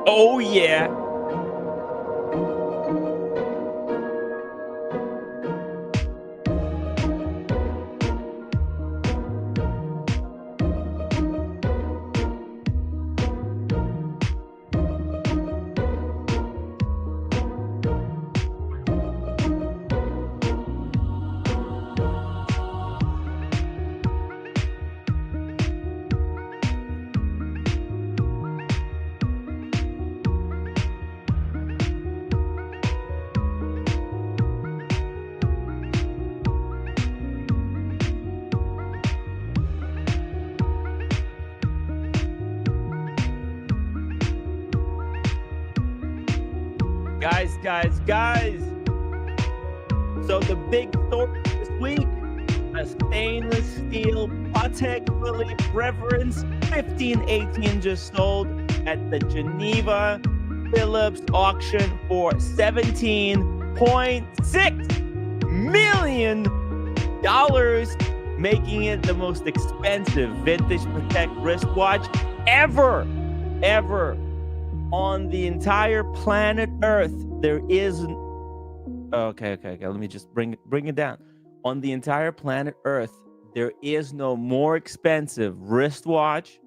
Oh, yeah. Guys. So the big story this week, a stainless steel Patek Philippe Reference 1518 just sold at the Geneva Phillips auction for $17.6 million, making it the most expensive vintage Patek wristwatch ever on the entire planet Earth. There is okay. Let me just bring it down. On the entire planet Earth, there is no more expensive wristwatch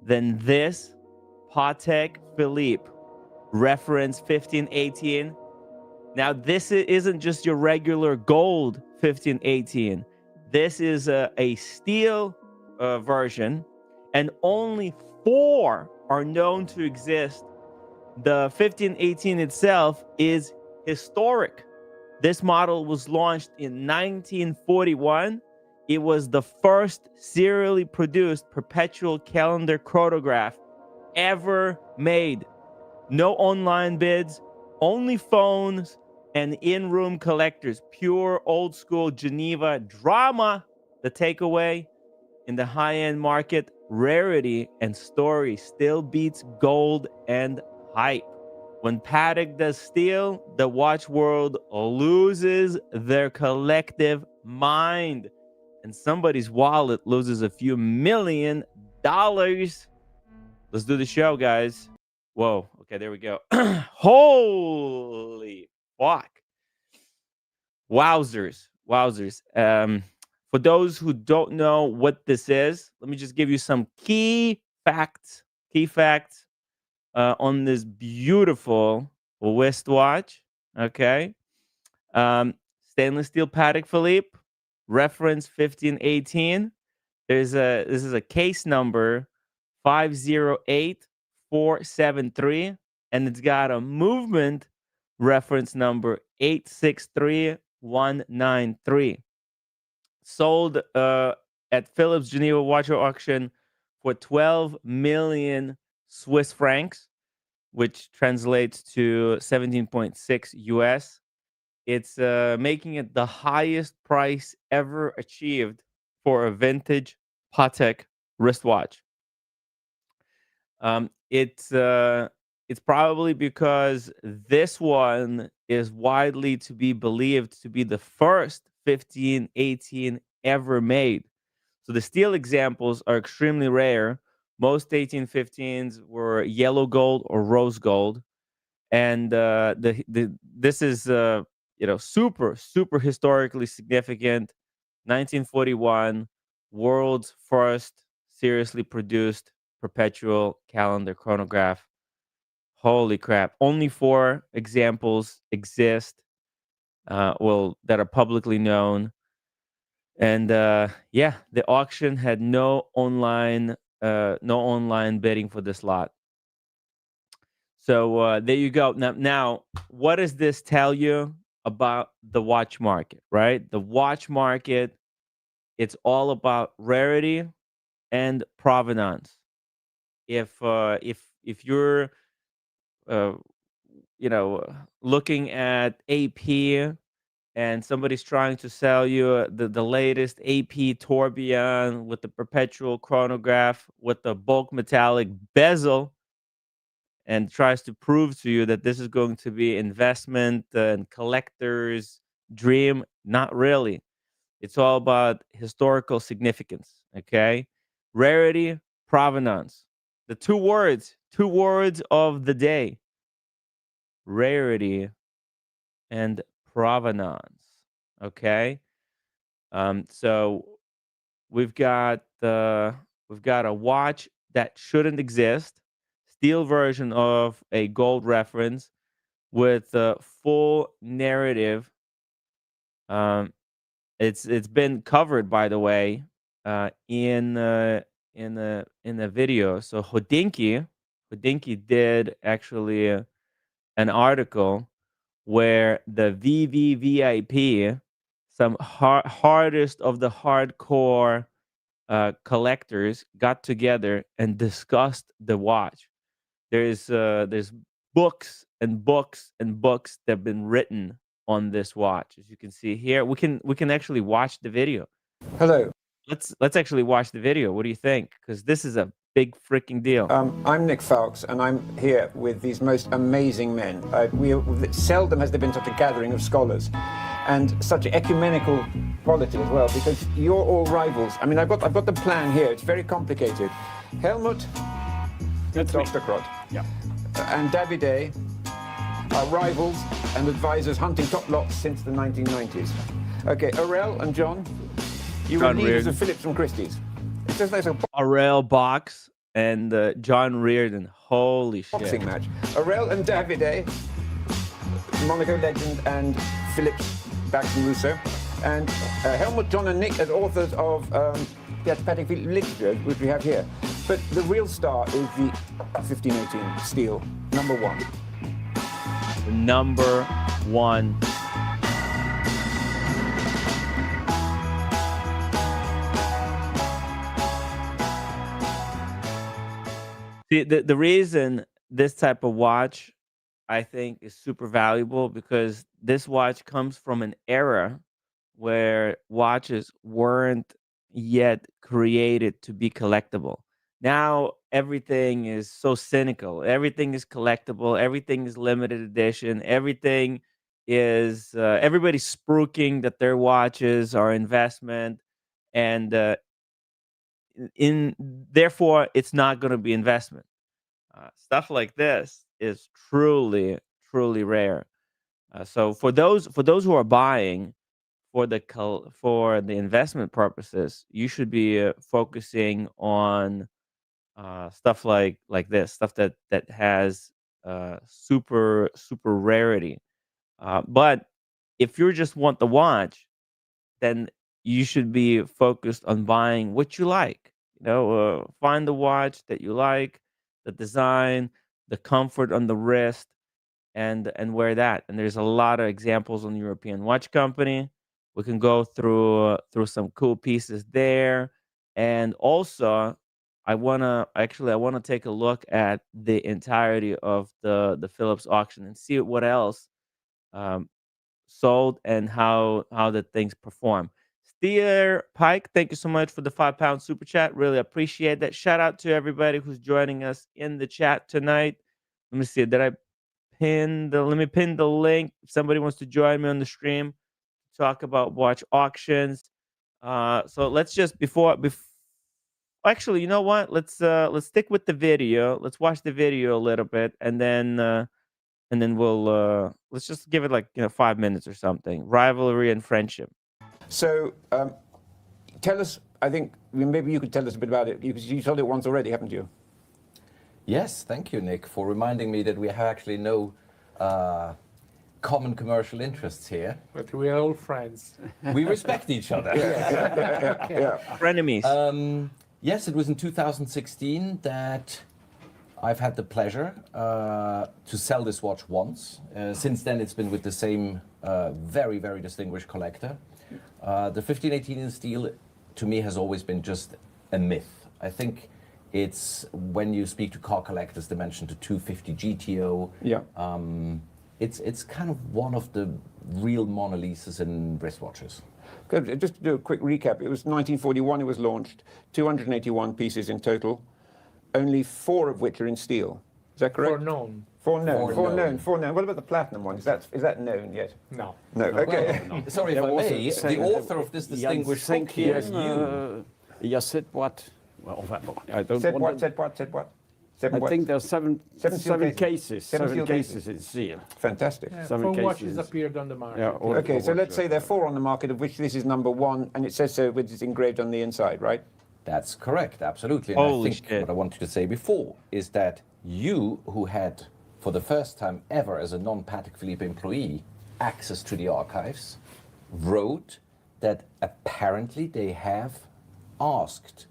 than this Patek Philippe Reference 1518. Now, this isn't just your regular gold 1518. This is a steel version, and only 4 are known to exist. The 1518 itself is historic. This model was launched in 1941. It was the first serially produced perpetual calendar chronograph ever made. No online bids, only phones and in-room collectors. Pure old school Geneva drama. The takeaway: in the high-end market, rarity and story still beats gold and hype. When Patek does steal, the watch world loses their collective mind, and somebody's wallet loses a few $1,000,000. Let's do the show, guys. Whoa. Okay, there we go. Holy fuck. Wowzers. For those who don't know what this is, let me just give you some key facts. On this beautiful wristwatch. Okay. Stainless steel Patek Philippe, reference 1518. This is a case number 508473, and it's got a movement reference number 863193. Sold at Philips Geneva Watch Auction for 12 million Swiss francs, which translates to 17.6 US. It's making it the highest price ever achieved for a vintage Patek wristwatch. It's probably because this one is widely to be believed to be the first 1518 ever made. So the steel examples are extremely rare. Most 1815s were yellow gold or rose gold, and this is super historically significant. 1941, world's first seriously produced perpetual calendar chronograph. Holy crap! Only 4 examples exist, that are publicly known. And yeah, the auction had no online bidding for this lot. So there you go. Now, what does this tell you about the watch market? Right, the watch market. It's all about rarity and provenance. If you're uh, looking at AP, and somebody's trying to sell you the latest AP tourbillon with the perpetual chronograph with the bulk metallic bezel, and tries to prove to you that this is going to be investment and collector's dream, not really. It's all about historical significance. Okay, rarity, provenance. The 2 words of the day: rarity and provenance. Okay, so we've got a watch that shouldn't exist, steel version of a gold reference with a full narrative. Um, it's been covered, by the way, in the video. So Hodinky did actually an article where the VVVIP, some hardest of the hardcore collectors, got together and discussed the watch. There's books and books and books that have been written on this watch. As you can see here, we can actually watch the video. Hello. Let's actually watch the video. What do you think? Because this is a big freaking deal. I'm Nick Falks, and I'm here with these most amazing men. Seldom has there been such a gathering of scholars, and such ecumenical quality as well, because you're all rivals. I mean, I've got the plan here. It's very complicated. Helmut, Dr. Krot, yeah, and Davide are rivals and advisors hunting top lots since the 1990s. Okay, Aurel and John, you were leaders of Phillips and Christie's. It's just like a Aurel Box and John Reardon. Holy shit. Boxing match. Aurel and Davide, Monaco legend, and Phillips back from Russo. And Helmut, John, and Nick as authors of Patek literature, which we have here. But the real star is the 1518 steel, number one. Number one. See, the reason this type of watch, I think, is super valuable, because this watch comes from an era where watches weren't yet created to be collectible. Now everything is so cynical. Everything is collectible. Everything is limited edition. Everything is everybody's spruiking that their watches are investment, and in therefore it's not going to be investment. Stuff like this is truly rare. So for those who are buying for the investment purposes, you should be focusing on stuff like this, stuff that has super rarity. But if you just want the watch, then you should be focused on buying what you like. You know, find the watch that you like, the design, the comfort on the wrist, and wear that. And there's a lot of examples on European Watch Company. We can go through some cool pieces there. And also, I wanna take a look at the entirety of the Phillips auction and see what else um, sold and how the things perform. Steer Pike, thank you so much for the £5 super chat. Really appreciate that. Shout out to everybody who's joining us in the chat tonight. Let me see. Did I let me pin the link if somebody wants to join me on the stream, talk about watch auctions. So let's just actually, you know what? Let's stick with the video. Let's watch the video a little bit, and then we'll let's just give it like 5 minutes or something. Rivalry and friendship. So tell us, I think maybe you could tell us a bit about it, because you told it once already, haven't you? Yes, thank you, Nick, for reminding me that we have actually no common commercial interests here. But we are all friends. We respect each other. Yeah. Frenemies. Yes, it was in 2016 that I've had the pleasure to sell this watch once. Since then, it's been with the same very, very distinguished collector. The 1518 in steel, to me, has always been just a myth. I think it's, when you speak to car collectors, they mention the 250 GTO. Yeah. It's kind of one of the real Mona Lisas in wristwatches. Good. Just to do a quick recap, it was 1941 it was launched, 281 pieces in total, only 4 of which are in steel. Is that correct? 4 known. 4 known. What about the platinum one? Is that known yet? No. No. Okay. Well, sorry if I may, the author of this distinguished book here is you. Jag sett what? Well, I don't Said want what? to- Said what? Said what? Seven I what? think there's seven Seven steel cases. cases. Seven Seven steel cases in seal. Fantastic. Yeah, Seven 4 watches cases. appeared on the market. Yeah, all Okay, four so let's watches. say there are 4 on the market, of which this is number 1, and it says so, which is engraved on the inside, right? That's correct, absolutely. And I Holy think shit. what I wanted to say before is that you, who had, for the first time ever as a non-Patek Philippe employee, access to the archives, wrote that apparently they have asked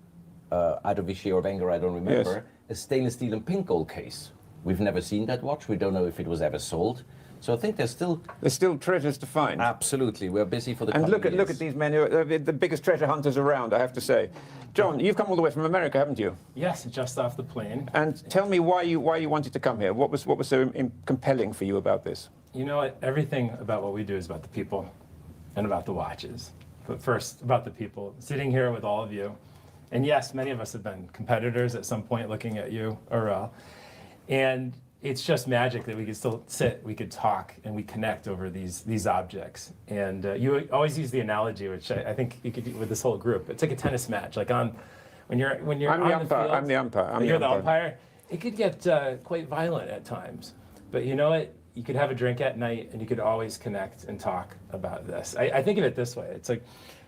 either Vichy or Wenger, I don't remember, a stainless steel and pink gold case. We've never seen that watch. We don't know if it was ever sold. So I think there's still treasures to find. Absolutely, we're busy for the And coming look at these men, who are the biggest treasure hunters around, I have to say. John, you've come all the way from America, haven't you? Yes, just off the plane. And tell me why you wanted to come here. What was so compelling for you about this? You know what? Everything about what we do is about the people and about the watches. But first, about the people. Sitting here with all of you, and yes, many of us have been competitors at some point looking at you, Aurel. And it's just magic that we could still sit, we could talk, and we connect over these objects. And you always use the analogy, which I think you could do with this whole group. It's like a tennis match. Like when you're I'm on the the umpire. field, I'm the umpire. you're the umpire. It could get quite violent at times, but you know what? You could have a drink at night, and you could always connect and talk about this. I think of it this way: it's like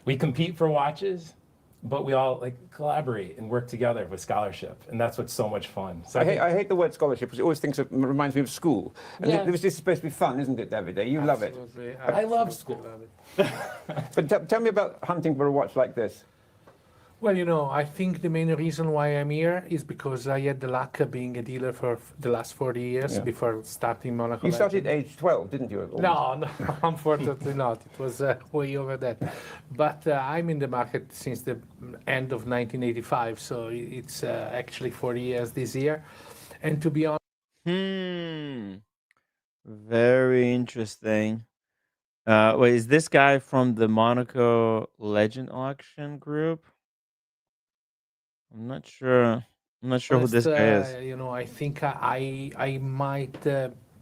we compete for watches, but we all like collaborate and work together with scholarship, and that's what's so much fun. So I hate the word scholarship because it always reminds me of school. And Yeah. this is supposed to be fun, isn't it, Davide? You love it. Absolutely, I love absolutely school. love it. But tell me about hunting for a watch like this. Well, I think the main reason why I'm here is because I had the luck of being a dealer for the last 40 years Yeah. before starting Monaco. You started Legend. at age 12, didn't you? No, unfortunately not. It was way over that. But I'm in the market since the end of 1985, so it's actually 40 years this year. And to be honest, Very interesting. Wait, is this guy from the Monaco Legend Auction group? I'm not sure. I'm not sure who this guy is. I think I might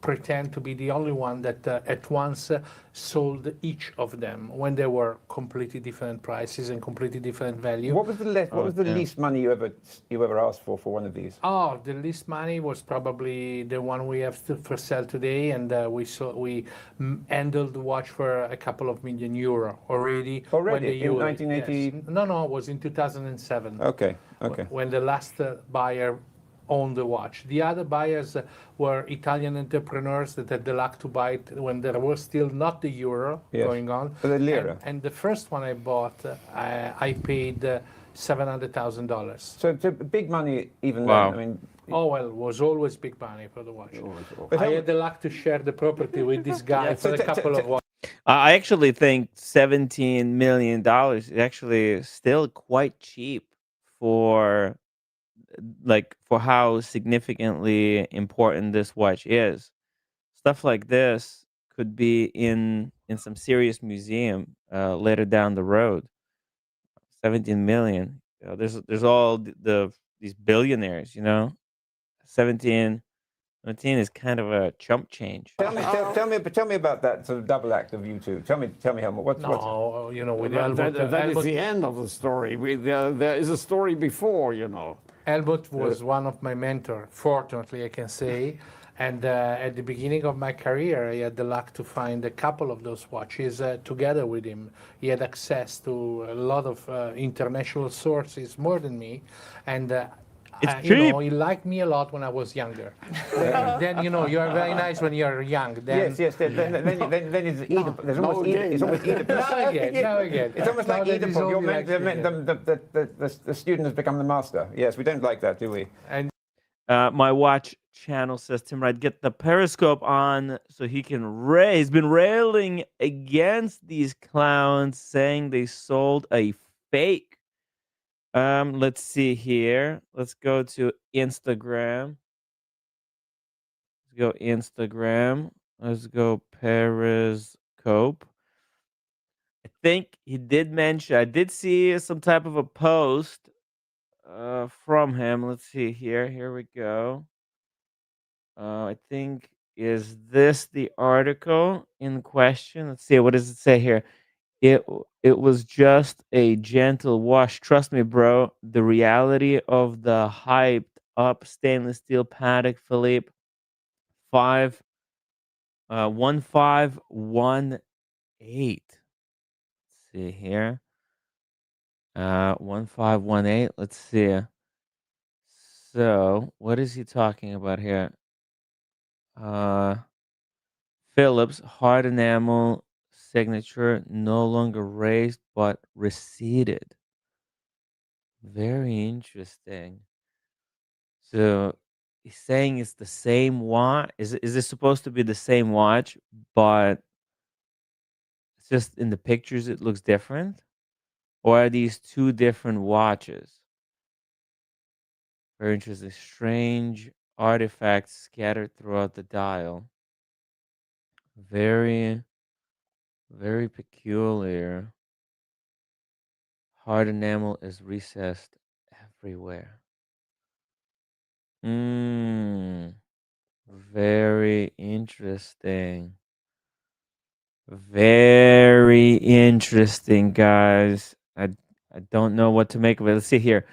pretend to be the only one that at once sold each of them when they were completely different prices and completely different value. What was the least money you ever asked for one of these? Oh, the least money was probably the one we have for sale today, and we handled the watch for a couple of million euro already. Already in 1980? Yes. No, it was in 2007. Okay. When the last buyer owned the watch. The other buyers were Italian entrepreneurs that had the luck to buy it when there was still not the euro going on. The lira. And the first one I bought, I paid $700,000. So it's big money even Wow. then. I mean, Oh, well, it was always big money for the watch. But I how- had the luck to share the property with this guy for a couple of watches. I actually think $17 million is actually still quite cheap for how significantly important this watch is. Stuff like this could be in some serious museum later down the road. 17 million. There's all these billionaires, 17 is kind of a chump change. Tell me about that sort of double act of you two. Tell me how much. What's No, with That is Helmut, the end of the story. There is a story before, Helmut was one of my mentors, fortunately, I can say. And at the beginning of my career, I had the luck to find a couple of those watches together with him. He had access to a lot of international sources, more than me. And It's cheap. he liked me a lot when I was younger. then you are very nice when you're young. Then, Yes. Then it's Oedipus. There's almost Oedipus. It's almost Oedipus. Now again. It's almost like Now that Oedipus. he's only The student has become the master. Yes, we don't like that, do we? And My watch channel says Tim Wright, get the periscope on so he can he's been railing against these clowns, saying they sold a fake. Let's see here. Let's go to Instagram. Let's go Periscope. I think he did mention, I did see some type of a post from him. Let's see here. Here we go. I think, is this the article in question? Let's see. What does it say here? It was just a gentle wash. Trust me, bro. The reality of the hyped up stainless steel Patek Philippe 5 1518. Let's see here. 1518. Let's see. So, what is he talking about here? Uh Phillips hard enamel signature no longer raised but receded. Very interesting. So he's saying it's the same watch. Is this supposed to be the same watch, but it's just in the pictures it looks different? Or are these two different watches? Very interesting. Strange artifacts scattered throughout the dial. Very, very peculiar. Hard enamel is recessed everywhere. Mm, very interesting. Very interesting, guys. I don't know what to make of it. Let's see here.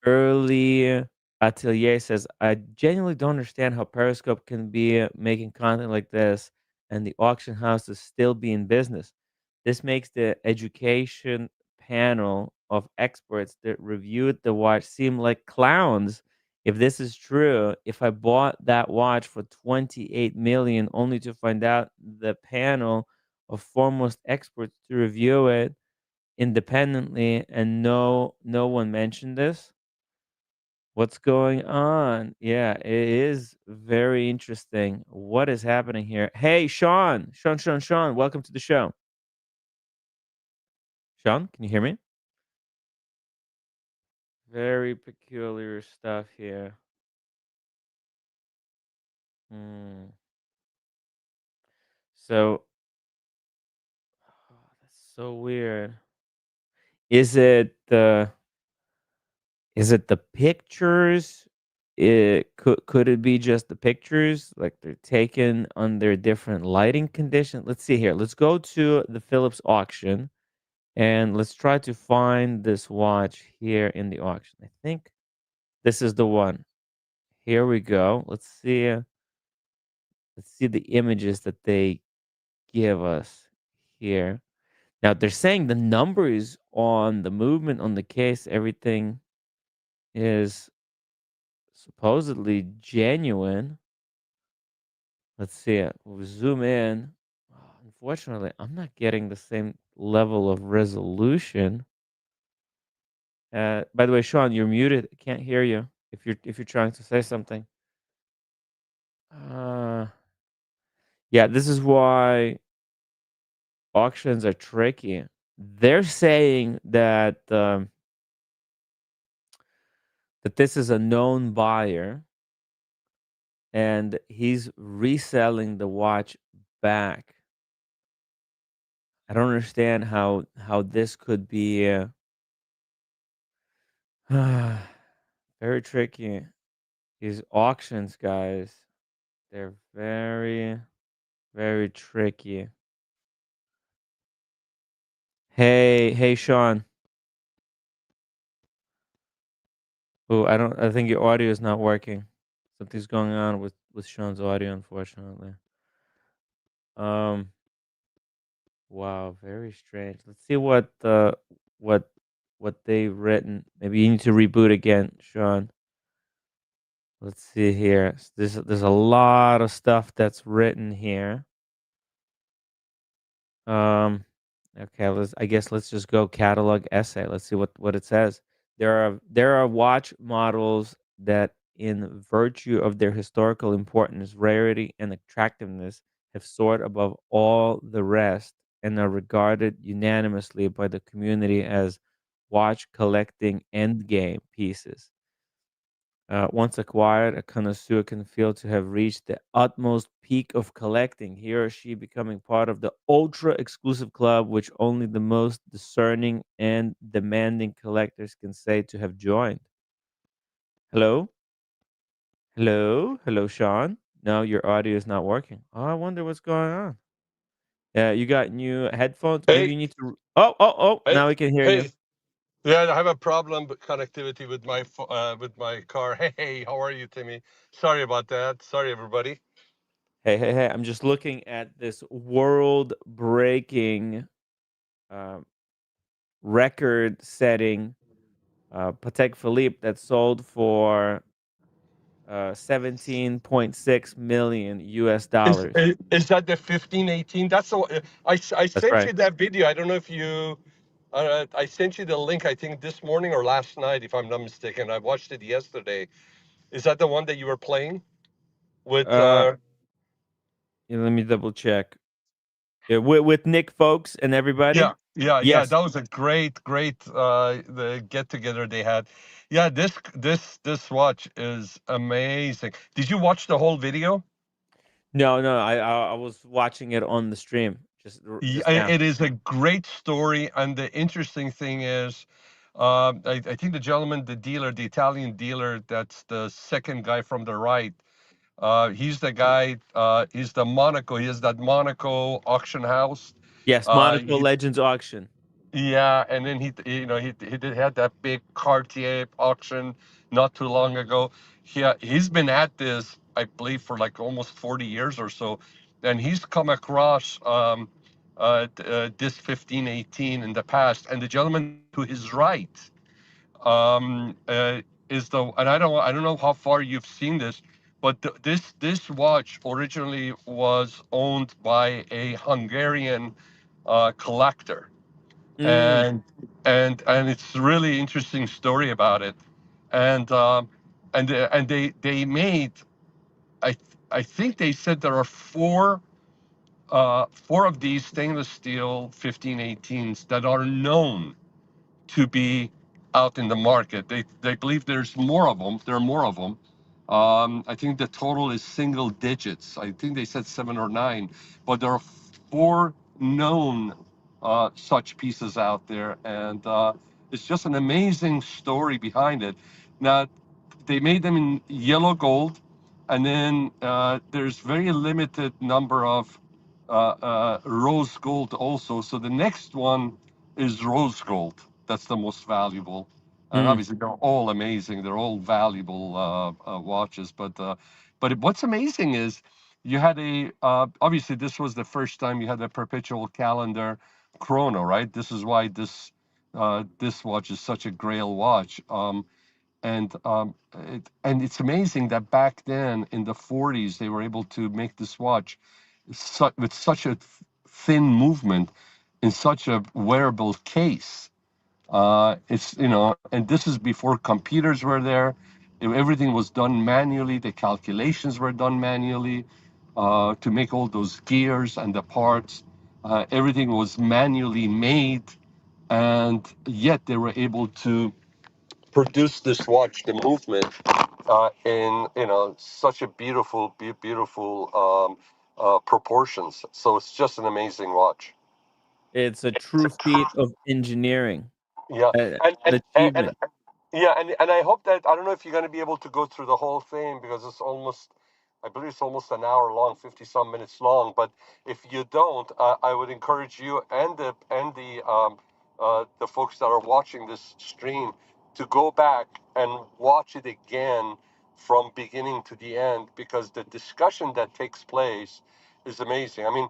Early Atelier says, I genuinely don't understand how Periscope can be making content like this and the auction house is still be in business. This makes the education panel of experts that reviewed the watch seem like clowns. If this is true, if I bought that watch for 28 million only to find out the panel of foremost experts to review it independently and no one mentioned this, what's going on? Yeah, it is very interesting. What is happening here? Hey, Sean, welcome to the show. Sean, can you hear me? Very peculiar stuff here. Hmm. So, that's so weird. Is it the pictures? Could it be just the pictures, like they're taken under different lighting conditions? Let's see here. Let's go to the Philips auction and let's try to find this watch here in the auction. I think this is the one. Here we go. Let's see the images that they give us here. Now they're saying the numbers on the movement on the case, everything is supposedly genuine. Let's see it. We'll zoom in. Unfortunately, I'm not getting the same level of resolution. By the way, Sean, you're muted. I can't hear you if you're trying to say something. Uh, yeah, this is why auctions are tricky. They're saying that that this is a known buyer and he's reselling the watch back. I don't understand how this could be very tricky. These auctions, guys, they're very, very tricky. Hey, Sean. Oh, I think your audio is not working. Something's going on with Sean's audio, unfortunately. Um, wow, very strange. Let's see what what they've written. Maybe you need to reboot again, Sean. Let's see here. There's a lot of stuff that's written here. Um, okay, I guess let's just go catalog essay. Let's see what it says. There are watch models that, in virtue of their historical importance, rarity, and attractiveness, have soared above all the rest and are regarded unanimously by the community as watch collecting endgame pieces. Once acquired, a connoisseur can feel to have reached the utmost peak of collecting, he or she becoming part of the ultra exclusive club, which only the most discerning and demanding collectors can say to have joined. Hello? Hello, Sean? No, your audio is not working. Oh, I wonder what's going on. Yeah, you got new headphones. Maybe Hey, you need to. Oh, hey, now we can hear you. hey. Yeah, I have a problem with connectivity with my car. Hey, how are you, Timmy? Sorry about that. Sorry, everybody. Hey! I'm just looking at this world-breaking, uh, record-setting Patek Philippe that sold for 17.6 million US Is dollars. is that the 1518? That's the I That's sent right. you that video. I don't know if you. I sent you the link. I think this morning or last night, if I'm not mistaken. I watched it yesterday. Is that the one that you were playing with? Uh, yeah, let me double check. Yeah, with Nick Folks and everybody. Yeah. Yes. That was a great the get together they had. Yeah, this watch is amazing. Did you watch the whole video? No. I was watching it on the stream just Yeah, now. it is a great story, and the interesting thing is, I think the gentleman, the dealer, the Italian dealer, that's the second guy from the right. He's the guy. He's the Monaco. He has that Monaco auction house. Yes, Monaco He Legends auction. Yeah, and then he did had that big Cartier auction not too long ago. He's been at this, I believe, for like almost 40 years or so, and he's come across this 1518 in the past. And the gentleman to his right is the and I don't know how far you've seen this, but this watch originally was owned by a Hungarian collector, Mm, and and it's a really interesting story about it, and and they made, I I think they said there are four of these stainless steel 1518s that are known to be out in the market. They believe there's more of them. There are more of them. I think the total is single digits. I think they said 7 or 9, but there are four known such pieces out there, and it's just an amazing story behind it. Now, they made them in yellow gold, and then there's very limited number of rose gold also. So the next one is rose gold. That's the most valuable. And mm. obviously, they're all amazing. They're all valuable watches. But what's amazing is you had obviously, this was the first time you had a perpetual calendar chrono, right? This is why this watch is such a grail watch. And it's amazing that back then in the 40s, they were able to make this watch with such a thin movement in such a wearable case. It's, and this is before computers were there. Everything was done manually. The calculations were done manually to make all those gears and the parts. Everything was manually made, and yet they were able to produce this watch, the movement, in such a beautiful proportions. So it's just an amazing watch. It's a true feat of engineering, Yeah, and an and achievement. yeah, and I hope that I don't know if you're going to be able to go through the whole thing because I believe it's almost an hour long, 50 some minutes long. But if you don't, I would encourage you and the folks that are watching this stream to go back and watch it again from beginning to the end because the discussion that takes place is amazing. I mean,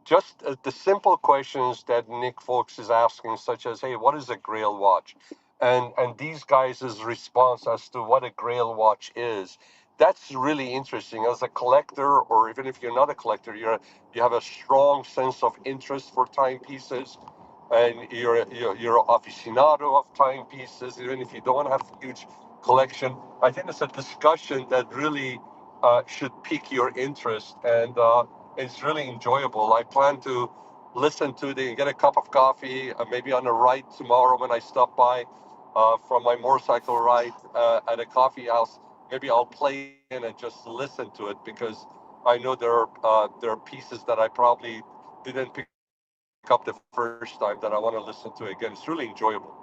just the simple questions that Nick Folks is asking, such as, "Hey, what is a Grail watch?" and these guys' response as to what a Grail watch is. That's really interesting. As a collector, or even if you're not a collector, you have a strong sense of interest for timepieces, and you're an aficionado of timepieces, even if you don't have a huge collection. I think it's a discussion that really should pique your interest, and it's really enjoyable. I plan to listen to get a cup of coffee, maybe on a ride tomorrow when I stop by from my motorcycle ride at a coffee house. Maybe I'll play in and just listen to it because I know there are pieces that I probably didn't pick up the first time that I want to listen to again. It's really enjoyable.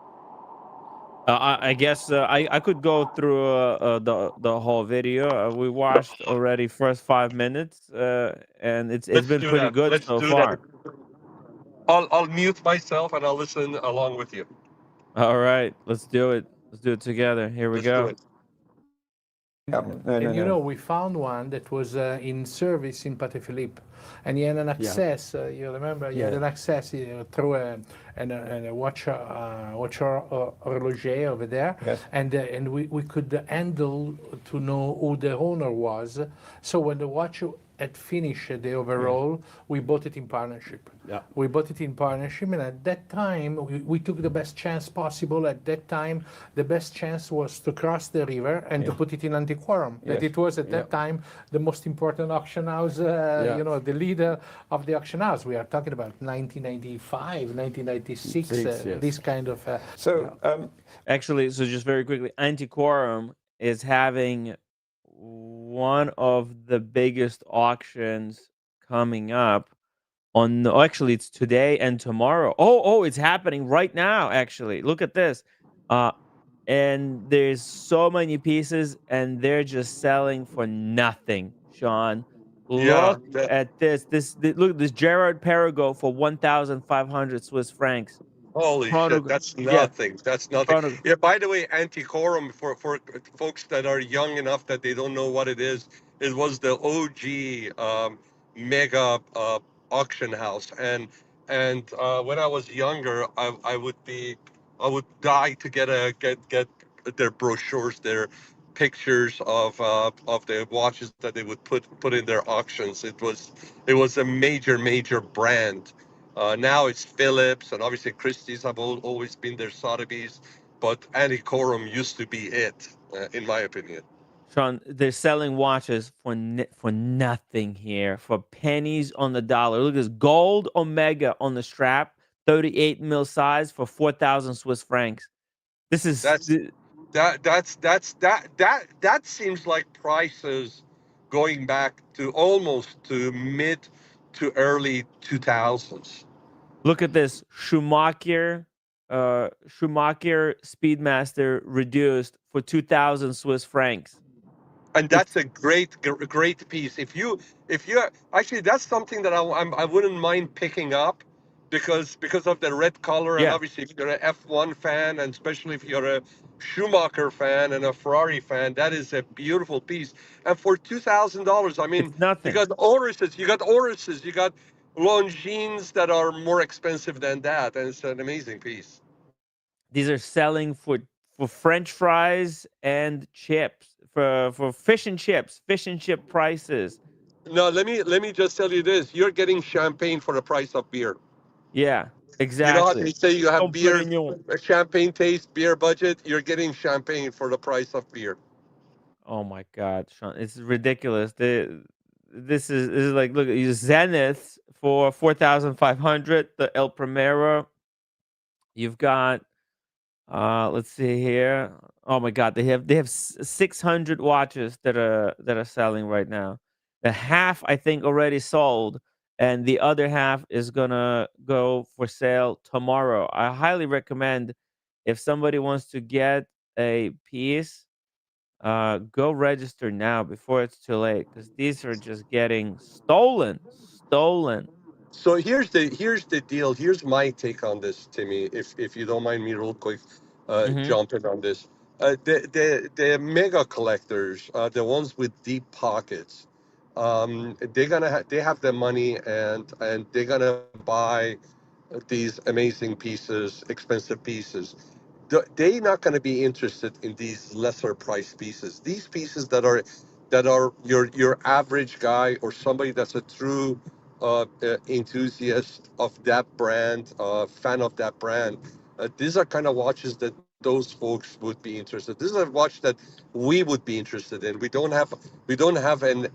I guess I could go through the whole video. We watched already first 5 minutes, and it's Let's been do pretty that. good Let's so do that. far. I'll mute myself and I'll listen along with you. All right, let's do it. Let's do it together. Here we Let's do go. it. Yeah, no, And no, you no. know, we found one that was in service in Patek Philippe, and he had an access. You remember, he had Yeah. an access through a watch horloger over there, Yes. and we could handle to know who the owner was. So when the watch had finished the overall, we bought it in partnership. Yeah. We bought it in partnership, and at that time, we took the best chance possible. At that time, the best chance was to cross the river and to put it in Antiquorum. That Yes. it was at that Yeah. time the most important auction house, you know, the leader of the auction house. We are talking about 1995, 1996, Yes. this kind of. So, Actually, so just very quickly, Antiquorum is having one of the biggest auctions coming up on actually it's today and tomorrow. Oh, it's happening right now actually. Look at this. Uh and there's so many pieces and they're just selling for nothing, Sean. Yeah, Look at this. Look, this Gerard Perregaux for 1,500 Swiss francs. holy shit, Chronograph. that's Yeah, nothing. That's nothing. chronograph. Yeah, by the way, Antiquorum, for folks that are young enough that they don't know what it is, it was the OG mega auction house. And when I was younger, I would die to get their brochures, their pictures of the watches that they would put in their auctions. It was a major brand. Now it's Phillips, and obviously Christie's have always been their Sotheby's, but Antiquorum used to be it, in my opinion. Sean, they're selling watches for for nothing here, for pennies on the dollar. Look at this gold Omega on the strap, 38 mil size for 4,000 Swiss francs. This is That's that seems like prices going back to almost to mid to early 2000s. look at this Schumacher Speedmaster reduced for 2,000 Swiss francs. And It's that's a great piece. If you actually, that's something that I wouldn't mind picking up, because of the red color, and yeah, obviously if you're an F1 fan, and especially if you're a Schumacher fan and a Ferrari fan, that is a beautiful piece. And for $2,000, I mean, it's nothing. You got Longines that are more expensive than that, and it's an amazing piece. These are selling for French fries and chips, for fish and chip prices. No, let me just tell you this: you're getting champagne for the price of beer. Yeah, You know how exactly. they say you have Dom beer, Perignon. a champagne taste, beer budget? You're getting champagne for the price of beer. Oh my God, Sean, it's ridiculous. This is like look at you Zenith for 4,500. The El Primero. You've got let's see here. Oh my God, they have 600 watches that are selling right now. The half I think already sold, and the other half is gonna go for sale tomorrow. I highly recommend if somebody wants to get a piece, go register now before it's too late because these are just getting stolen. So here's the deal. Here's my take on this, Timmy. If you don't mind me, real quick, Hmm. jumping on this. The mega collectors, the ones with deep pockets, they have the money, and they're gonna buy these amazing pieces, expensive pieces. They're not going to be interested in these lesser priced pieces. These pieces that are your average guy, or somebody that's a true enthusiast of that brand, fan of that brand. These are kind of watches that those folks would be interested. This is a watch that we would be interested in. We don't have an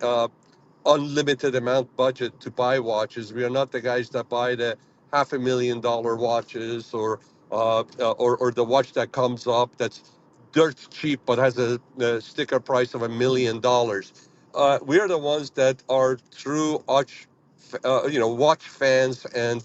unlimited amount budget to buy watches. We are not the guys that buy the $500,000 watches, or the watch that comes up that's dirt cheap but has a sticker price of $1 million. We are the ones that are true watch fans, and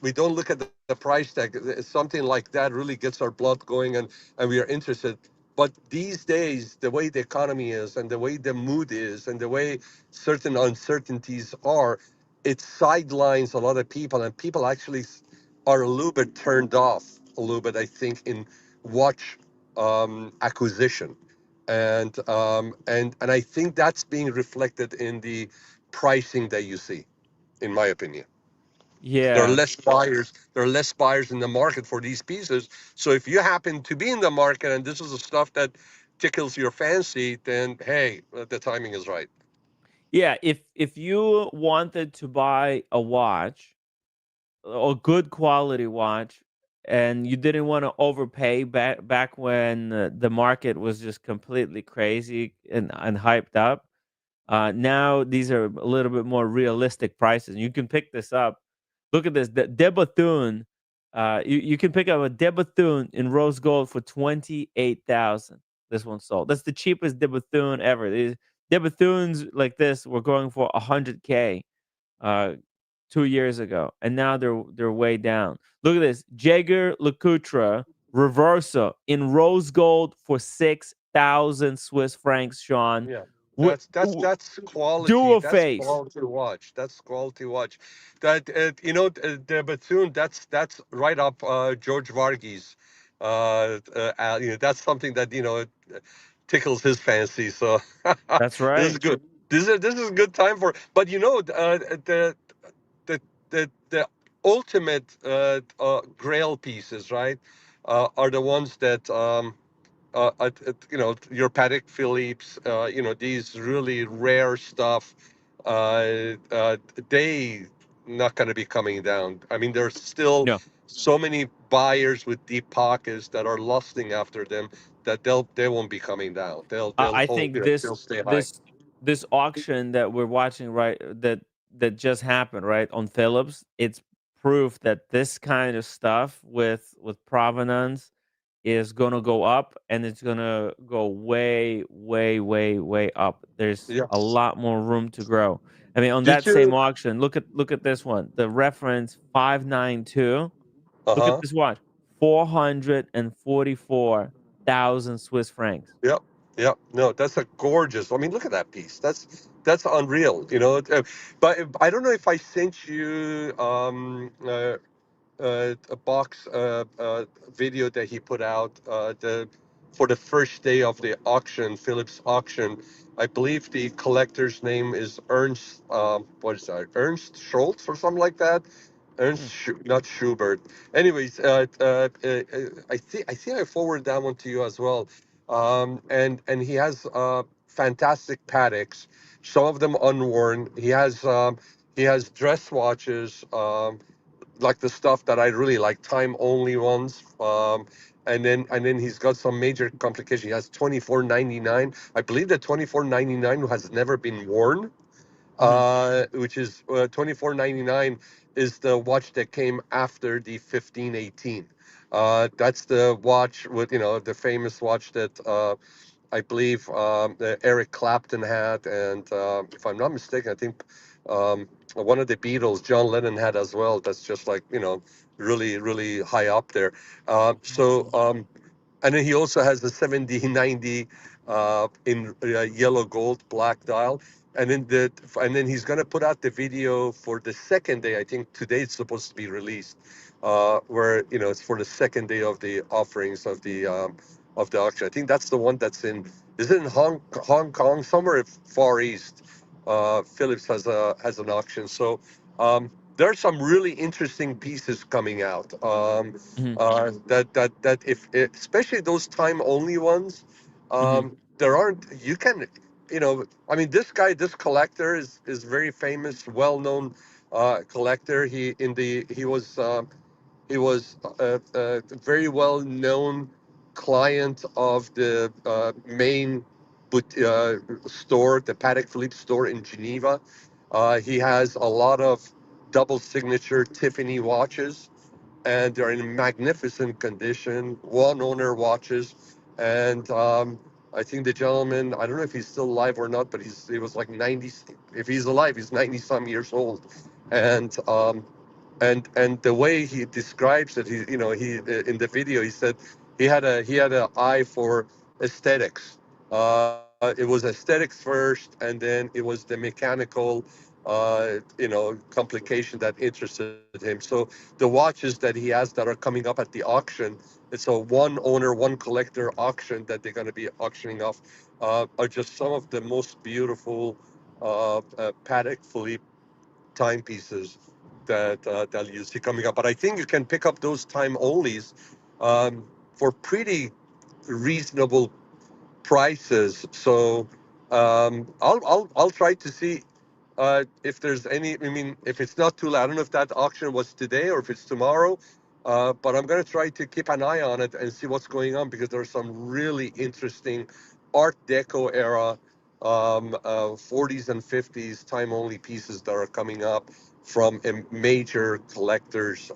we don't look at the price tag. Something like that really gets our blood going, and we are interested. But these days, the way the economy is, and the way the mood is, and the way certain uncertainties are, it sidelines a lot of people, and people actually are a little bit turned off a little bit, I think, in watch acquisition, and I think that's being reflected in the pricing that you see, in my opinion. There are Yeah. less buyers. There are less buyers in the market for these pieces. So if you happen to be in the market and this is the stuff that tickles your fancy, then hey, the timing is right. Yeah, if you wanted to buy a watch, a good quality watch, and you didn't want to overpay back when the market was just completely crazy and hyped up, now these are a little bit more realistic prices. You can pick this up. Look at this, the De Bethune. You can pick up a De Bethune in rose gold for 28,000. This one sold. That's the cheapest De Bethune ever. These De Bethunes like this were going for 100K. Uh, 2 years ago, and now they're way down. Look at this, Jaeger LeCoultre Reverso in rose gold for 6,000 Swiss francs. Sean, Yeah, what? that's quality. Dual That's face. quality watch. That's quality watch. That the Bethune. That's right up George Varghese. That's something that tickles his fancy. So That's this is right. good. This is a good time for. But the the ultimate Grail pieces, right? Are the ones that your Patek Philips, these really rare stuff, uh, they not going to be coming down. I mean, there's still No, so many buyers with deep pockets that are lusting after them that they won't be coming down. They'll I hold, think they'll this stay high. this this auction that we're watching, right, that just happened, right, on Phillips. It's proof that this kind of stuff with provenance is gonna go up, and it's gonna go way, way, way, way up. There's a Yes. lot more room to grow. I mean, on Did that same you? auction, look at this one. The reference 592. Uh Look at huh. this watch. 444,000 Swiss francs. Yep. Yep. No, that's a gorgeous. I mean, look at that piece. That's unreal. But I don't know if I sent you a box video that he put out for the first day of the auction, Phillips auction. I believe the collector's name is Ernst. What is that? Ernst Schultz or something like that. Hmm. Not Schubert. Anyways, I think I forwarded that one to you as well. And he has fantastic Pateks, some of them unworn. He has dress watches. Like the stuff that I really like, time only ones. And then he's got some major complication. He has 2499. I believe that 2499 has never been worn, Hmm. which is 2499 is the watch that came after the 1518. That's the watch with the famous watch that I believe Eric Clapton had, and if I'm not mistaken, I think one of the Beatles, John Lennon, had as well. That's just like really, really high up there. And then he also has the 7090 in yellow gold black dial. And then he's gonna put out the video for the second day. I think today it's supposed to be released, where it's for the second day of the offerings of the auction. I think that's the one that's in. Is it in Hong Kong somewhere far east? Philips has an auction. So there are some really interesting pieces coming out. Hmm. That if especially those time only ones, Hmm. there aren't. You can, I mean, this collector is very famous, well known collector. He was a very well known client of the main store, the Patek Philippe store in Geneva. He has a lot of double signature Tiffany watches, and they're in magnificent condition, one owner watches. And I think the gentleman, I don't know if he's still alive or not, but he was like 90. If he's alive, he's 90 some years old. And the way he describes it, he in the video, he said he had an eye for aesthetics. It was aesthetics first, and then it was the mechanical complication that interested him. So the watches that he has that are coming up at the auction, it's a one owner, one collector auction that they're going to be auctioning off, are just some of the most beautiful Patek Philippe timepieces that you see coming up. But I think you can pick up those time onlys for pretty reasonable prices. So I'll try to see if there's any. I mean, if it's not too late. I don't know if that auction was today or if it's tomorrow. But I'm gonna try to keep an eye on it and see what's going on because there's some really interesting Art Deco era 40s and 50s time only pieces that are coming up from a major collector's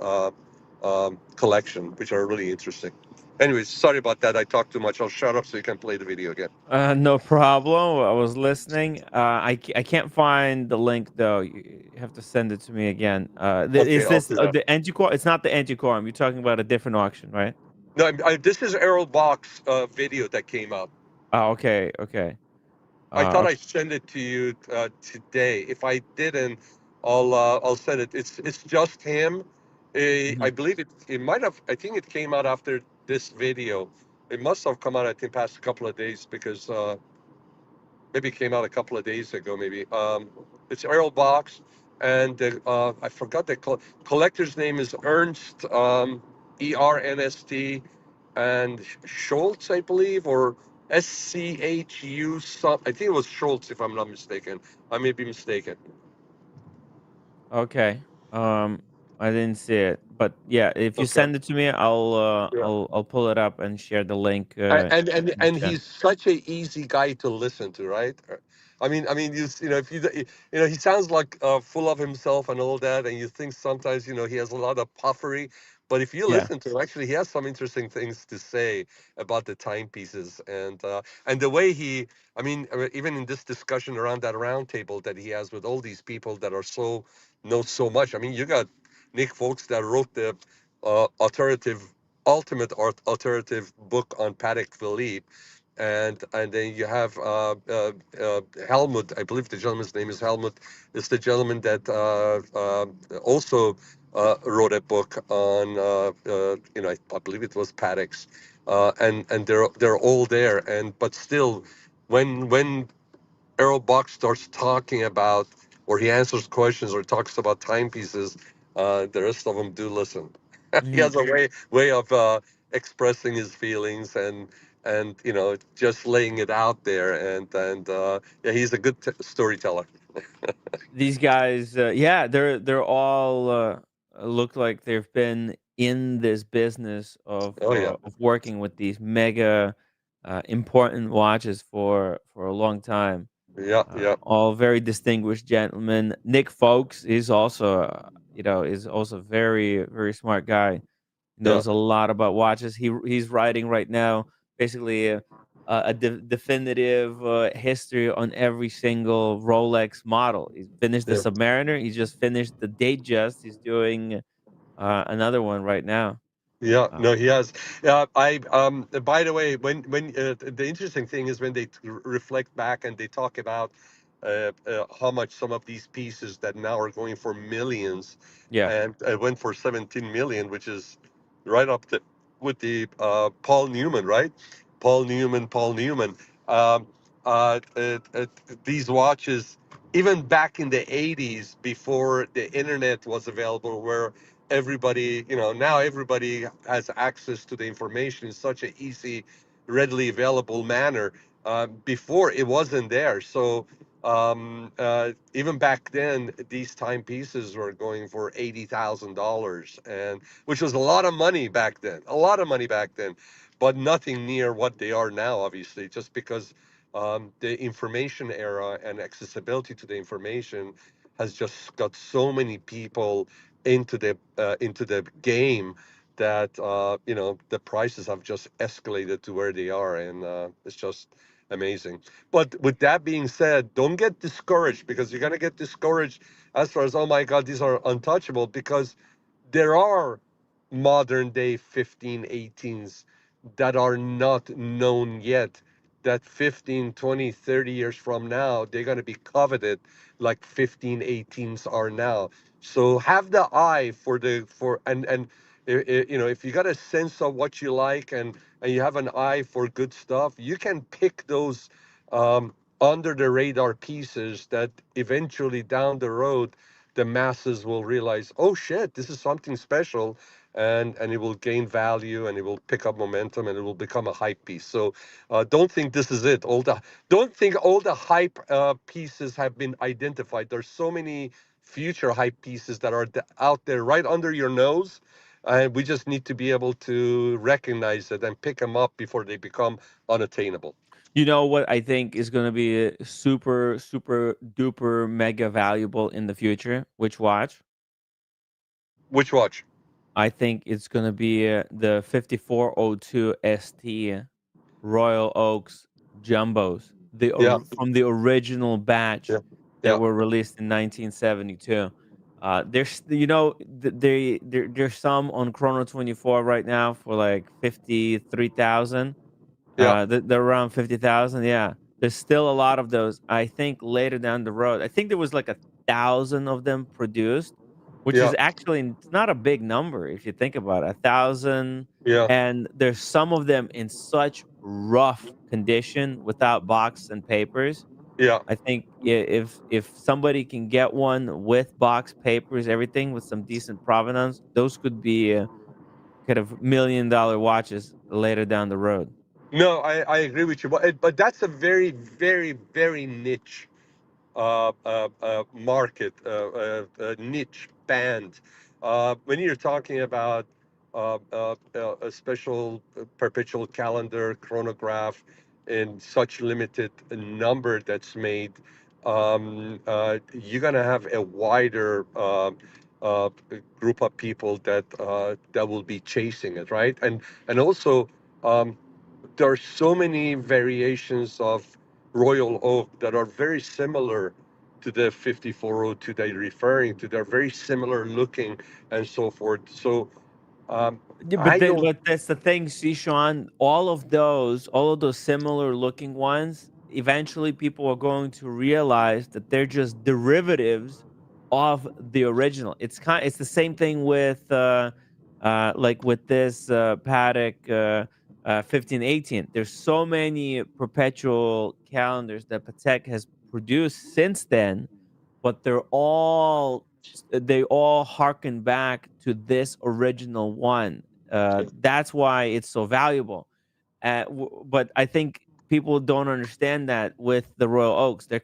collection, which are really interesting. Anyways, sorry about that. I talked too much. I'll shut up so you can play the video again. No problem. I was listening. I can't find the link though. You have to send it to me again. Okay, Is I'll this do that. the Antiquar? It's not the Antiquarium. You're talking about a different auction, right? No, this is Errol Bach's video that came out. Oh, okay, okay. I thought Ok I sent it to you today. If I didn't, I'll send it. It's just him. I mhm. believe it might have. I think it came out after this video. It must have come out. I think past a couple of days because maybe it came out a couple of days ago. Maybe it's Errol Box, and I forgot the collector's name is Ernst, Ernst, and Schultz, I believe, or SCHU. Some I think it was Schultz, if I'm not mistaken. I may be mistaken. Okay. Um, I didn't see it, but yeah, if you Okay. send it to me, I'll pull it up and share the link and in the and chat. he's such a easy guy to listen to, right? I mean, if he sounds like full of himself and all that, and you think sometimes he has a lot of puffery, but if you Yeah. listen to him, actually, he has some interesting things to say about the timepieces and the way he. I mean, even in this discussion around that round table that he has with all these people that are so know so much. I mean, you got Nick Folks that wrote the alternative alternative book on Patek Philippe, and then you have Helmut. I believe the gentleman's name is Helmut. Is the gentleman that also wrote a book on I believe it was Patek's, and they're all there. And but still, when Errol Buck starts talking about, or he answers questions or talks about timepieces, the rest of them do listen. He Mhm. has a way of expressing his feelings and just laying it out there, and yeah, he's a good storyteller. These guys, yeah, they're all look like they've been in this business Oh yeah, of working with these mega important watches for a long time. yeah, yeah, All very distinguished gentlemen. Nick Folks is also, is also very smart guy. He yeah, knows a lot about watches. He's writing right now, basically definitive history on every single Rolex model. He's finished the yeah. Submariner. He just finished the Datejust. He's doing another one right now. Yeah, Uh, no, he has. Yeah, I by the way, when the interesting thing is when they reflect back and they talk about how much some of these pieces that now are going for millions, yeah, and went for 17 million, which is right up with the Paul Newman, right? Paul Newman. Um, these watches, even back in the 80s, before the internet was available, where everybody, now everybody has access to the information in such an easy, readily available manner. Before it wasn't there. So even back then, these timepieces were going for $80,000, and which was a lot of money back then, a lot of money back then, but nothing near what they are now, obviously, just because the information era and accessibility to the information has just got so many people into the game that the prices have just escalated to where they are, and it's just amazing. But with that being said, don't get discouraged, because you're gonna get discouraged as far as, oh my God, these are untouchable, because there are modern day 1518s that are not known yet, that 15, 20, 30 years from now, they're going to be coveted like 15, 18s are now. So have the eye for and you know, if you got a sense of what you like and you have an eye for good stuff, you can pick those under the radar pieces that eventually down the road the masses will realize, oh shit, this is something special, and it will gain value and it will pick up momentum and it will become a hype piece. So don't think this is it. Don't think all the hype pieces have been identified. There's so many future hype pieces that are out there right under your nose, and we just need to be able to recognize it and pick them up before they become unattainable. You know what I think is going to be super, super duper mega valuable in the future? Which watch? Which watch? I think it's going to be the 5402 ST Royal Oaks Jumbos, Yeah, from the original yeah, batch that yeah, were released in 1972. There's, you know, there's some on Chrono 24 right now for like 53,000. yeah, They're around 50,000. Yeah, there's still a lot of those. I think later down the road, I think there was like 1,000 of them produced, which yeah, is actually it's not a big number if you think about it. 1,000, yeah, and there's some of them in such rough condition without box and papers. yeah. I think if somebody can get one with box papers, everything with some decent provenance, those could be kind of $1 million watches later down the road. No, I agree with you, but that's a very, very, very niche market, niche band. When you're talking about a special perpetual calendar chronograph in such limited number that's made, you're gonna have a wider uh, group of people that will be chasing it, right? And also. There are so many variations of royal oak that are very similar to the 5402 that you're referring to. They're very similar looking and so forth. So Yeah, I don't. but that's the thing, Sishan. All of those similar looking ones, eventually people are going to realize that they're just derivatives of the original. It's the same thing with like with this Patek 1518. There's so many perpetual calendars that Patek has produced since then, but they all harken back to this original one. That's why it's so valuable. But I think people don't understand that with the Royal Oaks. They're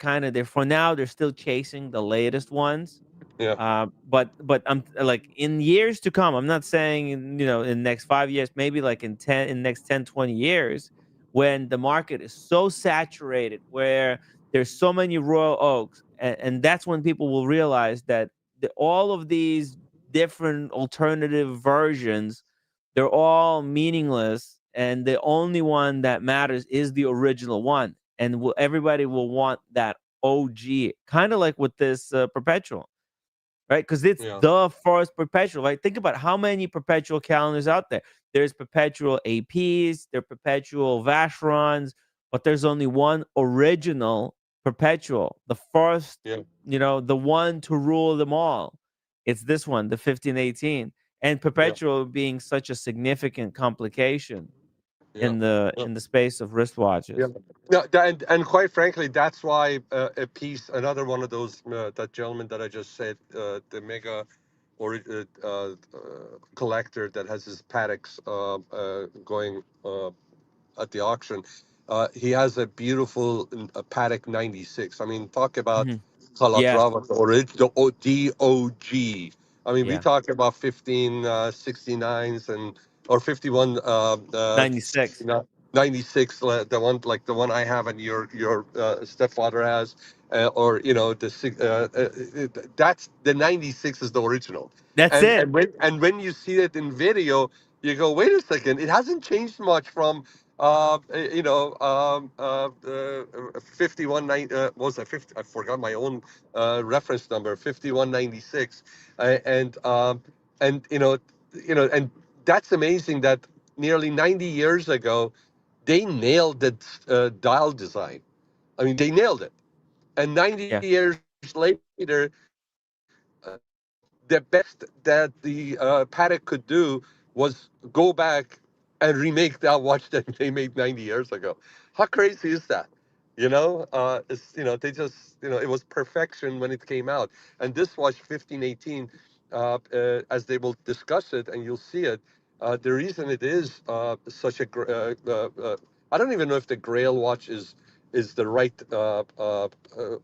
for now they're still chasing the latest ones. Yeah, But I'm like in years to come. I'm not saying you know in the next 5 years, maybe like in the next 10, 20 years, when the market is so saturated, where there's so many Royal Oaks, and that's when people will realize that all of these different alternative versions, they're all meaningless, and the only one that matters is the original one, and everybody will want that OG, kind of like with this perpetual, right? Because it's yeah, the first perpetual, right? Think about how many perpetual calendars out there. There's perpetual APs, there are perpetual Vacherons, but there's only one original perpetual, the first, yeah, you know, the one to rule them all. It's this one, the 1518, and yeah, perpetual being such a significant complication yeah. Yeah. in the space of Yeah. wristwatches. No, and quite frankly, that's why a piece, another one of those, that gentleman that I just said, the mega or collector that has his Pateks going at the auction. He has a beautiful Patek 96. I mean, talk about Mhm. Yes. Calatrava, the original DOG. I mean, we Yeah. talk about 1569s and or 51 96. 96, the one I have and your stepfather has, or you know that's the 96 is the original, That's and it. when you see it in video, you go, wait a second, it hasn't changed much from 51 what was that 50, I forgot my own reference number, 5196, and and that's amazing that nearly 90 years ago they nailed the dial design. I mean, they nailed it. And 90 Yeah. years later, the best that the Patek could do was go back and remake that watch that they made 90 years ago. How crazy is that? They just, it was perfection when it came out. And this watch 1518, as they will discuss it and you'll see it, the reason it is such a, I don't even know if the Grail watch is the right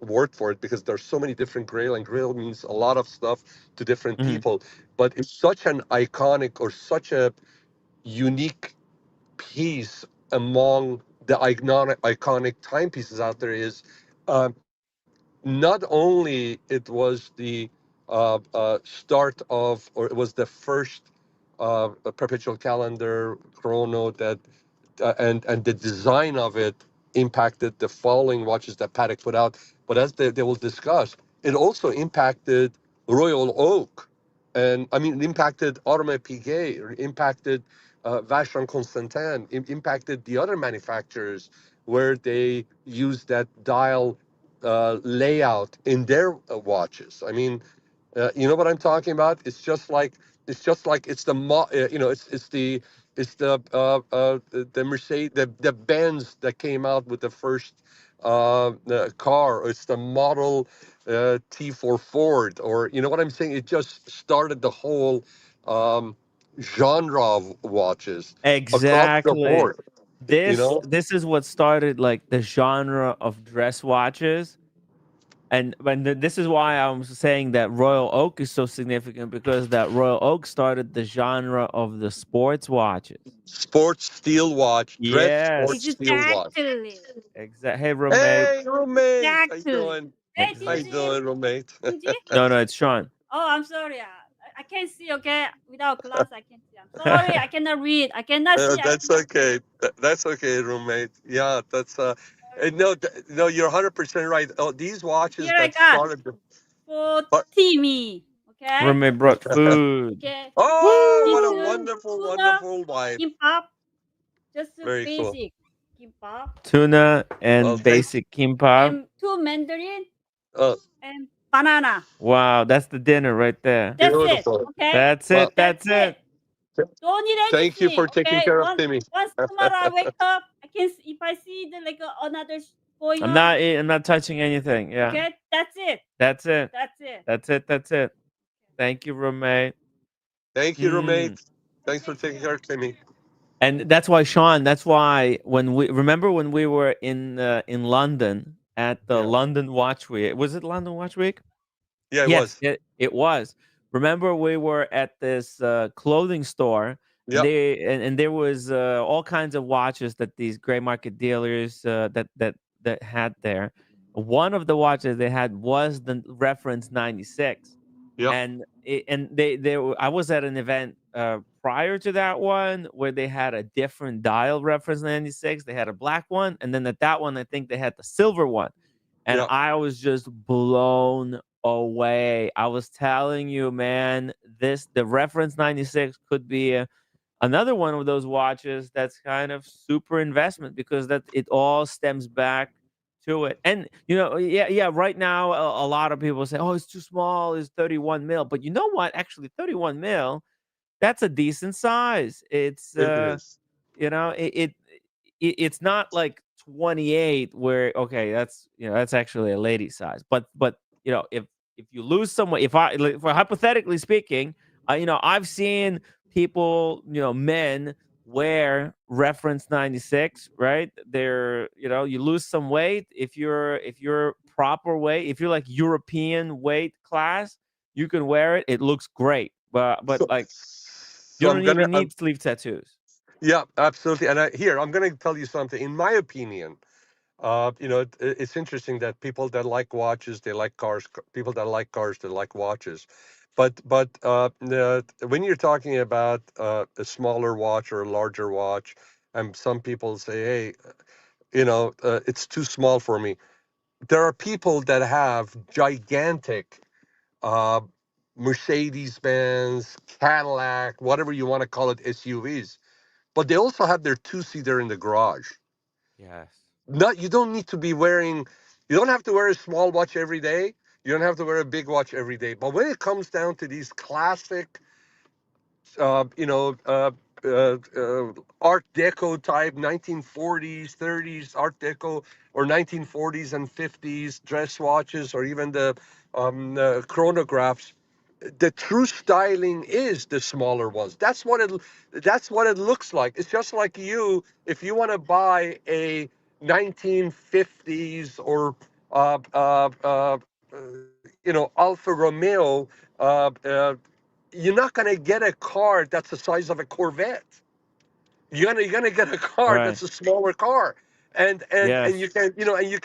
word for it, because there's so many different Grail, and Grail means a lot of stuff to different Hmm. people. But it's such an iconic, or such a unique piece among the iconic timepieces out there. Is not only it was the start of, or it was the first perpetual calendar chrono that and the design of it impacted the following watches that Patek put out. But as they will discuss, it also impacted Royal Oak, and I mean, it impacted Audemars Piguet, or impacted Vacheron Constantin, impacted the other manufacturers where they used that dial layout in their watches. I mean, you know what I'm talking about? It's just like it's the Mercedes, the Benz that came out with the first car. Or it's the Model T for Ford, or you know what I'm saying? It just started the whole um, genre of watches across the Exactly. board. You This know, this is what started like the genre of dress watches. And this is why I'm saying that Royal Oak is so significant, because that Royal Oak started the genre of the sports watches. sports steel watch, dress Yes. sports steel watch. Exactly. Exactly. Hey, roommate. Hey, roommate. How you Exactly. doing? Hey, How Exactly. you Tingy. doing, roommate? Tingy? No, no, it's Sean. Oh, I'm sorry. I can't see, okay? Without glass, I can't see. I'm sorry. I cannot read. I cannot see. I That's cannot read. okay. That's okay, roommate. Yeah, that's Sorry. no, no, you're 100% right. Oh, these watches Here I that got started the. for But, Timmy. Okay? Roommate brought food. Okay. oh, what This a Woo! wonderful, tuna wonderful wife. kimbap. Just a Very cool. basic kimbap. Tuna Well, and thank. basic kimbap. And two mandarin Uh, and banana. Wow, that's the dinner right there. That's it. Beautiful. Okay? That's Well, it. That's That's it. it. Don't need thank you anything. for taking Okay. care of Timmy. Once tomorrow I wake up, I can if I see the like another going I'm on. not. I'm not touching anything. Yeah. Okay, that's it. That's it. That's it. That's it. That's it. Thank you, roommate. Thank you, Mm. roommate. Thanks for Thank taking you. care of Timmy. And that's why, Sean. That's why when we were in London at the Yeah. London Watch Week. Was it London Watch Week? Yeah, it Yes, was. it was. Remember, we were at this clothing store, and Yep. there was all kinds of watches that these gray market dealers that had there. One of the watches they had was the reference 96, Yep. and I was at an event prior to that one where they had a different dial reference 96. They had a black one, and then at that one I think they had the silver one, and Yep. I was just blown away. I was telling you, man, the reference 96 could be another one of those watches that's kind of super investment, because that it all stems back to it. And yeah, right now a lot of people say, "Oh, it's too small, it's 31 mil." But you know what? Actually, 31 mil, that's a decent size. It's It is. you know, it's not like 28 where, okay, that's actually a lady size. But if you lose someone, if I like, for hypothetically speaking, I've seen people, men wear reference 96, right? You lose some weight. If you're proper weight, if you're like European weight class, you can wear it. It looks great. But So, like, you so don't even need sleeve tattoos. yeah, absolutely. And I'm going to tell you something. In my opinion, it's interesting that people that like watches, they like cars. People that like cars, they like watches. But when you're talking about a smaller watch or a larger watch, and some people say, "Hey, it's too small for me." There are people that have gigantic uh, Mercedes Benz, Cadillac, whatever you want to call it, SUVs. but they also have their two-seater in the garage. Yes. Not you don't need to be wearing. You don't have to wear a small watch every day. You don't have to wear a big watch every day. But when it comes down to these classic you know, Art Deco type 1940s, 30s Art Deco, or 1940s and 50s dress watches, or even the chronographs. The true styling is the smaller ones. That's what it looks like. It's just like you, if you want to buy a 1950s or Alfa Romeo, you're not going to get a car that's the size of a Corvette. You're gonna get a car Right. that's a smaller car, and you Yes. can you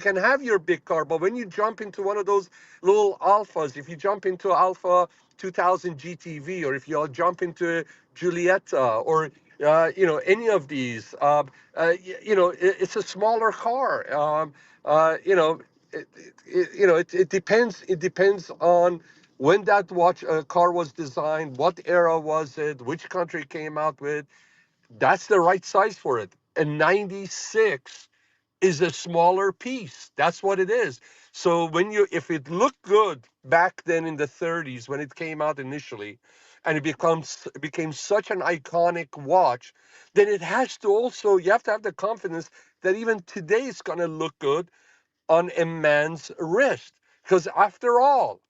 can have your big car, but when you jump into one of those little Alphas, if you jump into Alpha 2000 GTV, or if you jump into Giulietta, or any of these, it's a smaller car. It depends. It depends on when that watch car was designed, what era was it, which country came out with. That's the right size for it. And 96 is a smaller piece. That's what it is. So if it looked good back then in the 30s when it came out initially, and it became such an iconic watch, then it has to also, you have to have the confidence that even today it's going to look good on a man's wrist. Because after all,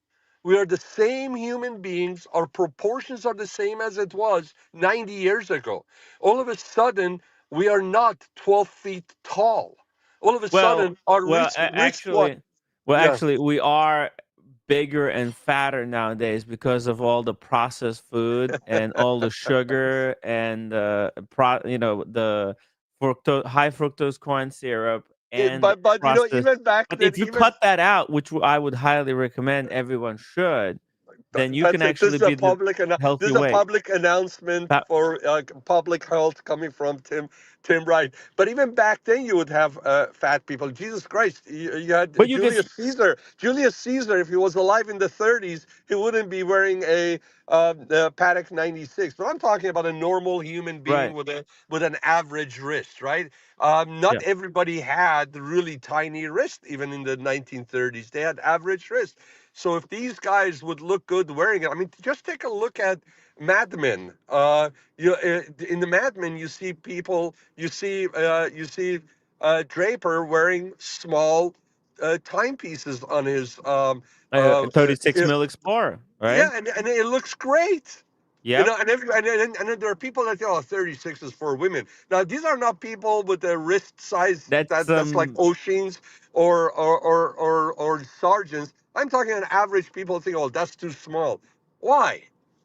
we are the same human beings. Our proportions are the same as it was 90 years ago. All of a sudden, we are not 12 feet tall. All of a Well, sudden, our well, wrist what? Yeah. actually, we are bigger and fatter nowadays because of all the processed food and all the sugar and the high fructose corn syrup and But processed. even back But then, if you even cut that out, which I would highly recommend everyone should, then you can Patrick, this actually is a be the this healthy is a weight. public announcement Pa- for public health coming from Tim Wright. But even back then, you would have fat people. Jesus Christ, you had But you can, Julius Caesar, if he was alive in the 30s, he wouldn't be wearing a Patek 96. But I'm talking about a normal human being right? with an average wrist, right? Not Yeah. everybody had really tiny wrist, even in the 1930s. They had average wrist. So if these guys would look good wearing it, I mean, just take a look at Mad Men. In the Mad Men, you see people, Draper wearing small timepieces on his 36 mil Explorer, right? yeah, and it looks great. Yep. And then there are people that say, oh, 36 is for women. Now, these are not people with a wrist size That's that's like O'Sheens or Sergeants. I'm talking on average people think, oh, that's too small. Why?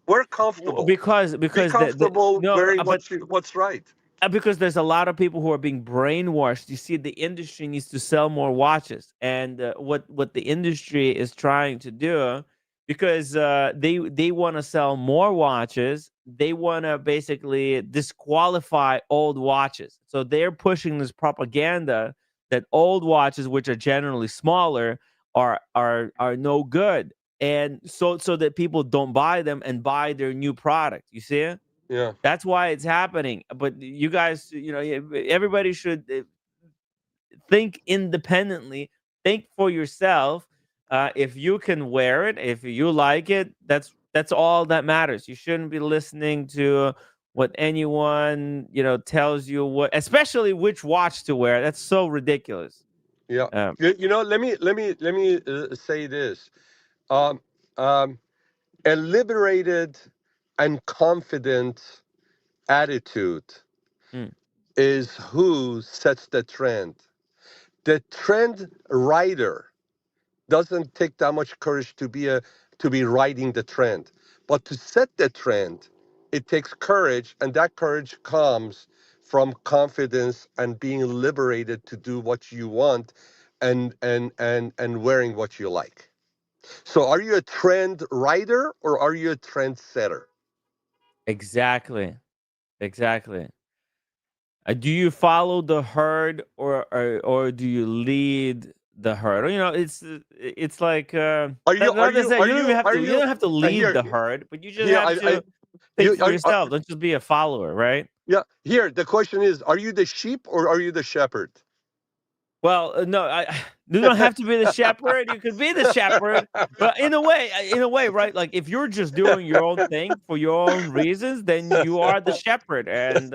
We're comfortable. Be because the comfortable no, wearing but what's right. because there's a lot of people who are being brainwashed. You see, the industry needs to sell more watches, and what the industry is trying to do, because they want to sell more watches, they want to basically disqualify old watches. So they're pushing this propaganda that old watches, which are generally smaller, are no good, and so that people don't buy them and buy their new product. You see it? Yeah. That's why it's happening. But you guys, everybody should think independently, think for yourself. If you can wear it, if you like it, that's all that matters. You shouldn't be listening to what anyone tells you, what, especially which watch to wear. That's so ridiculous. Yeah. Um, Let me say this. Um, um, a liberated and confident attitude mm, is who sets the trend. The trend rider doesn't take that much courage to be riding the trend, but to set the trend, it takes courage, and that courage comes from confidence and being liberated to do what you want, and wearing what you like. So, are you a trend rider or are you a trend setter? exactly, exactly. Do you follow the herd, or do you lead the herd? It's like Are you are not you necessarily, are you are you you don't have to lead here? the herd, but you just Here, have to. think for are, yourself. Don't just be a follower, right? yeah. Here, the question is: are you the sheep or are you the shepherd? Well, no, you don't have to be the shepherd. You could be the shepherd, but in a way, right? Like if you're just doing your own thing for your own reasons, then you are the shepherd. And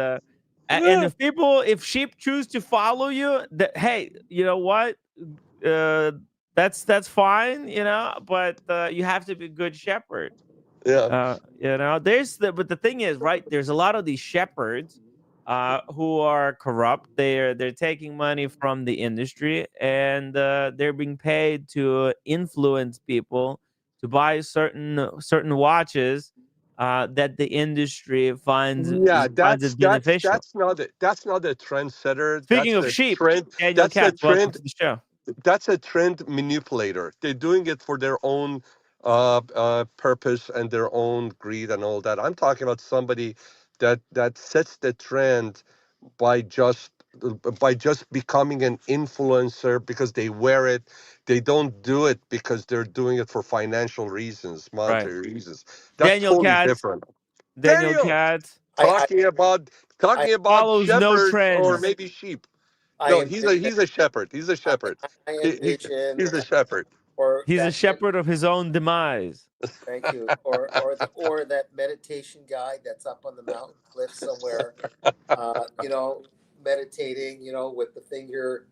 Yeah. if sheep choose to follow you, that hey, you know what? Uh, that's fine, you know. But you have to be a good shepherd. Yeah. You know, but the thing is, right? There's a lot of these shepherds who are corrupt. They're taking money from the industry, and they're being paid to influence people to buy certain watches that the industry Yeah, finds it beneficial. that's not a trendsetter. Speaking of sheep, Daniel That's the Katz, welcome trend. to the show. That's a trend manipulator. They're doing it for their own purpose and their own greed and all that. I'm talking about somebody that sets the trend by just by just becoming an influencer because they wear it. They don't do it because they're doing it for financial reasons, Right, monetary reasons. That's Daniel totally Katz. different. Daniel Daniel, Katz I, talking about I, follows no shepherds or trends. maybe sheep. I No, envision, he's a shepherd. He's a I, shepherd. I He, envision, he's a shepherd. or He's a that. shepherd of his own demise. Thank you. Or that meditation guy that's up on the mountain cliff somewhere, meditating, with the finger,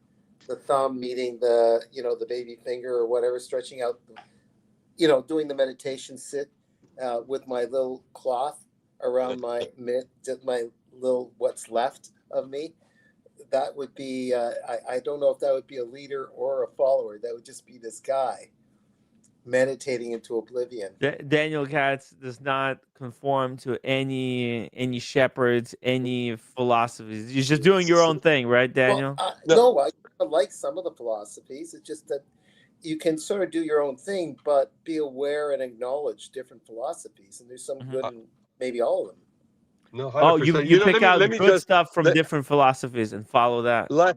the thumb meeting the, the baby finger or whatever, stretching out, doing the meditation sit with my little cloth around my mid, just my little what's left of me. That would be, I don't know if that would be a leader or a follower. That would just be this guy meditating into oblivion. Daniel Katz does not conform to any shepherds, any philosophies. You're just doing your own thing, right, Well, Daniel? No, no, I like some of the philosophies. It's just that you can sort of do your own thing, but be aware and acknowledge different philosophies. And there's some Mhm. good in maybe all of them. no, Oh, 100%. you pick Let out me good just stuff from let, different philosophies and follow that. Yeah.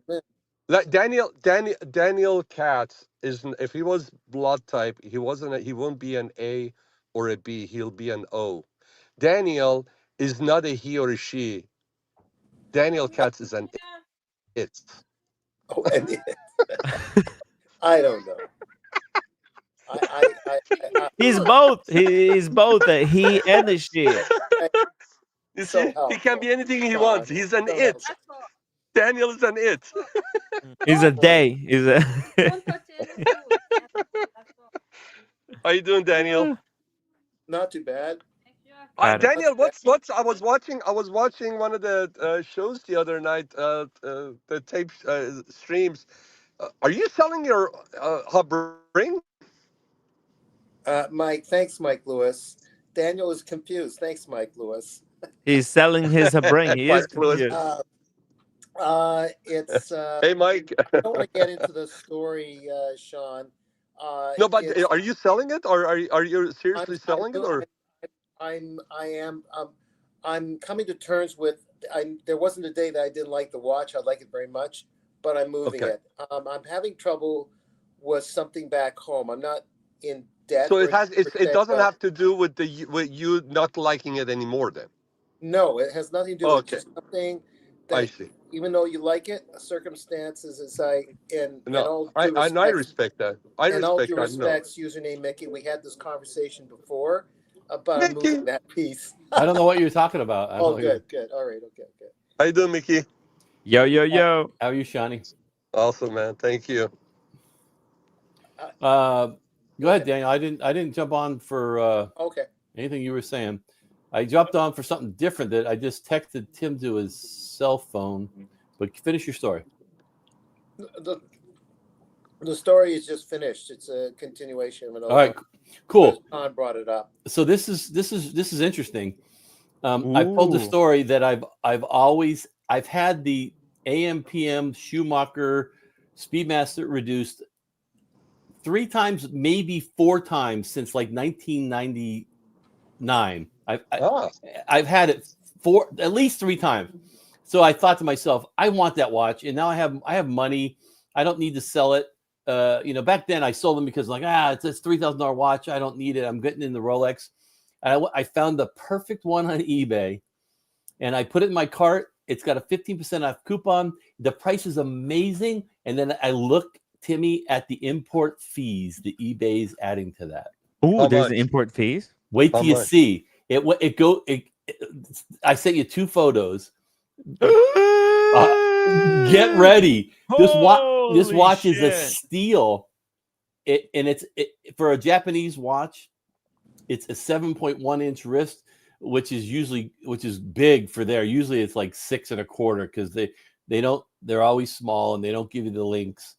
let Daniel Katz is if he was blood type, he won't be an A or a B. He'll be an O. Daniel is not a he or a she. Daniel Katz is an it. Oh, and I don't know. He's both. He's both a he and a she. I You so see, he can helpful. be anything he Sean, wants. He's an so it. helpful. That's all. Daniel is an it. He's a they. He's a. Don't touch any food. That's all. How you doing, Daniel? Not too bad. Make sure. Got it. Daniel, what's I was watching one of the shows the other night, the tape streams. Are you selling your ring? Mike, thanks, Mike Lewis. Daniel is confused. Thanks, Mike Lewis. He's selling his bring. He is Mike Lewis. confused. It's Hey, Mike. I don't want to get into the story, Sean. No, but It's are you selling it, or are you seriously I'm selling it, doing or? I am I'm coming to terms with. There wasn't a day that I didn't like the watch. I like it very much, but I'm moving Okay. it. I'm having trouble with something back home. I'm not in debt. So or it doesn't but have to do with with you not liking it anymore, then. no, it has nothing to do Oh, with okay, just something I that see. even though you like it, circumstances is and No, all due I respect, respect that. I and all respect due that. No, respects, username Mickey. We had this conversation before, but I'm Mickey. moving that piece. I don't know what you're talking about. I don't Oh, know what you're- good. All right, okay. How you doing, Mickey? Yo yo yo. How are you, Shani? Awesome, man. Thank you. Go ahead, Daniel. I didn't jump on for Okay. anything you were saying. I jumped on for something different that I just texted Tim to his cell phone. But finish your story. The story is just finished. It's a continuation of an old. All right, cool. John brought it up. So this is interesting. I told the Ooh. story that I've had the AM/PM Schumacher Speedmaster reduced 3 times, maybe 4 times since like 1999. I've had it at least 3 times. So I thought to myself, I want that watch, and now I have money. I don't need to sell it. Back then I sold them because it's a $3,000 watch. I don't need it. I'm getting in the Rolex. I found the perfect one on eBay, and I put it in my cart. It's got a 15% off coupon. The price is amazing. And then I look, Timmy, at the import fees the eBay's adding to that. Ooh, How there's much? the import fees. Wait till How you much? see it. I sent you 2 photos. Get ready. This Holy watch is a shit. steal. It's for a Japanese watch. It's a 7.1-inch wrist, which is big for there. Usually it's like 6 1/4 because they're always small and they don't give you the links.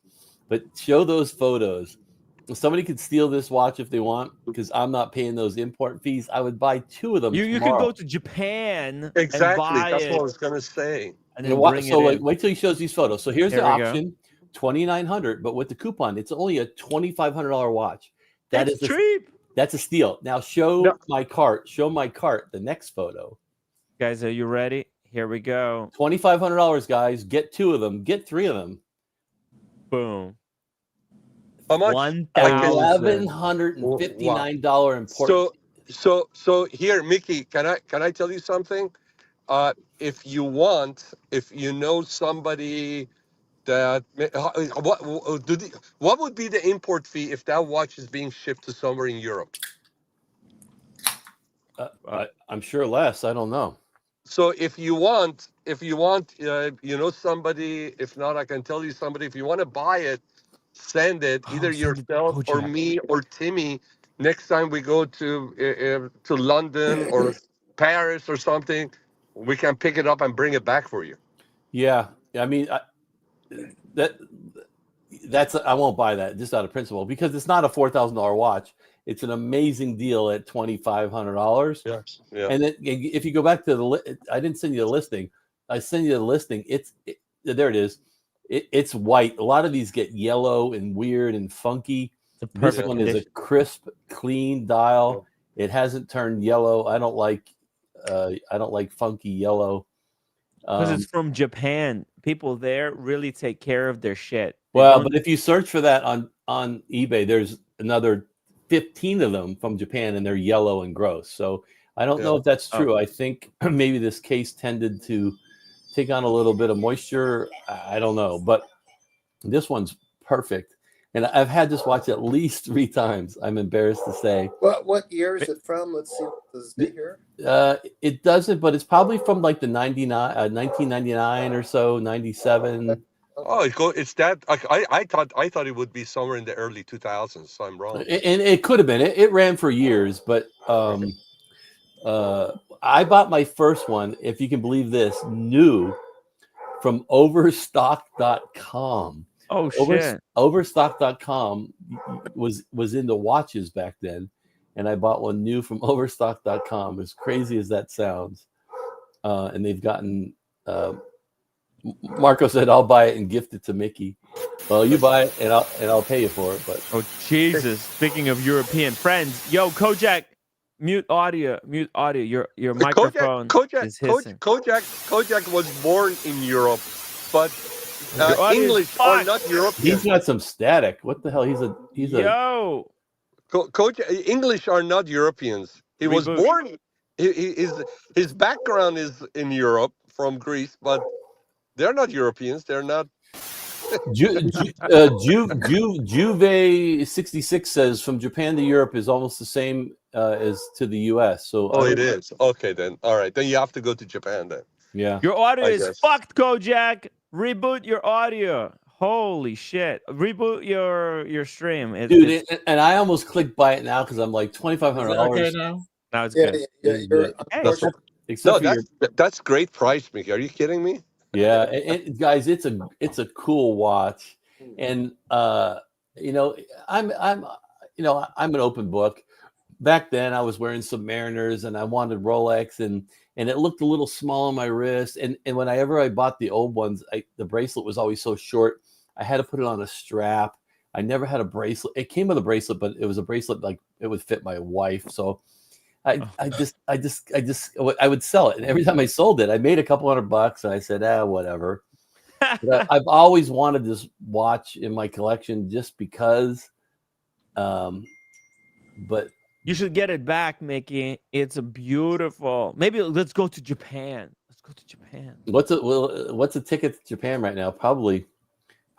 But show those photos. If somebody could steal this watch if they want, because I'm not paying those import fees. I would buy 2 of them You could tomorrow. go to Japan and Exactly. buy That's what I it was gonna say. and then bring it in. Wait till he shows these photos. So here's Here the we go. option, $2,900, but with the coupon, it's only a $2,500 watch. That's cheap. That's a steal. Now show No. my cart. Show my cart. The next photo. Guys, are you ready? Here we go. $2,500, guys. Get 2 of them. Get 3 of them. Boom. How much? $1,159 import. So here, Mickey, can I tell you something? If you know somebody that what would be the import fee if that watch is being shipped to somewhere in Europe? I'm sure less. I don't know. So if you want, somebody. If not, I can tell you somebody. If you want to buy it, send it either Send it to yourself or Kojak. me or Timmy. Next time we go to London or Paris or something, we can pick it up and bring it back for you. Yeah. I mean, I won't buy that just out of principle because it's not a $4,000 watch. It's an amazing deal at $2,500. Yeah. And then if you go back to I didn't send you the listing. I sent you the listing. There it is. It's white. A lot of these get yellow and weird and funky. This one is a crisp, clean dial. It hasn't turned yellow. I don't like funky yellow. Because it's from Japan. People there really take care of their shit. But if you search for that on eBay, there's another 15 of them from Japan, and they're yellow and gross. So I don't know if that's true. I think maybe this case tended to take on a little bit of moisture. I don't know, but this one's perfect. And I've had this watch at least 3 times. I'm embarrassed to say. What year is it from? Let's see. Does it here? It doesn't, but it's probably from like the 1999 or so, 97. Oh, it's that. I thought it would be somewhere in the early 2000s. So I'm wrong. And it could have been. It ran for years, but I bought my first one, if you can believe this, new from Overstock.com. Oh shit! Overstock.com was into watches back then, and I bought one new from Overstock.com. As crazy as that sounds, and they've gotten. Marco said, "I'll buy it and gift it to Mickey." Well, you buy it, and I'll pay you for it. But Jesus! Speaking of European friends, yo, Kojak, mute audio. Your microphone is hissing. Kojak was born in Europe, but English are not European. He's got some static. What the hell? He's a yo. Kojak, English are not Europeans. He was born. His background is in Europe from Greece, but they're not Europeans. They're not. Juve66 says from Japan to Europe is almost the same as to the US. So it is. Okay, then. All right. Then you have to go to Japan then. Yeah. Your audio is fucked, Kojak. Reboot your audio. Holy shit. Reboot your stream. Dude, and I almost clicked buy it now because I'm like $2,500. Okay now? Now it's good. That's great price, Mickey. Are you kidding me? Yeah, and guys, it's a cool watch, and I'm an open book. Back then, I was wearing Submariners, and I wanted Rolex, and it looked a little small on my wrist. And whenever I bought the old ones, the bracelet was always so short. I had to put it on a strap. I never had a bracelet. It came with a bracelet, but it was a bracelet like it would fit my wife. So I would sell it, and every time I sold it, I made a couple $100, and I said, whatever. But I've always wanted this watch in my collection just because. But You should get it back, Mickey. It's a beautiful. Maybe let's go to Japan. Let's go to Japan. What's a ticket to Japan right now? Probably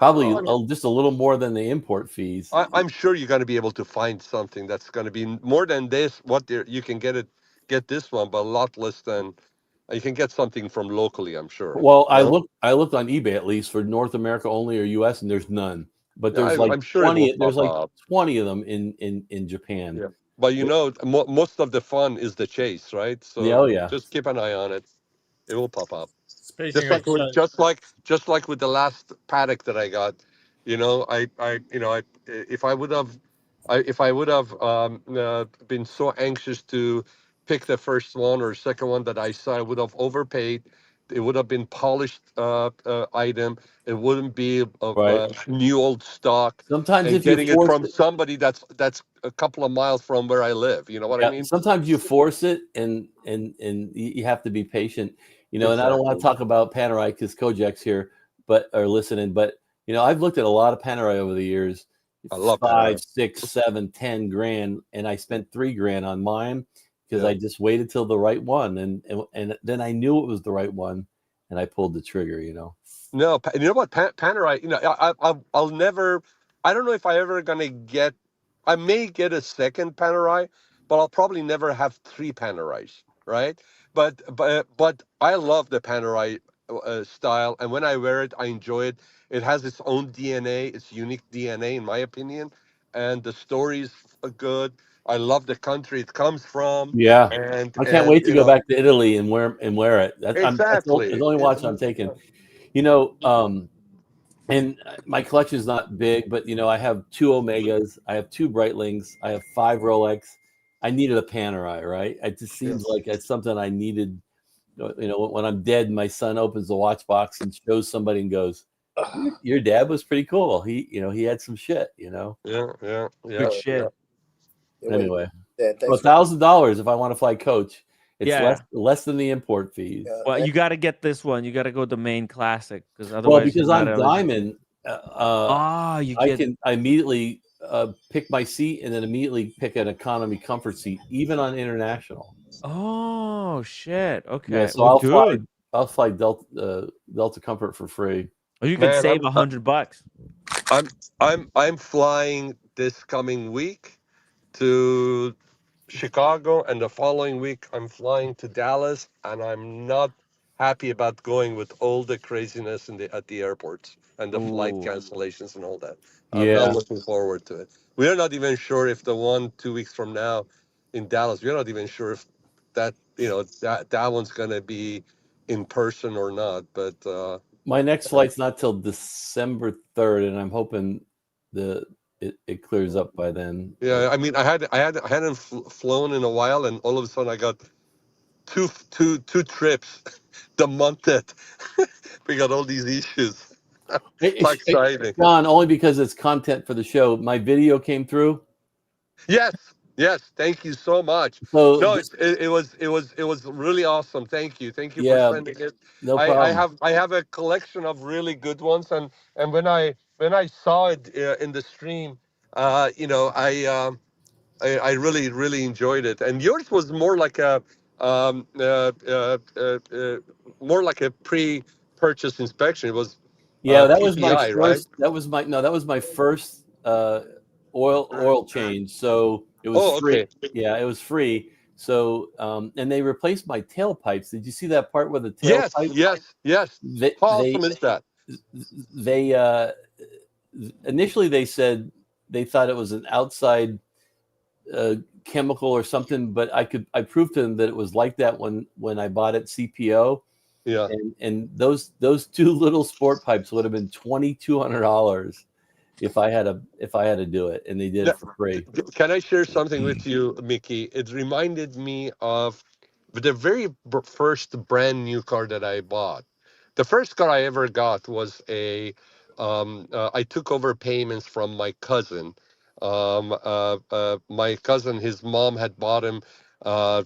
Well, I mean, just a little more than the import fees. I'm sure you're going to be able to find something that's going to be more than this. You can get this one, but a lot less than you can get something from locally. I'm sure. Well, You know, I looked on eBay at least for North America only or US, and there's none. But yeah, there's like I'm sure it will 20. There's pop like up. 20 of them in Japan. Yeah, but you know, most of the fun is the chase, right? Yeah, So oh yeah. just keep an eye on it. It will pop up. Speaking of Just like with the last Patek that I got, if I would have, if I would have been so anxious to pick the first one or second one that I saw, I would have overpaid. It would have been polished item. It wouldn't be Right. new old stock. Sometimes And if you getting it force from it, somebody that's a couple of miles from where I live. You know what I yeah, mean? sometimes you force it, and you have to be patient. And I don't want to Exactly. talk about Panerai because Kojak's here, or listening. But I've looked at a lot of Panerai over the years, I love five, Panerai. 6, 7, 10 grand, and I spent $3 grand on mine because Yeah. I just waited till the right one, and then I knew it was the right one, and I pulled the trigger. No, you know what, Panerai. I'll never. I don't know if I ever gonna get. I may get a second Panerai, but I'll probably never have three Panerais, right? But I love the Panerai style, and when I wear it, I enjoy it. It has its own DNA, its unique DNA, in my opinion, and the stories are good. I love the country it comes from, Yeah, and I can't and wait to go back to Italy and wear it. That's the exactly. only watch I'm taking. You know, um, and my collection is not big, but I have 2 Omegas, I have 2 Breitlings, I have 5 Rolex. I needed a Panerai, right? It just seems Yes. like it's something I needed. When I'm dead, my son opens the watch box and shows somebody and goes, "Your dad was pretty cool. He had some shit." Yeah, yeah, yeah, Good yeah. shit. Yeah, wait, Anyway, Dad, so thanks for $1,000 if I want to fly coach. It's Yeah. less than the import fees. Well, you got to get this one. You got to go the main classic because Well, otherwise you're because not I'm eligible. diamond, You I get. can immediately pick my seat and then immediately pick an economy comfort seat, even on international. Oh shit. Yeah, Okay. so Well, dude. I'll fly Delta Comfort for free. Or you could Man, save $100. I'm flying this coming week to Chicago, and the following week I'm flying to Dallas, and I'm not happy about going with all the craziness at the airports and the flight Ooh. cancellations and all that. I'm not Yeah, looking forward to it. We are not even sure if the one 2 weeks from now in Dallas, we're not even sure if that one's gonna be in person or not. But my next flight's not till December 3rd, and I'm hoping it clears up by then. yeah, I mean, I hadn't flown in a while, and all of a sudden I got two trips the month that we got all these issues. Hey, How exciting! John, only because it's content for the show. My video came through. Yes, yes. Thank you so much. So No, it was really awesome. Thank you for yeah, sending it. no I problem. have a collection of really good ones, and when I saw it in the stream, I really enjoyed it. And yours was more like a um, uh, uh, uh, uh, more like a pre-purchase inspection. It was Yeah, that was my PPI, right? first. That was my first oil change. So it was Oh, free. okay. Yeah, it was free. So and they replaced my tailpipes. Did you see that part where the Yes, tailpipe yes, yes. they How they awesome is that? they initially they said they thought it was an outside chemical or something, but I proved to them that it was like that when I bought it CPO, Yeah. and those two little sport pipes would have been $2,200 if I had to do it, and they did Yeah. it for free. Can I share something with you, Mickey? It reminded me of the very first brand new car that I bought. The first car I ever got was I took over payments from my cousin. My cousin, his mom had bought him a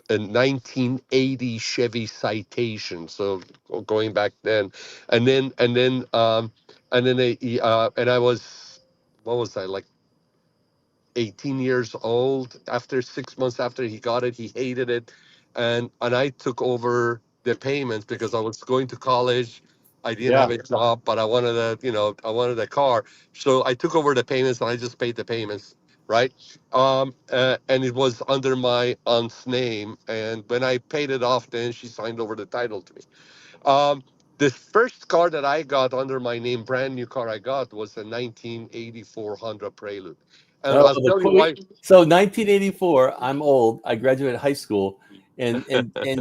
1980 Chevy Citation. So going back then, and then I was, what was I, like 18 years old. After 6 months after he got it, he hated it, and I took over the payments because I was going to college. I didn't have a job, but I wanted I wanted a car. So I took over the payments and I just paid the payments, right? And it was under my aunt's name. And when I paid it off, then she signed over the title to me. Um, the first car that I got under my name, brand new car I got, was a 1984 Honda Prelude. And Oh, I'll tell you why. so 1984. I'm old. I graduated high school, and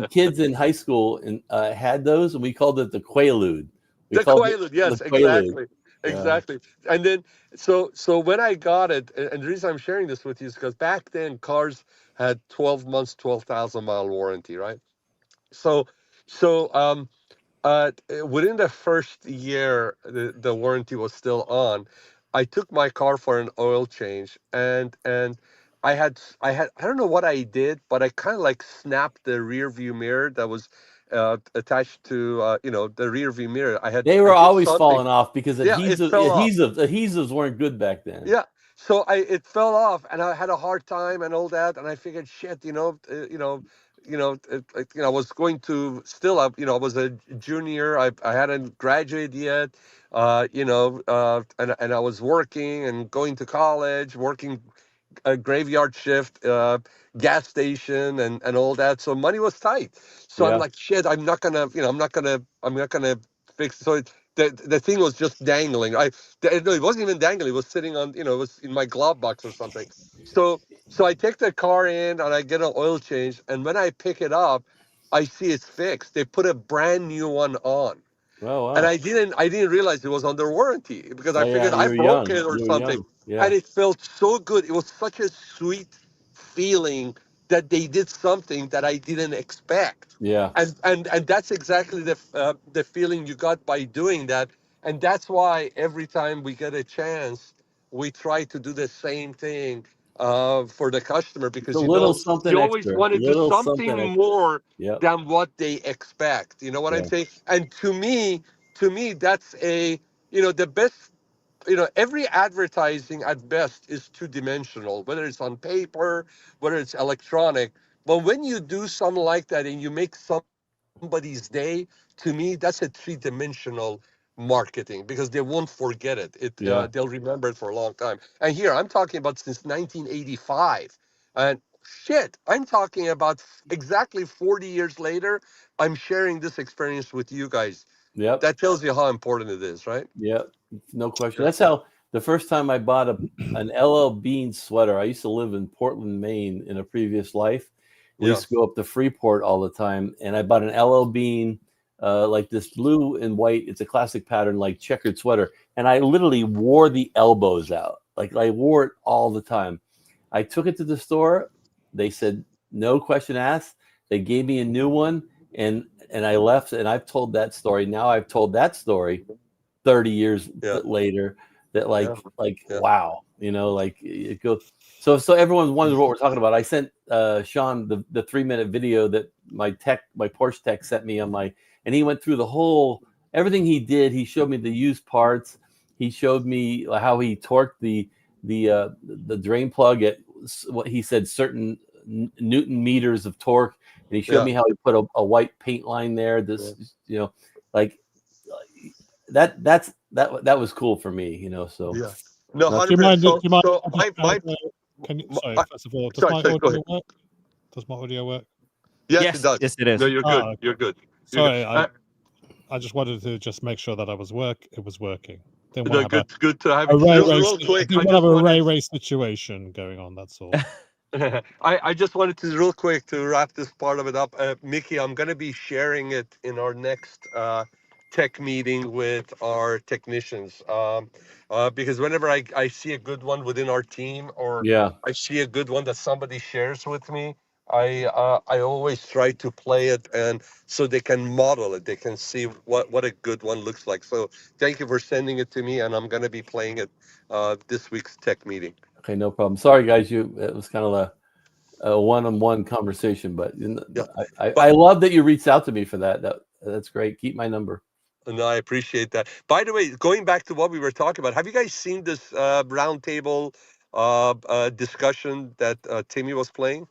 kids in high school had those, and we called it the Quaalude. We The called it Quaalude, the yes, Quaalude. exactly, Yeah. exactly. And then, so when I got it, and the reason I'm sharing this with you is because back then cars had 12 months, 12,000 mile warranty, right? So, within the first year, the warranty was still on. I took my car for an oil change, and I don't know what I did, but I kind of like snapped the rear view mirror that was attached to the rear view mirror. They I were did always something. falling off because Yeah, it fell off. adhesives weren't good back then. Yeah. So it fell off, and I had a hard time and all that, and I figured, shit, I was going to still, I was a junior. I hadn't graduated yet, and I was working and going to college, working a graveyard shift, gas station, and all that. So money was tight. So I'm Yeah. like, shit, I'm not gonna fix. So the thing was just dangling. No, it wasn't even dangling. It was sitting on, it was in my glove box or something. So I take the car in and I get an oil change. And when I pick it up, I see it's fixed. They put a brand new one on. Oh And wow. I didn't realize it was under warranty because I Oh yeah. figured I You were broke young. it or You were something. young. Yeah. And it felt so good. It was such a sweet feeling that they did something that I didn't expect. Yeah. And that's exactly the feeling you got by doing that. And that's why every time we get a chance, we try to do the same thing for the customer, It's a because little you something always extra. want to do Little something something extra. more Yep. than what they expect. You know what I'm Yeah. saying? And to me, that's the best. Every advertising at best is two-dimensional, whether it's on paper, whether it's electronic. But when you do something like that and you make somebody's day, to me, that's a three-dimensional marketing, because they won't forget it. Yeah. They'll remember it for a long time. And here I'm talking about since 1985, and shit, I'm talking about exactly 40 years later. I'm sharing this experience with you guys. Yep. That tells you how important it is, right? Yep. No question. Yeah. That's how the first time I bought an LL Bean sweater. I used to live in Portland, Maine in a previous life. We Yeah. used to go up to Freeport all the time, and I bought an LL Bean, like this blue and white. It's a classic pattern, like checkered sweater, and I literally wore the elbows out. Like I wore it all the time. I took it to the store. They said no question asked. They gave me a new one, and I left. And I've told that story. Now I've told that story 30 years Yeah. later. That Yeah. Yeah. wow, like it goes. So everyone's wondering what we're talking about. I sent Sean the 3-minute video that my Porsche tech sent me and he went through the whole everything he did. He showed me the used parts. He showed me how he torqued the drain plug at what he said certain Newton meters of torque, and he showed me how he put a white paint line there. Like that was cool for me. So Yeah. No, Do you 100%. mind? Do you mind? So my Can you? my- Sorry. I- First of all, does sorry, my sorry, go audio ahead. work? Does my audio work? Yes, it does. Yes, it is. No, you're good. Ah, You're good. Sorry, You're good. I just wanted to just make sure that it was working. Didn't No, want to have good to have a you. ray Real, race. real quick, Didn't I want to have just a ray wanted race situation going on. That's all. I just wanted to real quick to wrap this part of it up. Mickey, I'm going to be sharing it in our next tech meeting with our technicians, because whenever I see a good one within our team, or Yeah. I see a good one that somebody shares with me, I always try to play it, and so they can model it. They can see what a good one looks like. So thank you for sending it to me, and I'm going to be playing it this week's tech meeting. Okay, no problem. Sorry, guys. It was kind of a one-on-one conversation, but Yeah. I love that you reached out to me for that. That's great. Keep my number. No, I appreciate that. By the way, going back to what we were talking about, have you guys seen this round table discussion that Timmy was playing?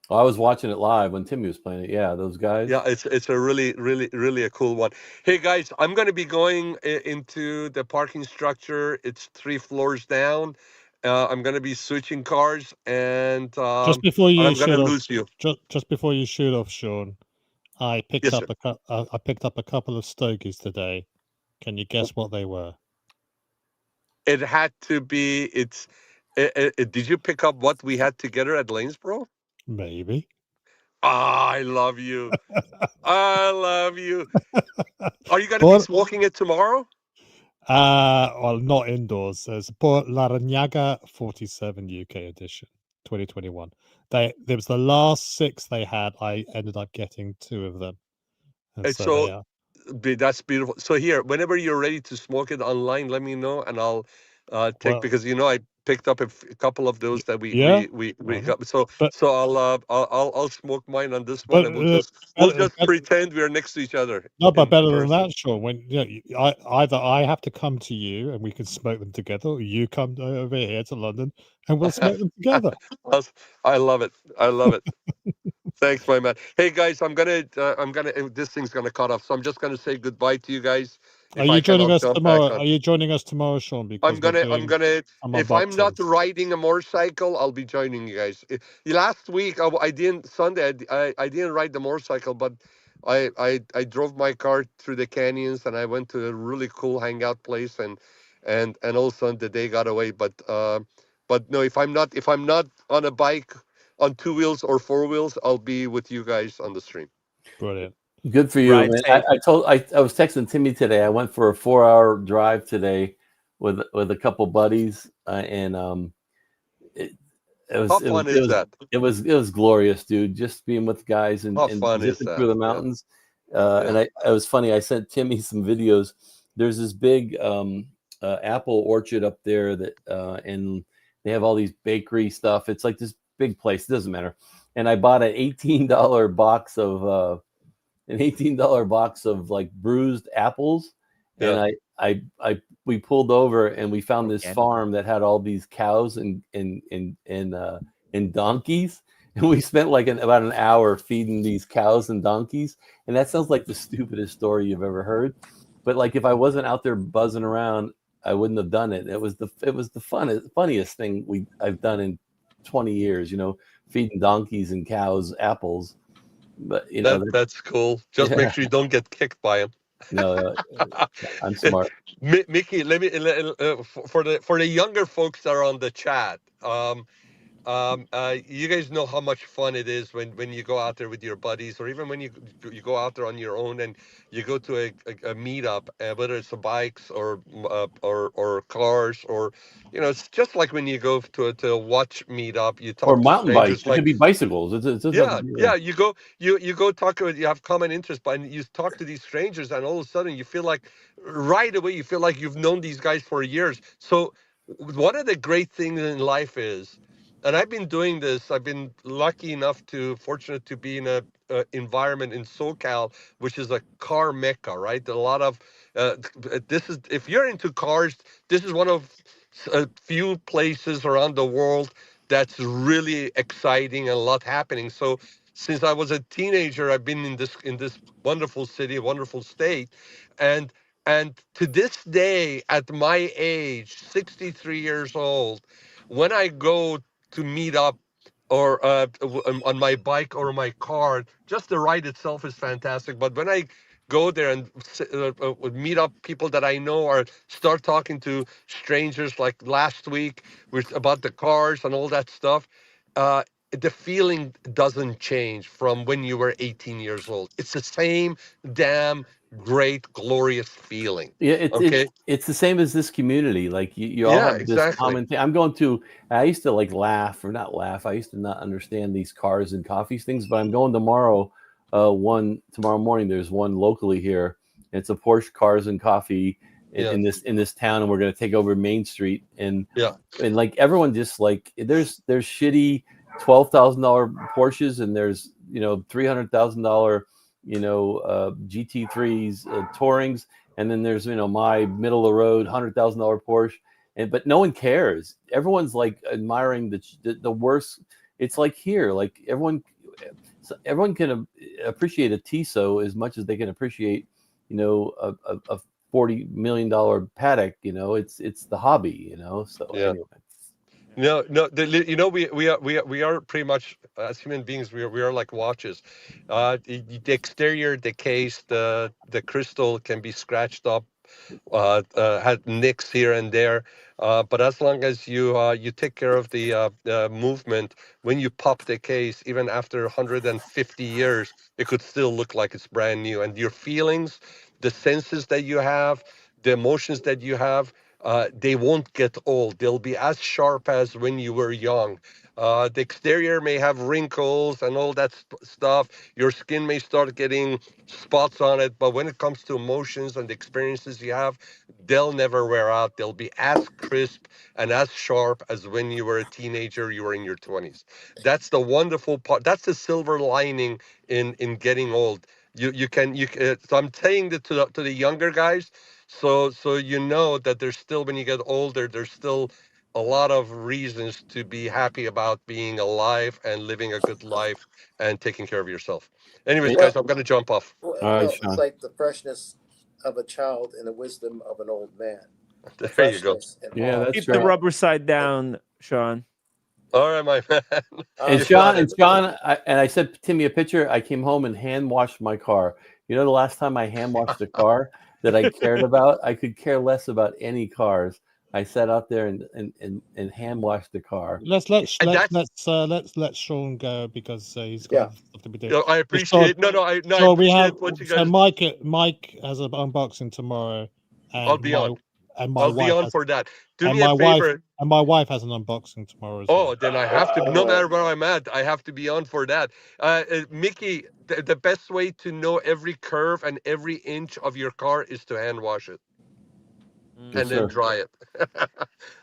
I was watching it live when Timmy was playing it. Yeah, those guys. Yeah, it's a really a cool one. Hey guys, I'm going to be going into the parking structure. It's 3 floors down. I'm going to be switching cars, Just before and you I'm going to shoot off, lose you. just before you shoot off, Sean, I picked Yes, up sir. I picked up a couple of stogies today. Can you guess what they were? It had to be. Did you pick up what we had together at Lanesboro? Maybe. Ah, I love you. I love you. Are you going to be But smoking it tomorrow? well, not indoors. There's Port Laranaga 47 UK edition, 2021. There was the last 6 they had. I ended up getting 2 of them, and And so they so are. that's beautiful. So here, whenever you're ready to smoke it online, let me know, and I'll take, Well, because I picked up a couple of those that we yeah, we we why we not? got. So But I'll smoke mine on this one, but and we'll better, just pretend we're next to each other no, but in better than person. that, Sean. When either I have to come to you and we can smoke them together, or you come over here to London and we'll smoke them together. I love it. I love it. Thanks, my man. Hey guys, this thing's gonna cut off, so I'm just gonna say goodbye to you guys. Are If I you can, joining I'll us jump back tomorrow? on. Are you joining us tomorrow, Sean? I'm Because we're gonna, I'm doing gonna. some If I'm not unboxings. riding a motorcycle, I'll be joining you guys. Last week, I didn't. Sunday, I didn't ride the motorcycle, but I drove my car through the canyons, and I went to a really cool hangout place, and all of a sudden the day got away. But no, if I'm not on a bike on 2 wheels or 4 wheels, I'll be with you guys on the stream. Brilliant. Good for you, Ride man. safe. I was texting Timmy today. I went for a 4-hour drive today with a couple buddies, and it, it How was it was fun it is was that? it was glorious, dude. Just being with guys How and fun is zipping through that? the Yeah, mountains. And yeah. it was funny. I sent Timmy some videos. There's this big apple orchard up there that and they have all these bakery stuff. It's like this big place. It doesn't matter. And I bought an $18 box of like bruised apples, and Yeah. we pulled over and we found this Organic. farm that had all these cows and donkeys, and we spent like about an hour feeding these cows and donkeys. And that sounds like the stupidest story you've ever heard, but like if I wasn't out there buzzing around, I wouldn't have done it. It was the funniest thing I've done in 20 years, feeding donkeys and cows apples. But That's cool. Just make yeah, sure you don't get kicked by him. no, I'm smart. Mickey, for the younger folks that are on the chat. You guys know how much fun it is when you go out there with your buddies, or even when you go out there on your own and you go to a meetup, whether it's a bikes or cars, or it's just like when you go to a watch meetup, you Or talk to mountain bikes. strangers It could like. be bicycles. It doesn't have to Yeah, be. yeah. You go talk about, you have common interests, but you talk to these strangers, and all of a sudden you feel like right away you feel like you've known these guys for years. So one of the great things in life is, and I've been doing this. I've been fortunate to be in a environment in SoCal, which is a car mecca, right? A lot of this is, if you're into cars, this is one of a few places around the world that's really exciting and a lot happening. So since I was a teenager, I've been in this wonderful city, wonderful state, and to this day, at my age, 63 years old, when I go to meet up or on my bike or my car, just the ride itself is fantastic. But when I go there and meet up people that I know, or start talking to strangers, like last week about the cars and all that stuff, the feeling doesn't change from when you were 18 years old. It's the same damn great, glorious feeling. Yeah, Okay. it's the same as this community. Like you all Yeah, have this exactly. common thing. I'm going to. I used to like laugh or not laugh. I used to not understand these cars and coffees things. But I'm going tomorrow. Tomorrow morning. There's one locally here. It's a Porsche Cars and Coffee Yeah. in this town, and we're going to take over Main Street. Yeah. And like everyone just like there's shitty $12,000 Porsches, and there's $300,000 GT3s Tourings, and then there's my middle of the road $100,000 Porsche. but no one cares. Everyone's like admiring the worst. It's like here, like everyone can appreciate a Tissot as much as they can appreciate, a $40 million Patek. It's the hobby. So Yeah. anyway. No, we are pretty much as human beings. We are like watches. The exterior, the case, the crystal can be scratched up, had nicks here and there. But as long as you take care of the movement, when you pop the case, even after 150 years, it could still look like it's brand new. And your feelings, the senses that you have, the emotions that you have, they won't get old. They'll be as sharp as when you were young. The exterior may have wrinkles and all that stuff. Your skin may start getting spots on it, but when it comes to emotions and the experiences you have, they'll never wear out. They'll be as crisp and as sharp as when you were a teenager, you were in your 20s. That's the wonderful part. That's the silver lining in getting old. So I'm saying that to the younger guys, so you know that there's still, when you get older, there's still a lot of reasons to be happy about being alive and living a good life and taking care of yourself. Anyways, Well, guys, I'm gonna jump off. All right, Well, Sean. it's like the freshness of a child and the wisdom of an old man. The There you go. freshness and Yeah, awe. that's Keep great. the rubber side down, Sean. All right, my man. And You Sean, got it. I sent Timmy a picture. I came home and hand washed my car. The last time I hand washed a car that I cared about, I could care less about any cars. I sat out there and hand washed the car. Let's And that's let Sean go because he's Yeah. got stuff to be doing. you know, I Sean, appreciate I so we have appreciate what you so guys. Mike has an unboxing tomorrow, I'll and be on. my I'll be wife on has for that. Do and me a my wife favor. and my wife has an unboxing tomorrow as Oh, well. then I have to. No matter where I'm at, I have to be on for that. Mickey, the best way to know every curve and every inch of your car is to hand wash it Yes, and then sir. dry it.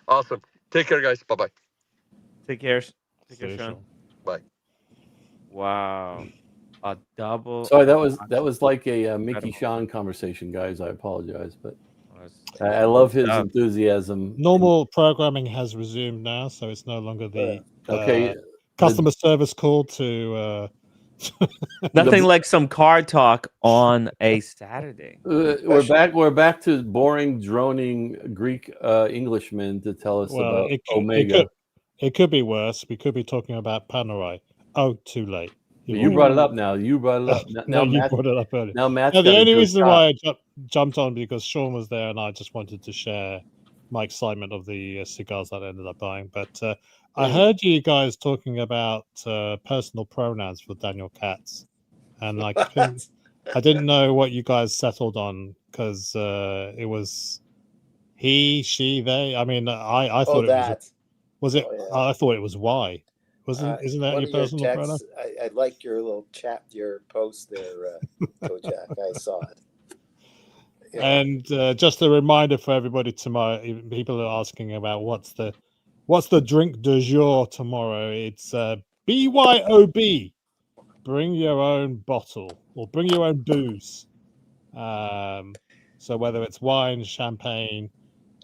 Awesome. Take care, guys. Bye-bye. Take care. Take See care, you, Sean. Sean. Bye. Wow. A double. Sorry, that was like a Mickey Incredible. Sean conversation, guys. I apologize, but Was I love his stuff. enthusiasm. Normal programming has resumed now, so it's no longer the Okay, customer service call to. Nothing like some car talk on a Saturday. we're back to boring, droning Greek Englishmen to tell us Well, about Omega. it could be worse. We could be talking about Panerai. Oh, too late. You brought it up now. You brought it up. No, Now you Matt, brought it up earlier. now Matt's No, the got to only do a reason shot. why I jumped on because Sean was there, and I just wanted to share my excitement of the cigars that I ended up buying. But I heard you guys talking about personal pronouns for Daniel Katz, and I didn't know what you guys settled on because it was he, she, they. I mean, I thought was it? Oh, yeah. I thought it was why. Isn't that one your of your personal pronoun? texts, I like your little chat, your post there, Kojak. I saw it. Yeah. And just a reminder for everybody tomorrow, people are asking about what's the drink du jour tomorrow. It's BYOB. Bring your own bottle or bring your own booze. So whether it's wine, champagne,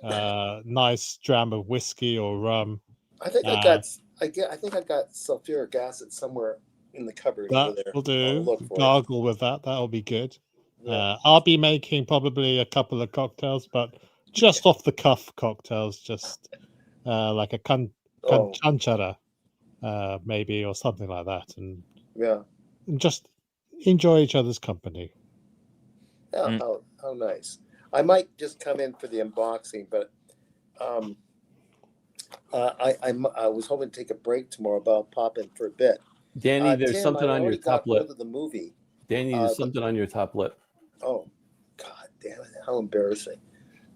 nice dram of whiskey or rum. I think I think I got sulfuric acid somewhere in the cupboard over there. That'll do. I'll look for Gargle with that. That'll be good. Yeah. I'll be making probably a couple of cocktails, but just off the cuff cocktails, just like a canchara, maybe, or something like that, and just enjoy each other's company. Yeah, how nice. I might just come in for the unboxing, but I was hoping to take a break tomorrow, but I'll pop in for a bit. Danny, there's Tim, something I on your already top got lip. hold of the movie. Danny, there's something on your top lip. Oh, God damn it! How embarrassing.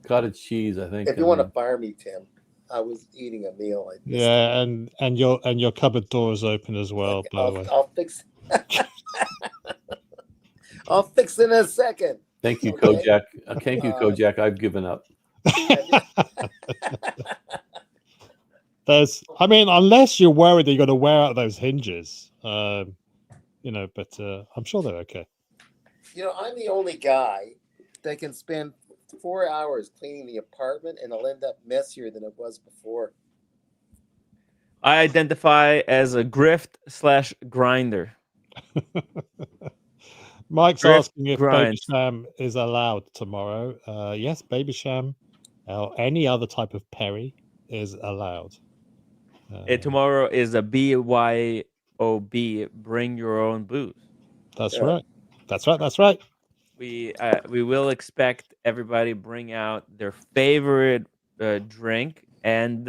Cottage cheese, I think. If you want to fire me, Tim, I was eating a meal. Yeah, and your cupboard door is open as well. By the way, I'll fix. I'll fix it in a second. Thank you, Okay? Kojak. Thank you, Kojak. I've given up. I mean, unless you're worried that you're going to wear out those hinges, but I'm sure they're okay. I'm the only guy that can spend 4 hours cleaning the apartment, and it'll end up messier than it was before. I identify as a grift/grinder. Mike's Grift asking if grind. Baby Sham is allowed tomorrow. Yes, Baby Sham or any other type of Perry is allowed. Tomorrow is a BYOB, bring your own booze. That's Yeah. right. That's right. That's right. We will expect everybody bring out their favorite drink and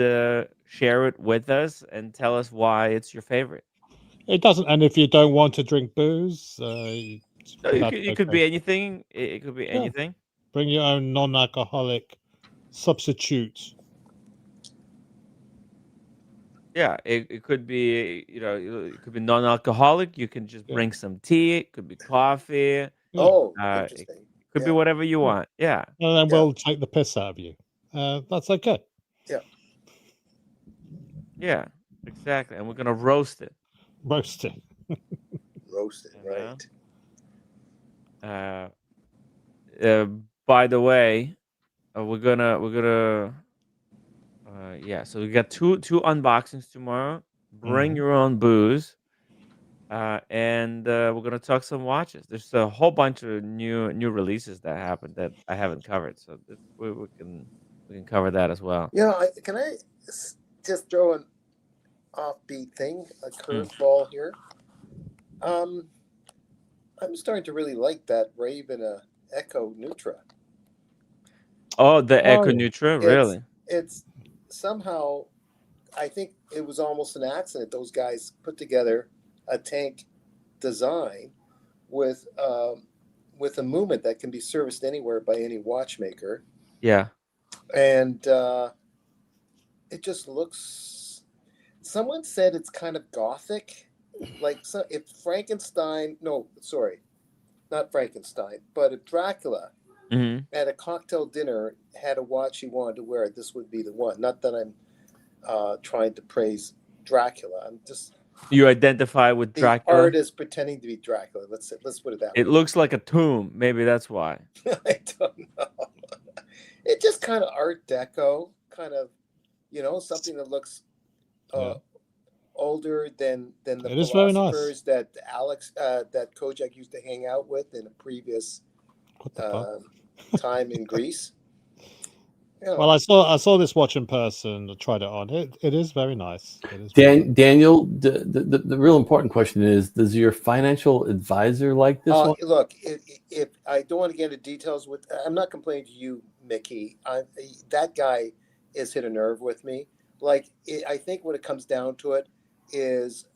share it with us and tell us why it's your favorite. It doesn't, and if you don't want to drink booze, No, you that's could be okay. anything. It could be Yeah. anything. Bring your own non-alcoholic substitute. Yeah, it could be, it could be non-alcoholic. You can just Yeah. bring some tea. It could be coffee. Yeah. Oh, It interesting. could be Yeah. whatever you want. Yeah. And then Yeah. we'll take the piss out of you. That's okay. Yeah. Yeah, exactly. And we're gonna roast it. Roast it. Roasted, You know? right. By the way, we're gonna so we got two unboxings tomorrow. Bring Mhm. your own booze. And we're gonna talk some watches. There's a whole bunch of new releases that happened that I haven't covered, so we can cover that as well. Can I just throw an offbeat thing, a curveball here? I'm starting to really like that Raven Echo Nutra. Oh, the Echo Nutra, really? It's somehow, I think it was almost an accident. Those guys put together a tank design with a movement that can be serviced anywhere by any watchmaker. Yeah. And it just looks. Someone said it's kind of gothic, like if Frankenstein. No, sorry, not Frankenstein, but if Dracula at a cocktail dinner had a watch he wanted to wear, this would be the one. Not that I'm trying to praise Dracula. I'm just. You identify with The Dracula? artist pretending to be Dracula. Let's put it that way. It looks like a tomb. Maybe that's why. I don't know. It just kind of Art Deco, kind of, something that looks older than the philosophers that that Kojak used to hang out with in a previous time in Greece. Well, I saw this watch in person. I tried it on. It is very nice. It is Daniel, the real important question is: does your financial advisor like this one? Look, if I don't want to get into details I'm not complaining to you, Mickey. That guy has hit a nerve with me. Like, I think when it comes down to it, is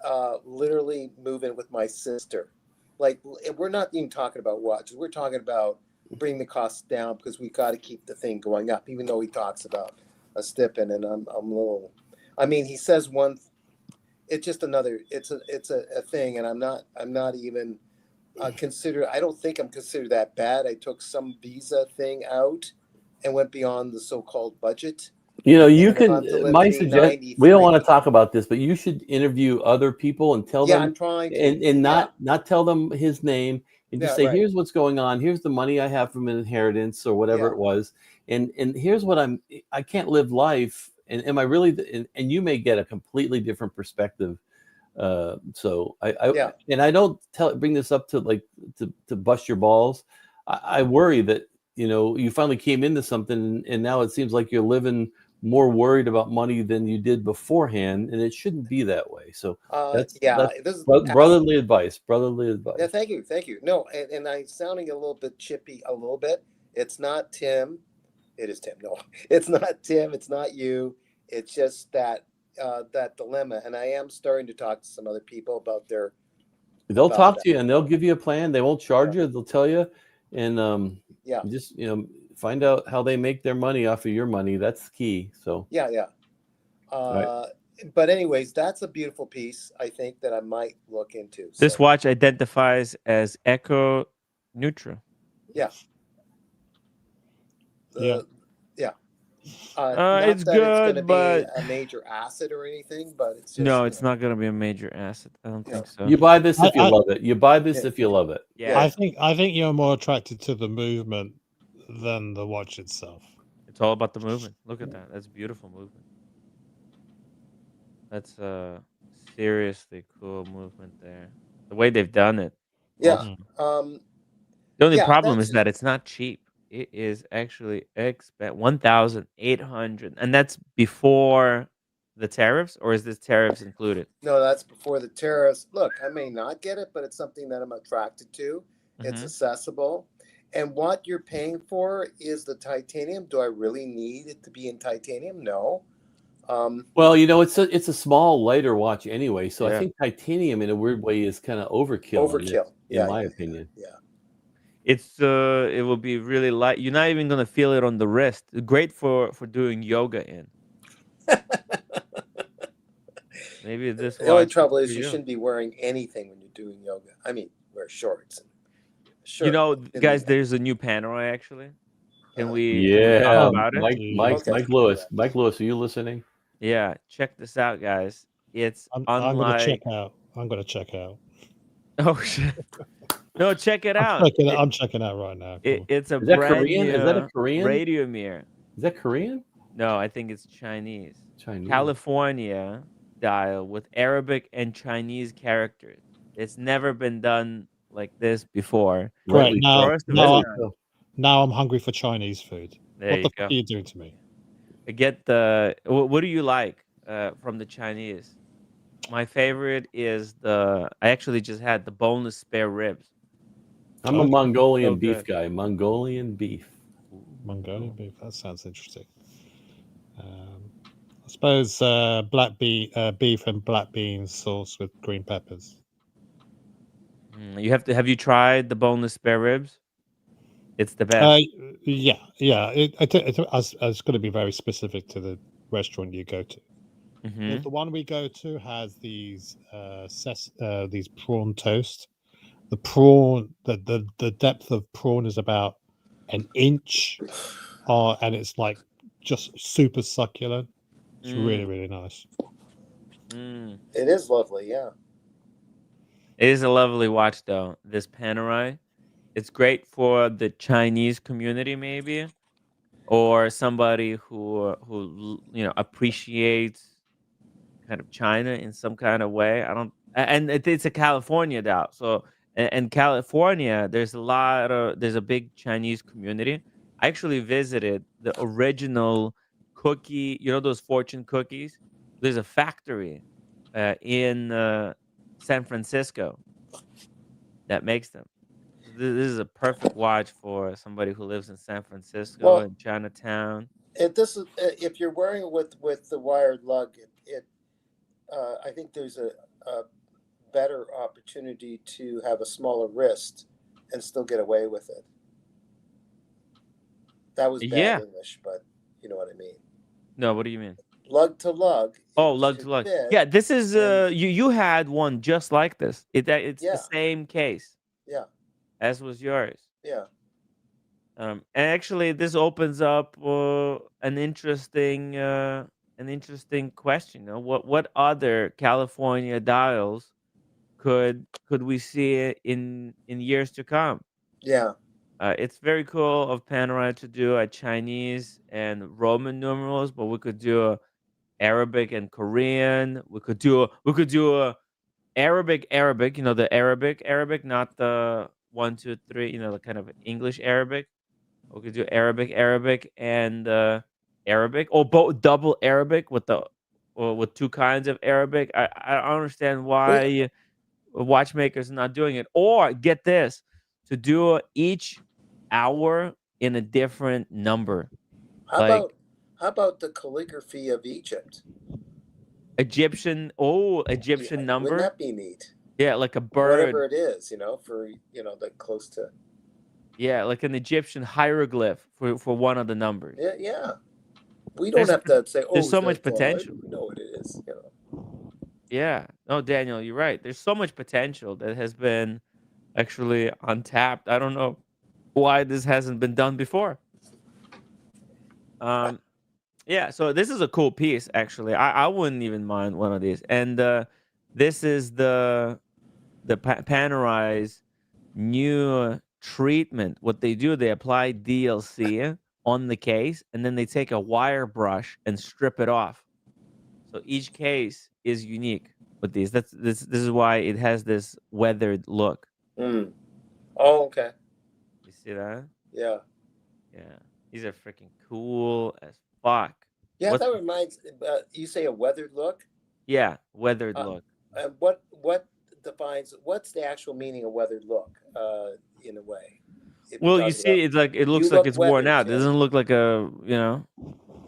literally moving with my sister. Like, we're not even talking about watches. We're talking about bring the costs down because we got to keep the thing going up, even though he talks about a stippin', and I'm a little. I mean, he says one. It's just another. It's a thing, and I'm not even considered. I don't think I'm considered that bad. I took some visa thing out and went beyond the so-called budget. You can. My suggestion. We don't want to talk about this, but you should interview other people and tell them. I'm trying to, and not tell them his name. And just say, here's what's going on. Here's the money I have from an inheritance or whatever it was. And here's what I can't live life. And am I really, and you may get a completely different perspective. So and I don't bring this up to to bust your balls. I worry that, you finally came into something and now it seems like you're living more worried about money than you did beforehand, and it shouldn't be that way. So that's this is brotherly advice. Yeah, thank you. No, and I'm sounding a little bit chippy, a little bit. It's not Tim. It is Tim. No, it's not Tim. It's not you. It's just that dilemma, and I am starting to talk to some other people about their. They'll talk to you and they'll give you a plan. They won't charge you. They'll tell you, and just find out how they make their money off of your money. That's key. So but anyways, that's a beautiful piece, I think, that I might look into. This watch identifies as Echo Nutra. It's it's that good, it's but be a major asset or anything, but it's just, no, it's not going to be a major asset. I don't think so. You buy this if you love it. You buy this if you love it. Yeah, I think you're more attracted to the movement than the watch itself. It's all about the movement. Look at that. That's beautiful movement. That's a seriously cool movement there. The way they've done it. Yeah. Mm. The only Yeah, problem is that's- that it's not cheap. It is actually 1,800, and that's before the tariffs, or is this tariffs included? No, that's before the tariffs. Look, I may not get it, but it's something that I'm attracted to. It's Mhm. accessible. And what you're paying for is the titanium. Do I really need it to be in titanium? No. Well, it's a small lighter watch anyway, so I Yeah. think titanium in a weird way is kind of overkill. Overkill. in my opinion. Yeah. It will be really light. You're not even gonna feel it on the wrist. Great for doing yoga in. Maybe this The only watch trouble is is for you you. shouldn't be wearing anything when you're doing yoga. I mean, wear shorts. And You know, in guys, the- there's a new Panerai actually. Can we Yeah, talk about it? Mike Lewis, are you listening? Yeah, check this out, guys. It's I'm gonna check unlike. out. I'm gonna check out. Oh shit! No, check it out. I'm checking out right now. Come on. It's a Is that brand Korean? new Is that a Korean? radio mirror. Is that Korean? No, I think it's Chinese. Chinese. California dial with Arabic and Chinese characters. It's never been done like this before. Great. Now, First of its kind. now I'm hungry for Chinese food. There What you the go. fuck are you doing to me? Get the. What do you like from the Chinese? My favorite is the. I actually just had the boneless spare ribs. I'm a Mongolian So beef good. guy. Mongolian beef. Mongolian beef. That sounds interesting. I suppose beef and black beans sauce with green peppers. You have to. Have you tried the boneless spare ribs? It's the best. Yeah. I was going to be very specific to the restaurant you go to. Mhm. The one we go to has these these prawn toast. The prawn, the depth of prawn is about an inch, and it's like just super succulent. It's really, really nice. It is lovely, yeah. It is a lovely watch, though. This Panerai, it's great for the Chinese community, maybe, or somebody who appreciates kind of China in some kind of way. I don't, and it's a California dial. So, in California, there's a big Chinese community. I actually visited the original cookie. You know those fortune cookies? There's a factory in San Francisco that makes them. This is a perfect watch for somebody who lives in San Francisco Well, and Chinatown. If you're wearing it with the wired lug, I think there's a better opportunity to have a smaller wrist and still get away with it. That was bad Yeah. English, but you know what I mean. No, what do you mean? Lug to lug. Oh, lug to lug. Yeah, this is you had one just like this. It's the same case. Yeah. As was yours. Yeah. And actually, this opens up an interesting question. You know, what other California dials could we see in years to come? Yeah. It's very cool of Panerai to do a Chinese and Roman numerals, but we could do a Arabic and Korean. We could do a Arabic. You know, the Arabic, not the 1, 2, 3. You know, the kind of English Arabic. We could do Arabic, and Arabic, or both double Arabic with two kinds of Arabic. I don't understand why watchmakers are not doing it. Or get this, to do each hour in a different number. How about the calligraphy of Egypt? Egyptian number. Wouldn't that be neat? Yeah, like a bird. Whatever it is, the close to. Yeah, like an Egyptian hieroglyph for one of the numbers. Yeah. We don't have to say, there's so much potential. We know what it is, Yeah. No, Daniel, you're right. There's so much potential that has been actually untapped. I don't know why this hasn't been done before. Yeah, so this is a cool piece, actually. I wouldn't even mind one of these. And this is the Panerai's new treatment. What they do, they apply DLC on the case, and then they take a wire brush and strip it off. So each case is unique with these. This is why it has this weathered look. Mm. Oh, okay. You see that? Yeah. Yeah. These are freaking cool as fuck. Yeah, What's that reminds. You say a weathered look. yeah, weathered Uh, look. What defines? What's the actual meaning of weathered look? In a way, if you're Well, you talking about, see, it's like it you looks like look it's worn weathered, out. It Tim. doesn't look like a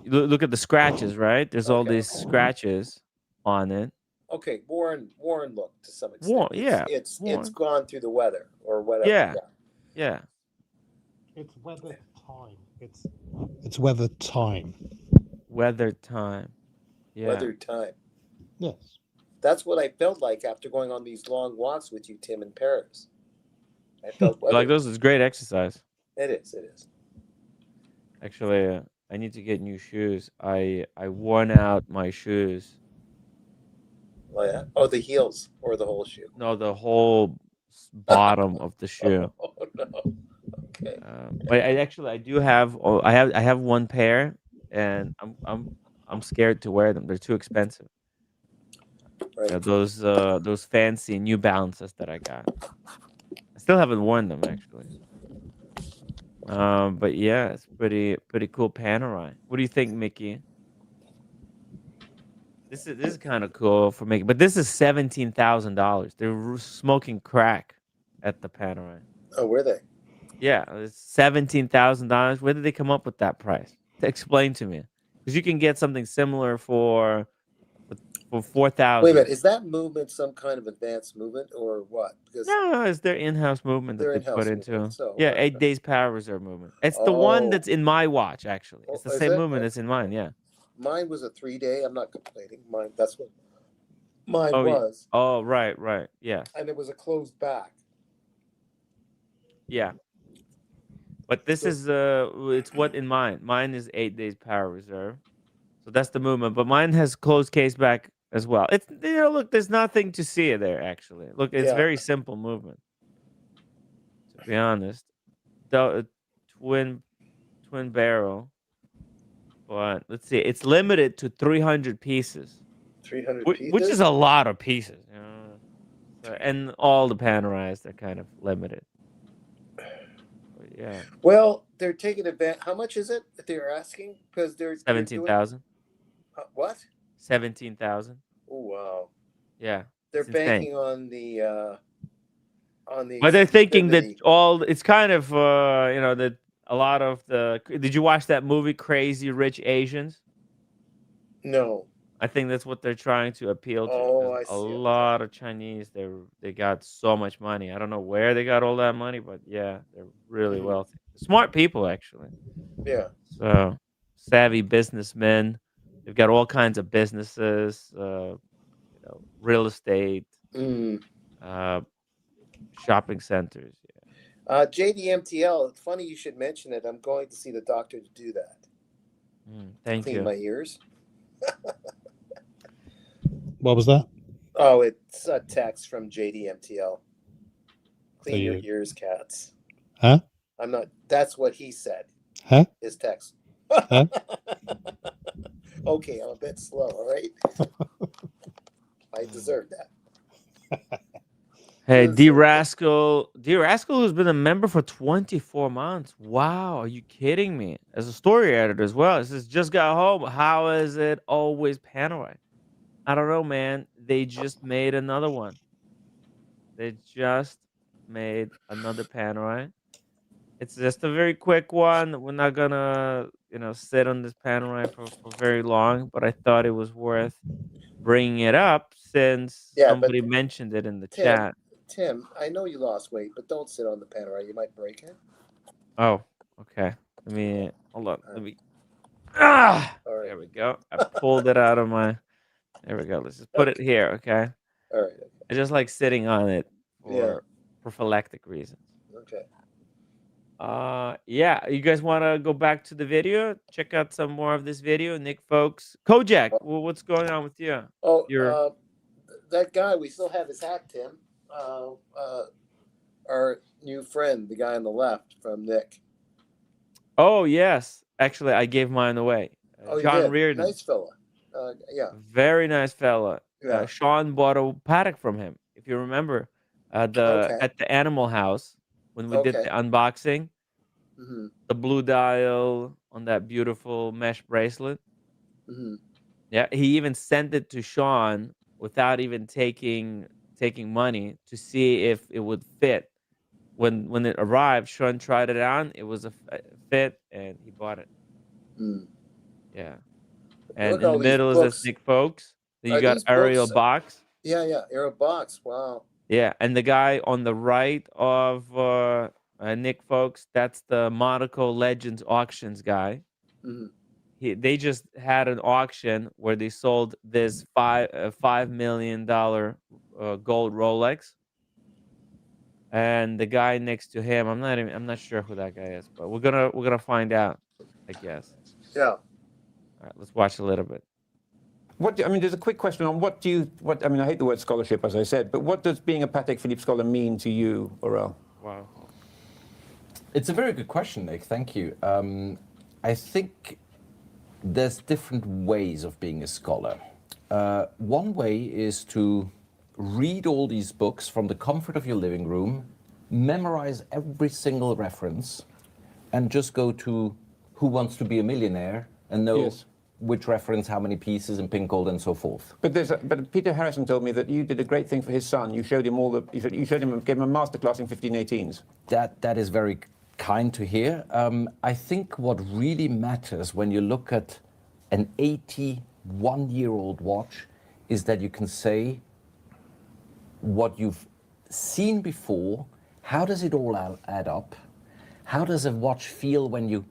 look at the scratches, right? There's all Okay. these scratches on it. Okay, worn look to some extent. Worn, yeah, It's worn. gone through the weather or whatever. Yeah, yeah. It's weather time. It's weather time. Weather time. Yeah. Weathered time. Yes. That's what I felt like after going on these long walks with you, Tim, in Paris. I felt You like weathered. those? It's great exercise. It is. It is. Actually, I need to get new shoes. I worn out my shoes. Oh yeah. Oh, the heels or the whole shoe. No, the whole bottom of the shoe. Oh no. Okay. But I do have. Oh, I have one pair, and I'm scared to wear them. They're too expensive. Right. Yeah, those fancy New Balances that I got. I still haven't worn them actually. But yeah, it's pretty cool panerai. What do you think, Mickey? This is kind of cool for making, but this is $17,000. They're smoking crack at the panerai. Oh, were they? Yeah, it's $17,000. Where did they come up with that price? Explain to me, because you can get something similar for 4,000. Wait a minute. Is that movement some kind of advanced movement or what? Because No, it's their in-house movement that Their they put in-house into. movement, so, Yeah, right. 8 days power reserve movement. It's the one Oh. that's in my watch, actually. It's the Oh, is same it? movement that's in mine. Yeah. mine was a 3-day. I'm not complaining. That's what mine Oh, yeah. was, Oh, right. Yeah. and it was a closed back. Yeah. But this So- is it's what in mine. Mine is 8 days power reserve. So that's the movement. But mine has closed case back as well. It's look, there's nothing to see there actually. Look, it's Yeah. very simple movement. To be honest. The twin barrel. But let's see. It's limited to 300 pieces. 300 Which pieces. is a lot of pieces, you know. So, and all the panerais are kind of limited. But yeah, Well, they're taking advantage. How much is it that they're asking? Because they're doing- 17,000. What? 17,000. Oh wow. Yeah, They're it's insane. banking on the. But they're thinking that exclusivity. it's kind of that a lot of the. Did you watch that movie Crazy Rich Asians? No. I think that's what they're trying to appeal to. Oh, I A see. lot of Chinese, they got so much money. I don't know where they got all that money, but yeah, they're really Mhm. wealthy. Smart people, actually. Yeah. So savvy businessmen. They've got all kinds of businesses, real estate, Mm. shopping centers. JDMTL. It's funny you should mention it. I'm going to see the doctor to do that. Thank Clean you. my ears. What was that? Oh, it's a text from JDMTL. Clean So your you- ears, cats. Huh? I'm not. That's what he said. Huh? His text. Huh? Okay, I'm a bit slow. All right. I deserve that. Hey, Yes, D sir. Rascal, who's been a member for 24 months. Wow, are you kidding me? As a story editor as well. It says just got home. How is it always panerai? I don't know, man. They just made another one. They just made another panerai. It's just a very quick one. We're not gonna, sit on this panerai for very long. But I thought it was worth bringing it up since Yeah, but somebody mentioned it in the Tim, chat. Tim, I know you lost weight, but don't sit on the panerai. You might break it. Oh, okay. Let me hold on. Let me. All right. There we go. I pulled it out of my. There we go. Let's just put it here. Okay. All right. I just like sitting on it for Yeah. prophylactic reasons. Okay. Yeah. You guys want to go back to the video? Check out some more of this video. Nick, folks. Kojak, what's going on with you? Oh, You're- that guy. We still have his hat, Tim. our new friend, the guy on the left from Nick. Oh yes, actually, I gave mine away. Oh, you John did. Reardon, Nice fella. Yeah. very nice fella. Yeah. Sean bought a Patek from him, if you remember, Okay. at the Animal House when we did Okay. the unboxing. Mm-hmm. The blue dial on that beautiful mesh bracelet. Mm-hmm. Yeah, he even sent it to Sean without even taking money to see if it would fit. When it arrived, Sean tried it on. It was a fit, and he bought it. Mm. Yeah, and Look at in all the these middle is a books. Nick Folks. Then you Are got these Ariel books? Box. Yeah. Arrow box. Wow. Yeah, and the guy on the right of Nick Folks, that's the Monaco Legends auctions guy. Mm-hmm. They just had an auction where they sold this $5 million gold Rolex, and the guy next to him, I'm not sure who that guy is, but we're gonna find out, I guess. Yeah. All right, let's watch a little bit. I mean, there's a quick question on I mean, I hate the word scholarship, as I said, but what does being a Patek Philippe scholar mean to you, Aurel? Wow. It's a very good question, Nick. Thank you. I think there's different ways of being a scholar. One way is to read all these books from the comfort of your living room, memorize every single reference, and just go to Who Wants to Be a Millionaire and know Yes. which reference, how many pieces, and pin code, and so forth. But Peter Harrison told me that you did a great thing for his son. You showed him gave him a masterclass in 1518s. That is very kind to hear. I think what really matters when you look at an 81-year-old watch is that you can say what you've seen before. How does it all add up? How does a watch feel when you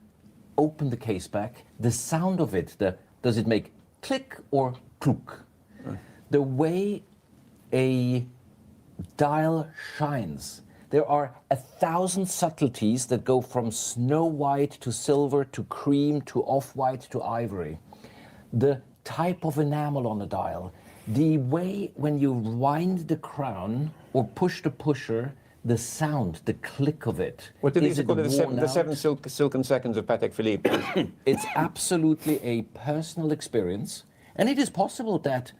open the case back? The sound of it, does it make click or kluk? The way a dial shines. There are 1,000 subtleties that go from snow white to silver to cream to off-white to ivory. The type of enamel on a dial, the way when you wind the crown or push the pusher, the sound, the click of it. What did Is they it call it? worn The out? seven silken seconds of Patek Philippe. It's absolutely a personal experience, and it is possible that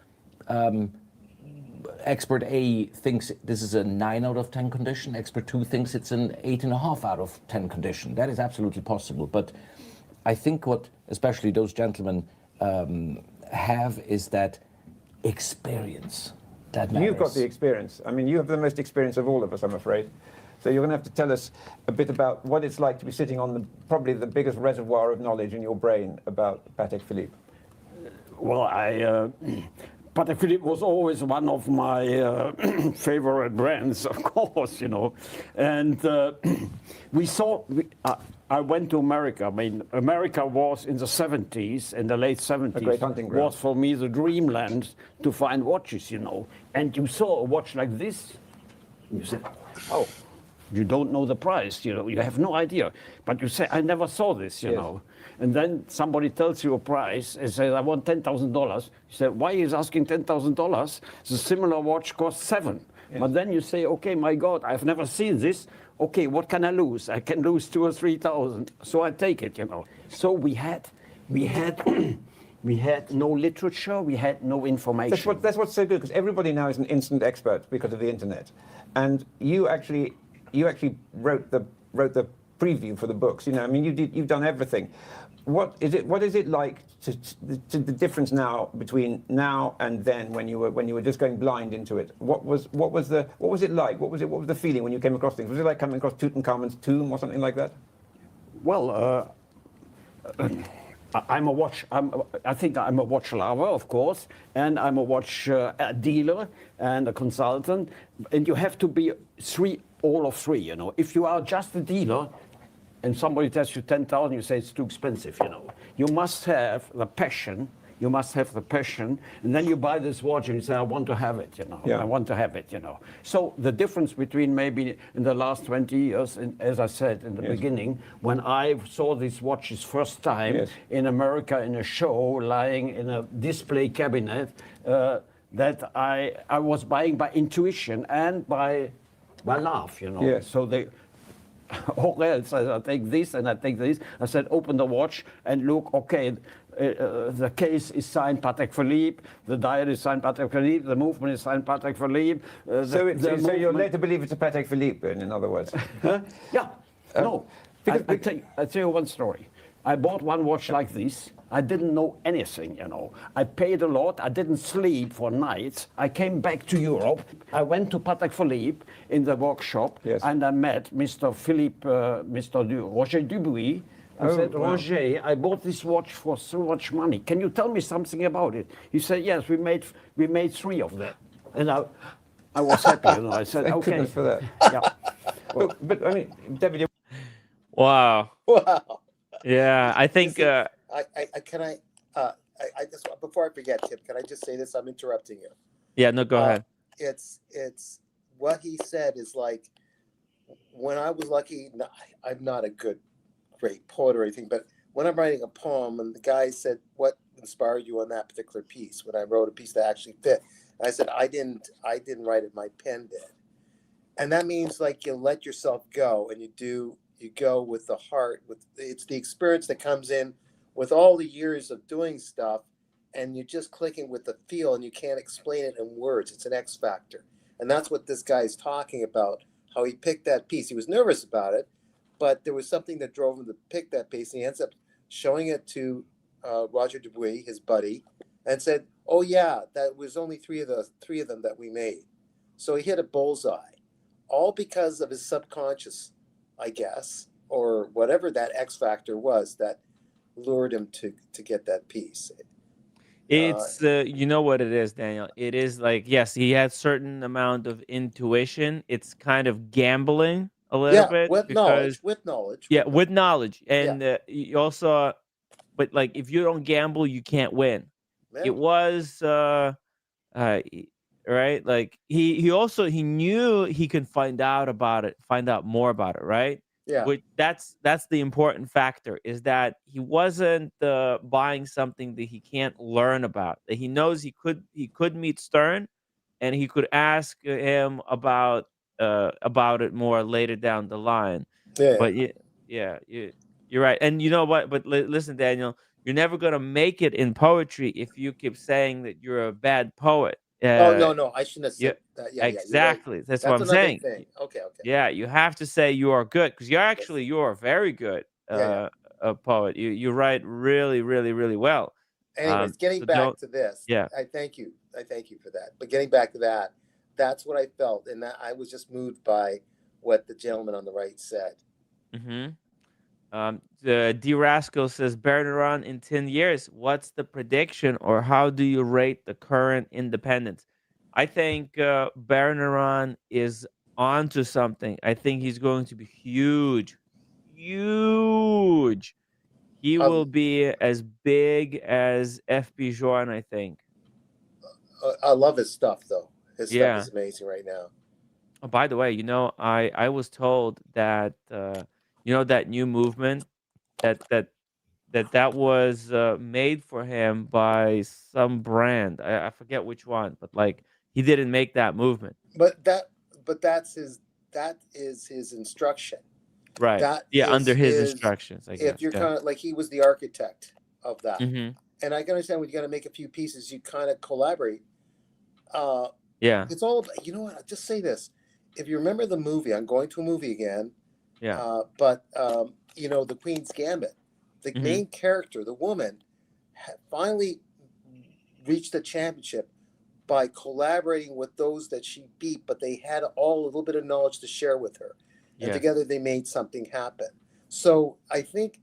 expert A thinks this is a 9 out of 10 condition, expert 2 thinks it's an 8.5 out of 10 condition. That is absolutely possible. But I think what especially those gentlemen have is that experience. That matters. You've got the experience. I mean, you have the most experience of all of us, I'm afraid. So you're going to have to tell us a bit about what it's like to be sitting on probably the biggest reservoir of knowledge in your brain about Patek Philippe. Well, Patek Philippe was always one of my favorite brands, of course, you know. And I went to America. I mean, America was in the 70s, in the late 70s, great hunting ground. was for me the dreamland to find watches, you know. And you saw a watch like this, you said, oh, you don't know the price, you know, you have no idea. But you say, I never saw this, you know. And then somebody tells you a price and says, I want $10,000. You say, why is asking $10,000? The similar watch costs $7,000. Yes. But then you say, okay, my God, I've never seen this. Okay, what can I lose? I can lose 2,000 or 3,000. So I take it, you know. So we had no literature, we had no information. That's what's so good, because everybody now is an instant expert because of the internet. And you actually wrote the preview for the books. You know, I mean, you've done everything. What is it like to the difference now between now and then when you were just going blind into it? What was it like? What was the feeling when you came across things? Was it like coming across Tutankhamun's tomb or something like that? Well, I think I'm a watch lover, of course, and I'm a watch dealer and a consultant, and you have to be all of three, you know. If you are just a dealer and somebody tells you 10,000, you say it's too expensive, you know. You must have the passion. And then you buy this watch and you say, I want to have it, you know. Yeah. I want to have it, you know. So the difference between maybe in the last 20 years, and as I said in the beginning, when I saw these watches first time in America in a show, lying in a display cabinet, that I was buying by intuition and by I laugh, you know. Yes. So they, or else I take this and I take this. I said, open the watch and look, okay, the case is signed Patek Philippe, the dial is signed Patek Philippe, the movement is signed Patek Philippe. So you're movement- led to believe it's a Patek Philippe, in other words. Yeah, no. I tell you one story. I bought one watch like this. I didn't know anything, you know. I paid a lot. I didn't sleep for nights. I came back to Europe. I went to Patek Philippe in the workshop, Yes. and I met Mr. Philippe, Roger Dubuis. I said, wow. Roger, I bought this watch for so much money. Can you tell me something about it? He said, yes, we made 3 of them. And I was happy, you know. I said, Thank okay. goodness for that. Yeah. But I mean, David, Wow. Wow. Yeah, I think. Listen, I just, before I forget, Tim, can I just say this? I'm interrupting you. Yeah, no, go ahead. It's what he said is like, when I was lucky, I'm not a great poet or anything, but when I'm writing a poem and the guy said, what inspired you on that particular piece? When I wrote a piece that actually fit, and I said, I didn't write it, my pen did. And that means like you let yourself go and you go with the heart, it's the experience that comes in with all the years of doing stuff, and you're just clicking with the feel and you can't explain it in words. It's an X factor. And that's what this guy is talking about, how he picked that piece. He was nervous about it, but there was something that drove him to pick that piece. And he ends up showing it to Roger Dubuis, his buddy, and said, oh yeah, that was only three of them that we made. So he hit a bullseye, all because of his subconscious, I guess, or whatever that X factor was that lured him to get that piece. It's you know what it is, Daniel. It is like, yes, he had certain amount of intuition. It's kind of gambling a little bit with because knowledge. yeah, with knowledge, and you also, but like if you don't gamble, you can't win. Yeah. It was right, like he knew he could find out more about it, right? Yeah. Which that's the important factor, is that he wasn't buying something that he can't learn about. That he knows he could meet Stern, and he could ask him about it more later down the line. Yeah. But you're right. And you know what? But listen, Daniel, you're never gonna make it in poetry if you keep saying that you're a bad poet. Oh no, I shouldn't have said that. Yeah, exactly. You're right. That's what I'm another saying. thing. Okay. Yeah, you have to say you are good, because you're very good Yeah. a poet. You write really, really, really well. Anyways, getting So back to this, yeah. I thank you for that. But getting back to that, that's what I felt, and that I was just moved by what the gentleman on the right said. Mm-hmm. The D Rascal says, Bergeron in 10 years, what's the prediction, or how do you rate the current independents? I think Bergeron is onto something. I think he's going to be huge. Huge. He will be as big as FP Joan, I think. I love his stuff, though. His Yeah. stuff is amazing right now. Oh, by the way, I was told that that new movement that was made for him by some brand. I forget which one, but like he didn't make that movement. But that is his instruction. Right. That under his is, instructions, I guess. if you're kind of like, he was the architect of that. Mm-hmm. And I can understand when you got to make a few pieces, you kind of collaborate. Yeah. It's all about, you know what? I'll just say this. If you remember the movie, I'm going to a movie again. Yeah. But the Queen's Gambit, the main character, the woman, finally reached the championship by collaborating with those that she beat, but they had all a little bit of knowledge to share with her. And together they made something happen. So I think,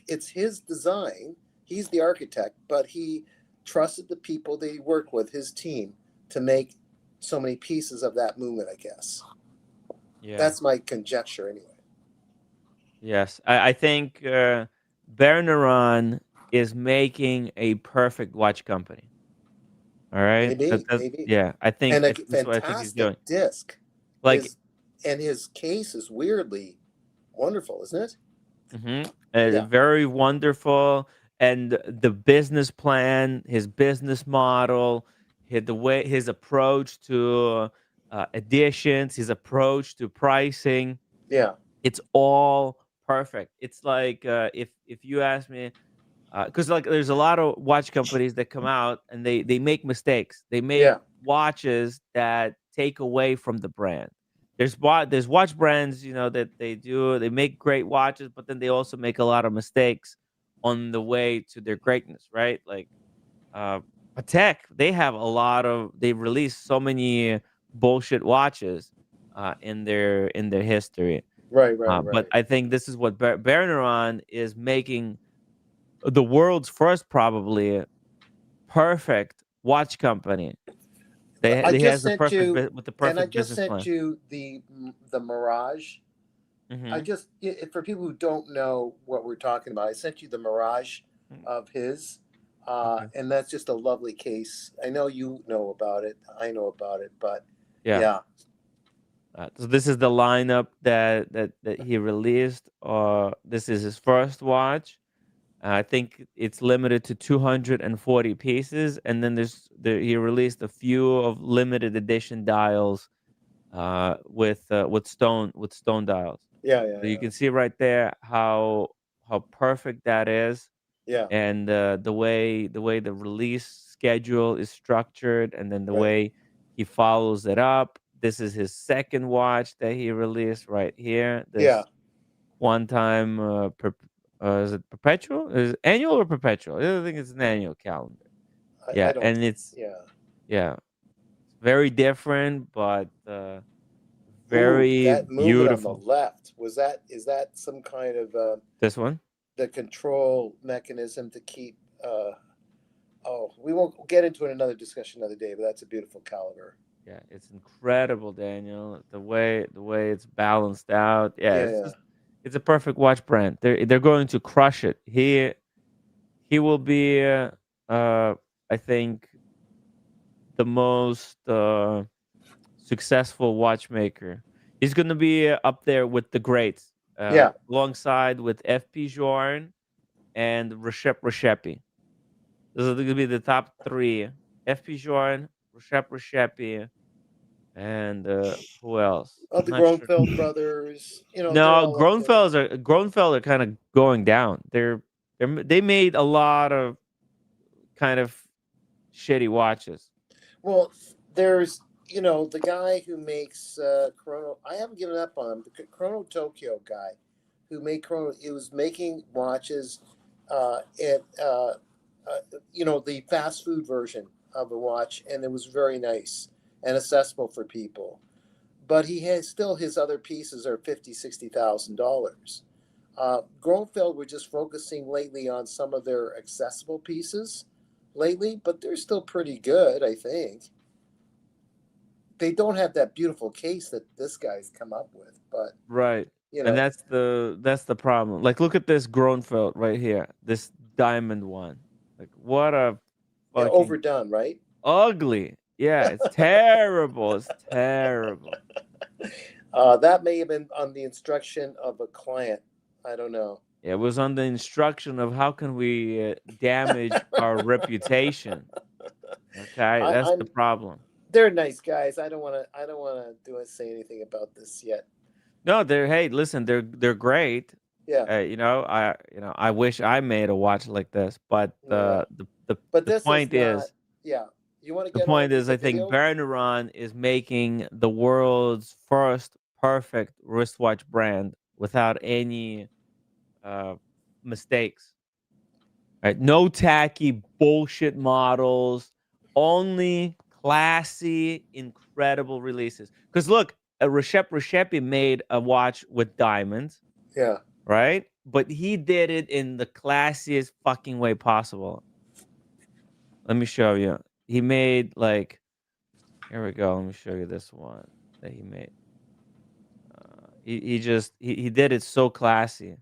it's his design. He's the architect, but he trusted the people that he worked with, his team, to make so many pieces of that movement, I guess. Yeah. That's my conjecture anyway. Yes. I think Bergeron is making a perfect watch company. All right. Maybe. Yeah. I think And a that's what I think he's doing. fantastic disc. Like, and his case is weirdly wonderful, isn't it? Mm-hmm. Very wonderful. And the business plan, his business model, his approach to editions, his approach to pricing. Yeah. It's all perfect. It's like if you ask me, because like there's a lot of watch companies that come out and they make mistakes. They make Yeah. watches that take away from the brand. There's watch brands, you know, that they make great watches, but then they also make a lot of mistakes on the way to their greatness, right? Like Patek, they release so many bullshit watches in their history. Right. Right. But Right. I think this is what Berneron is making the world's first probably perfect watch company. I They just has the sent perfect you, with the and I perfect just business sent plan. you the Mirage. I Hmm. just for people who don't know what we're talking about, I sent you the Mirage of his, Okay. and that's just a lovely case. I know you know about it. I know about it, but Yeah. yeah, So this is the lineup that he released. This is his first watch. I think it's limited to 240 pieces, and then he released a few of limited edition dials with stone dials. yeah, yeah, So you yeah, can see right there how perfect that is, yeah. and the way the release schedule is structured, and then the Right. way he follows it up. This is his second watch that he released right here. Yeah. This one time is it perpetual? Is it annual or perpetual? I think it's an annual calendar. I Yeah, don't. and it's Yeah. yeah, very different, but Ooh, very that movement on the beautiful. left is that some kind of This one. the control mechanism to keep? Oh, we won't get into it in another discussion another day, but that's a beautiful caliber. Yeah, it's incredible, Daniel. The way it's balanced out. Yeah, Yeah, it's yeah. just it's a perfect watch brand. They're going to crush it. He will be I think the most successful watchmaker. He's going to be up there with the greats, Yeah. alongside with FP Journe and Recep Recepi. Those are going to be the top three. FP Journe, Recep Recepi, and who else? Oh, I'm the not sure. Groenfeld brothers, they're No, all up there. Groenfeld are kind of going down. They made a lot of kind of shitty watches. Well, there's, the guy who makes Chrono. I haven't given up on him. The Chrono Tokyo guy who made Chrono. He was making watches at, the fast food version of the watch, and it was very nice and accessible for people. But he has still his other pieces are $50,000, $60,000. Groenfeld were just focusing lately on some of their accessible pieces lately, but they're still pretty good, I think. They don't have that beautiful case that this guy's come up with, but Right. you And know, that's the problem. Like look at this Groenfeld right here. This diamond one. Like what a fucking overdone, right? ugly. Yeah, it's terrible. It's terrible. That may have been on the instruction of a client. I don't know. It was on the instruction of how can we damage our reputation. Okay, that's the I'm. problem. They're nice guys. I don't want to. I don't want to say anything about this yet. No, hey, listen, they're great. Yeah. I wish I made a watch like this, but Yeah. the But the this is point not. is Yeah. You want to the get on point with is the I think video? Berneron is making the world's first perfect wristwatch brand without any uh, mistakes. Right? No tacky bullshit models, only classy, incredible releases. Because look, Recep Recepi made a watch with diamonds, Yeah. right? But he did it in the classiest fucking way possible. Let me show you. He made like, here we go. Let me show you this one that he made. He did it so classy.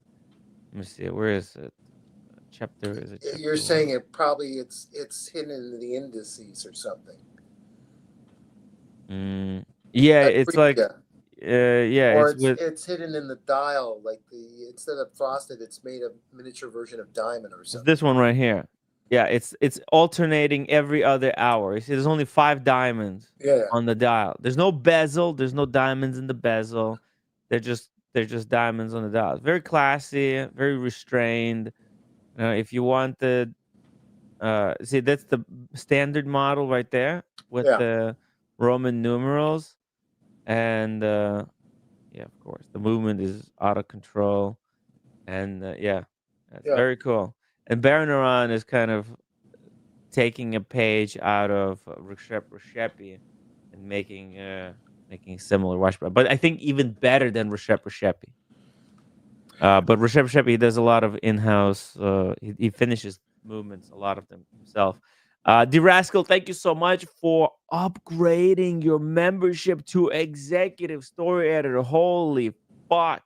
Let me see. Where is it? Chapter is it You're chapter saying one? it probably it's hidden in the indices or something. Yeah, it's like, Paprika. yeah, Or it's it's with it's hidden in the dial, like the instead of frosted, it's made a miniature version of diamond or it's something. this one right here. Yeah, it's alternating every other hour. You see, there's only 5 diamonds Yeah. on the dial. There's no bezel. There's no diamonds in the bezel. They're just diamonds on the dial. It's very classy, very restrained. If you want the see, that's the standard model right there with Yeah. the Roman numerals, and yeah, of course, the movement is out of control, and yeah, that's Yeah. very cool. And Baron is kind of taking a page out of Rexhepi and making similar watch, but I think even better than Rexhepi. But Rexhepi does a lot of in-house. He finishes movements, a lot of them himself. D Rascal, thank you so much for upgrading your membership to executive story editor. Holy fuck!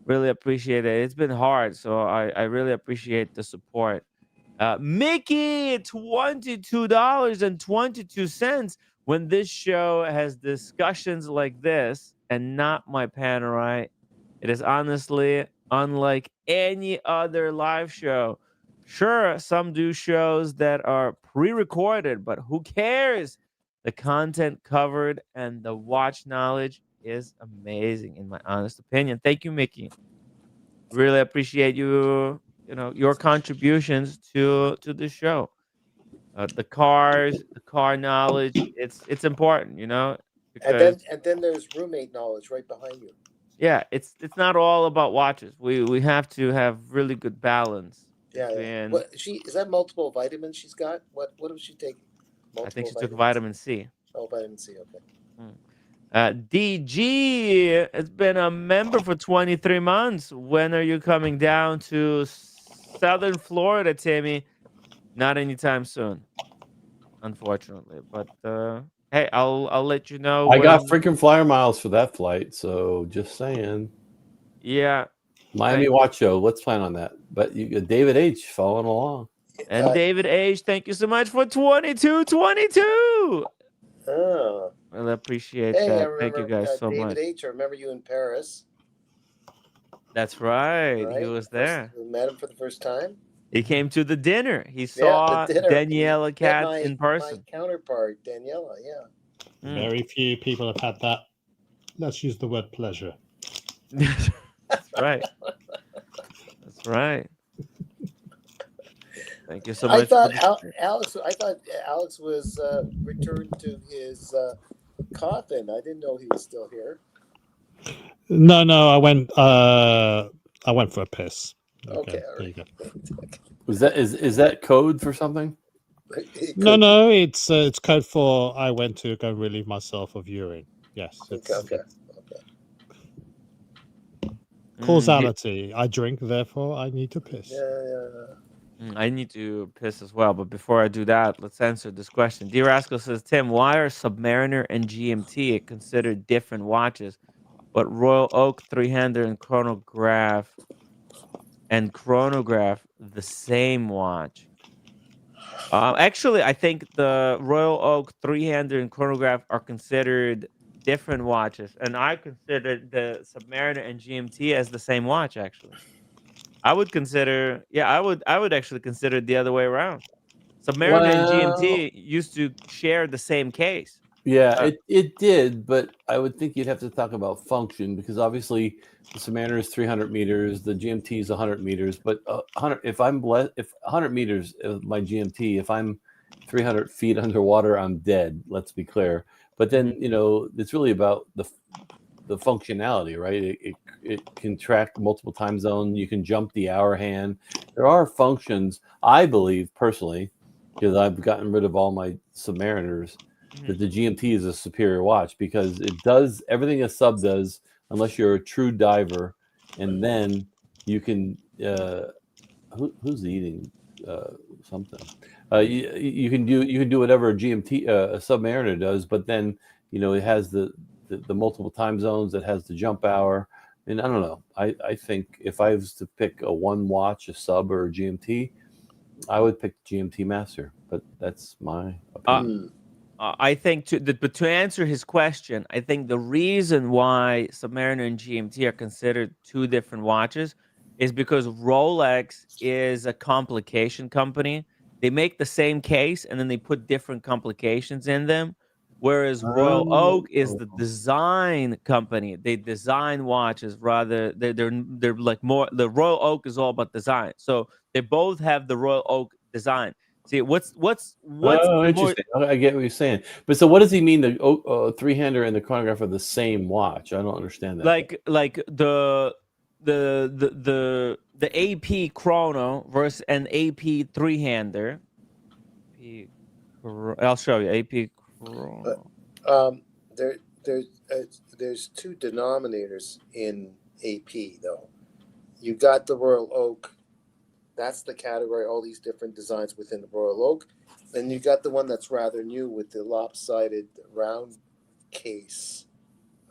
Really appreciate it. It's been hard, so I really appreciate the support. Mickey, $22.22. When this show has discussions like this and not my Panerai, it is honestly unlike any other live show. Sure, some do shows that are pre-recorded, but who cares? The content covered and the watch knowledge is amazing, in my honest opinion. Thank you, Mickey. Really appreciate your contributions to the show. The car knowledge, it's important, because And then there's roommate knowledge right behind you. yeah, it's not all about watches. We have to have really good balance Yeah. between. What is that multiple vitamins she's got? What was she taking? I think Multiple she took vitamins. vitamin C. Oh, vitamin C. Okay. DG has been a member for 23 months. When are you coming down to Southern Florida, Timmy? Not anytime soon, unfortunately. But hey, I'll let you know. I got when. freaking flyer miles for that flight, so just saying. Yeah, Miami Watch Show. Let's plan on that. But you got David H following along. and David H, thank you so much for 2222. Oh. Really appreciate Hey, I that. Thank remember you guys so David much. H. I remember you in Paris. That's right. He Right? was there. We met him for the first time. He came to the dinner. He Yeah, saw the dinner. Daniela Met Katz in person. My counterpart, Daniela. Yeah. Very few people have had that. Let's use the word pleasure. That's right. That's right. Thank you so much. I thought Alex was returned to his coffin. I didn't know he was still here. No, I went for a piss. Okay, all there you right. go. Is that code for something? No, it's code for I went to go relieve myself of urine. Yes. Okay. Causality. I drink, therefore I need to piss. Yeah. I need to piss as well, but before I do that, let's answer this question. D Rascal says, Tim, why are Submariner and GMT considered different watches, but Royal Oak 300 and chronograph the same watch? Actually, I think the Royal Oak 300 and chronograph are considered different watches, and I consider the Submariner and GMT as the same watch. Actually, I would actually consider it the other way around. Submariner and GMT used to share the same case. Yeah, it did, but I would think you'd have to talk about function because obviously the Submariner is 300 meters, the GMT is 100 meters. But 100, if 100 meters of my GMT, if I'm 300 feet underwater, I'm dead. Let's be clear. But then it's really about the functionality, right? It can track multiple time zones. You can jump the hour hand. There are functions, I believe personally, because I've gotten rid of all my Submariners, that the GMT is a superior watch because it does everything a sub does, unless you're a true diver, and then you can. Who's eating something? You can do whatever a GMT a Submariner does, but then it has the multiple time zones. It has the jump hour, and I don't know. I think if I was to pick a one watch, a sub or a GMT, I would pick GMT Master. But that's my opinion. I think to answer his question, I think the reason why Submariner and GMT are considered two different watches is because Rolex is a complication company. They make the same case and then they put different complications in them. Whereas Royal Oh. Oak is the design company. They design watches rather. They're like more. The Royal Oak is all about design. So they both have the Royal Oak design. See, what's Oh, the more interesting. I get what you're saying. But so what does he mean the three-hander and the chronograph are the same watch? I don't understand that. like the AP chrono versus an AP three-hander. I'll show you AP chrono. There, there's two denominators in AP though. You got the Royal Oak. That's the category. All these different designs within the Royal Oak. Then you got the one that's rather new with the lopsided round case.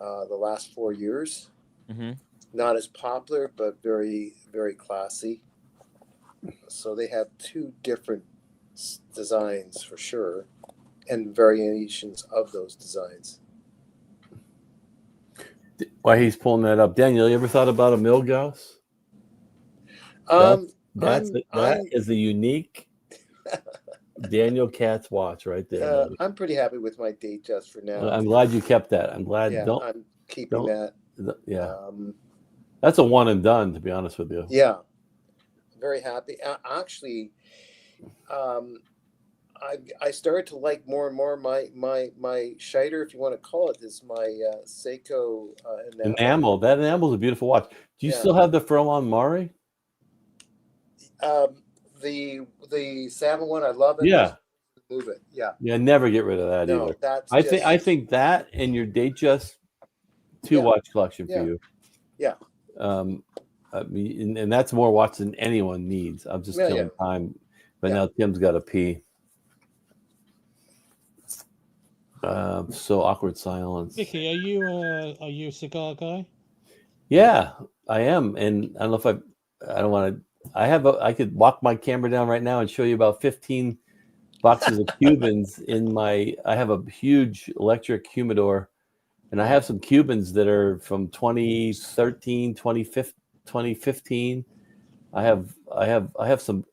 The last 4 years. Mm-hmm. Not as popular, but very, very classy. So they have two different designs for sure, and variations of those designs. While he's pulling that up, Daniel, you ever thought about a Milgauss? That is a unique Daniel Katz watch right there. I'm pretty happy with my date just for now. I'm glad you kept that. I'm glad. Yeah, I'm keeping that. Yeah, that's a one and done. To be honest with you. Yeah, very happy. Actually, I started to like more and more my Scheider, if you want to call it this, my Seiko enamel. That enamel is a beautiful watch. Do you still have the Furlong Mari? The salmon one, I love it. Yeah. Move it. Yeah. Yeah, never get rid of that either. I think that and your Datejust watch collection for you. Yeah. I mean, and that's more watch than anyone needs. I'm just killing time. But now Tim's got to pee. So awkward silence. Vicky, are you a cigar guy? Yeah, I am, and I don't know if I don't want to. I could walk my camera down right now and show you about 15 boxes of Cubans in my. I have a huge electric humidor, and I have some Cubans that are from 2013, 2015. I have some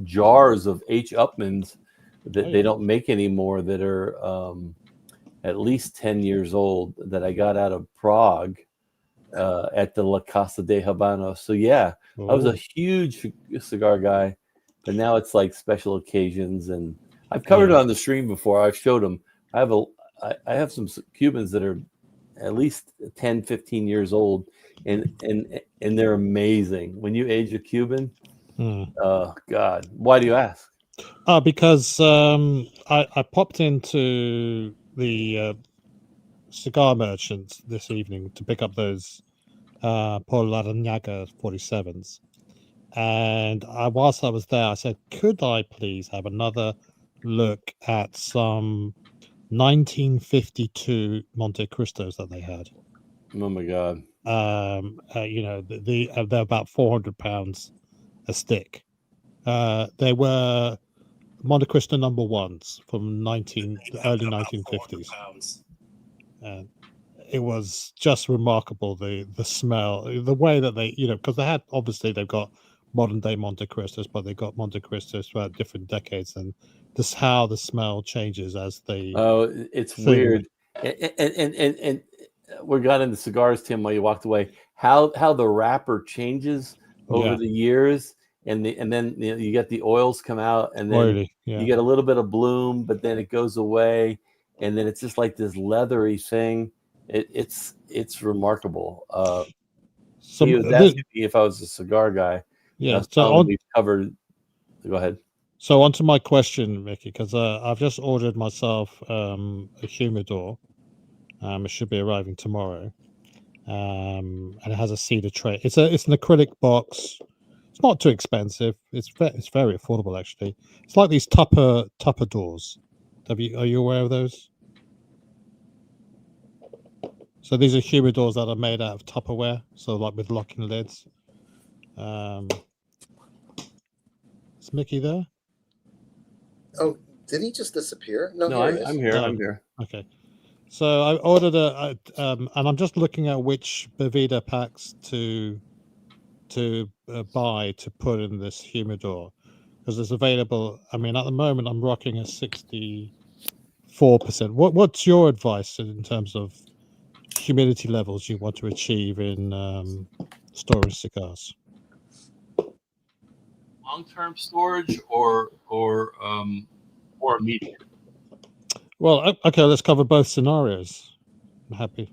jars of H. Upmans that they don't make anymore that are at least 10 years old that I got out of Prague at the La Casa de Habano. So yeah, I was a huge cigar guy, but now it's like special occasions, and I've covered it on the stream before. I've showed them. I have some Cubans that are at least 10, 15 years old, and they're amazing. When you age a Cuban, oh God, why do you ask? Because I popped into the cigar merchants this evening to pick up those Paul Larrañaga 47s. And whilst I was there, I said, could I please have another look at some 1952 Monte Cristos that they had? Oh my God. They're about £400 a stick. They were Monte Cristo number ones from the early 1950s. And it was just remarkable, the smell, the way that they, because they've got modern day Monte Cristos, but they got Monte Cristos throughout different decades, and this how the smell changes as they. Oh, it's weird, and we got into cigars, Tim, while you walked away. How the wrapper changes over the years, and then you get the oils come out, and then you get a little bit of bloom, but then it goes away, and then it's just like this leathery thing. It's remarkable. He was asking me if I was a cigar guy. Yeah, so we covered. Go ahead. So on to my question, Mickey, because I've just ordered myself a humidor. It should be arriving tomorrow, and it has a cedar tray. It's an acrylic box. It's not too expensive. It's very affordable actually. It's like these Tupper doors. Are you aware of those? So these are humidors that are made out of Tupperware, so like with locking lids. Is Mickey there? Oh, did he just disappear? No, I'm here. I'm here. Okay. So I ordered and I'm just looking at which Boveda packs to buy to put in this humidor. because it's available. I mean, at the moment, I'm rocking a 64%. What's your advice in terms of humidity levels you want to achieve in storage cigars? Long-term storage or immediate? Well, okay, let's cover both scenarios. I'm happy.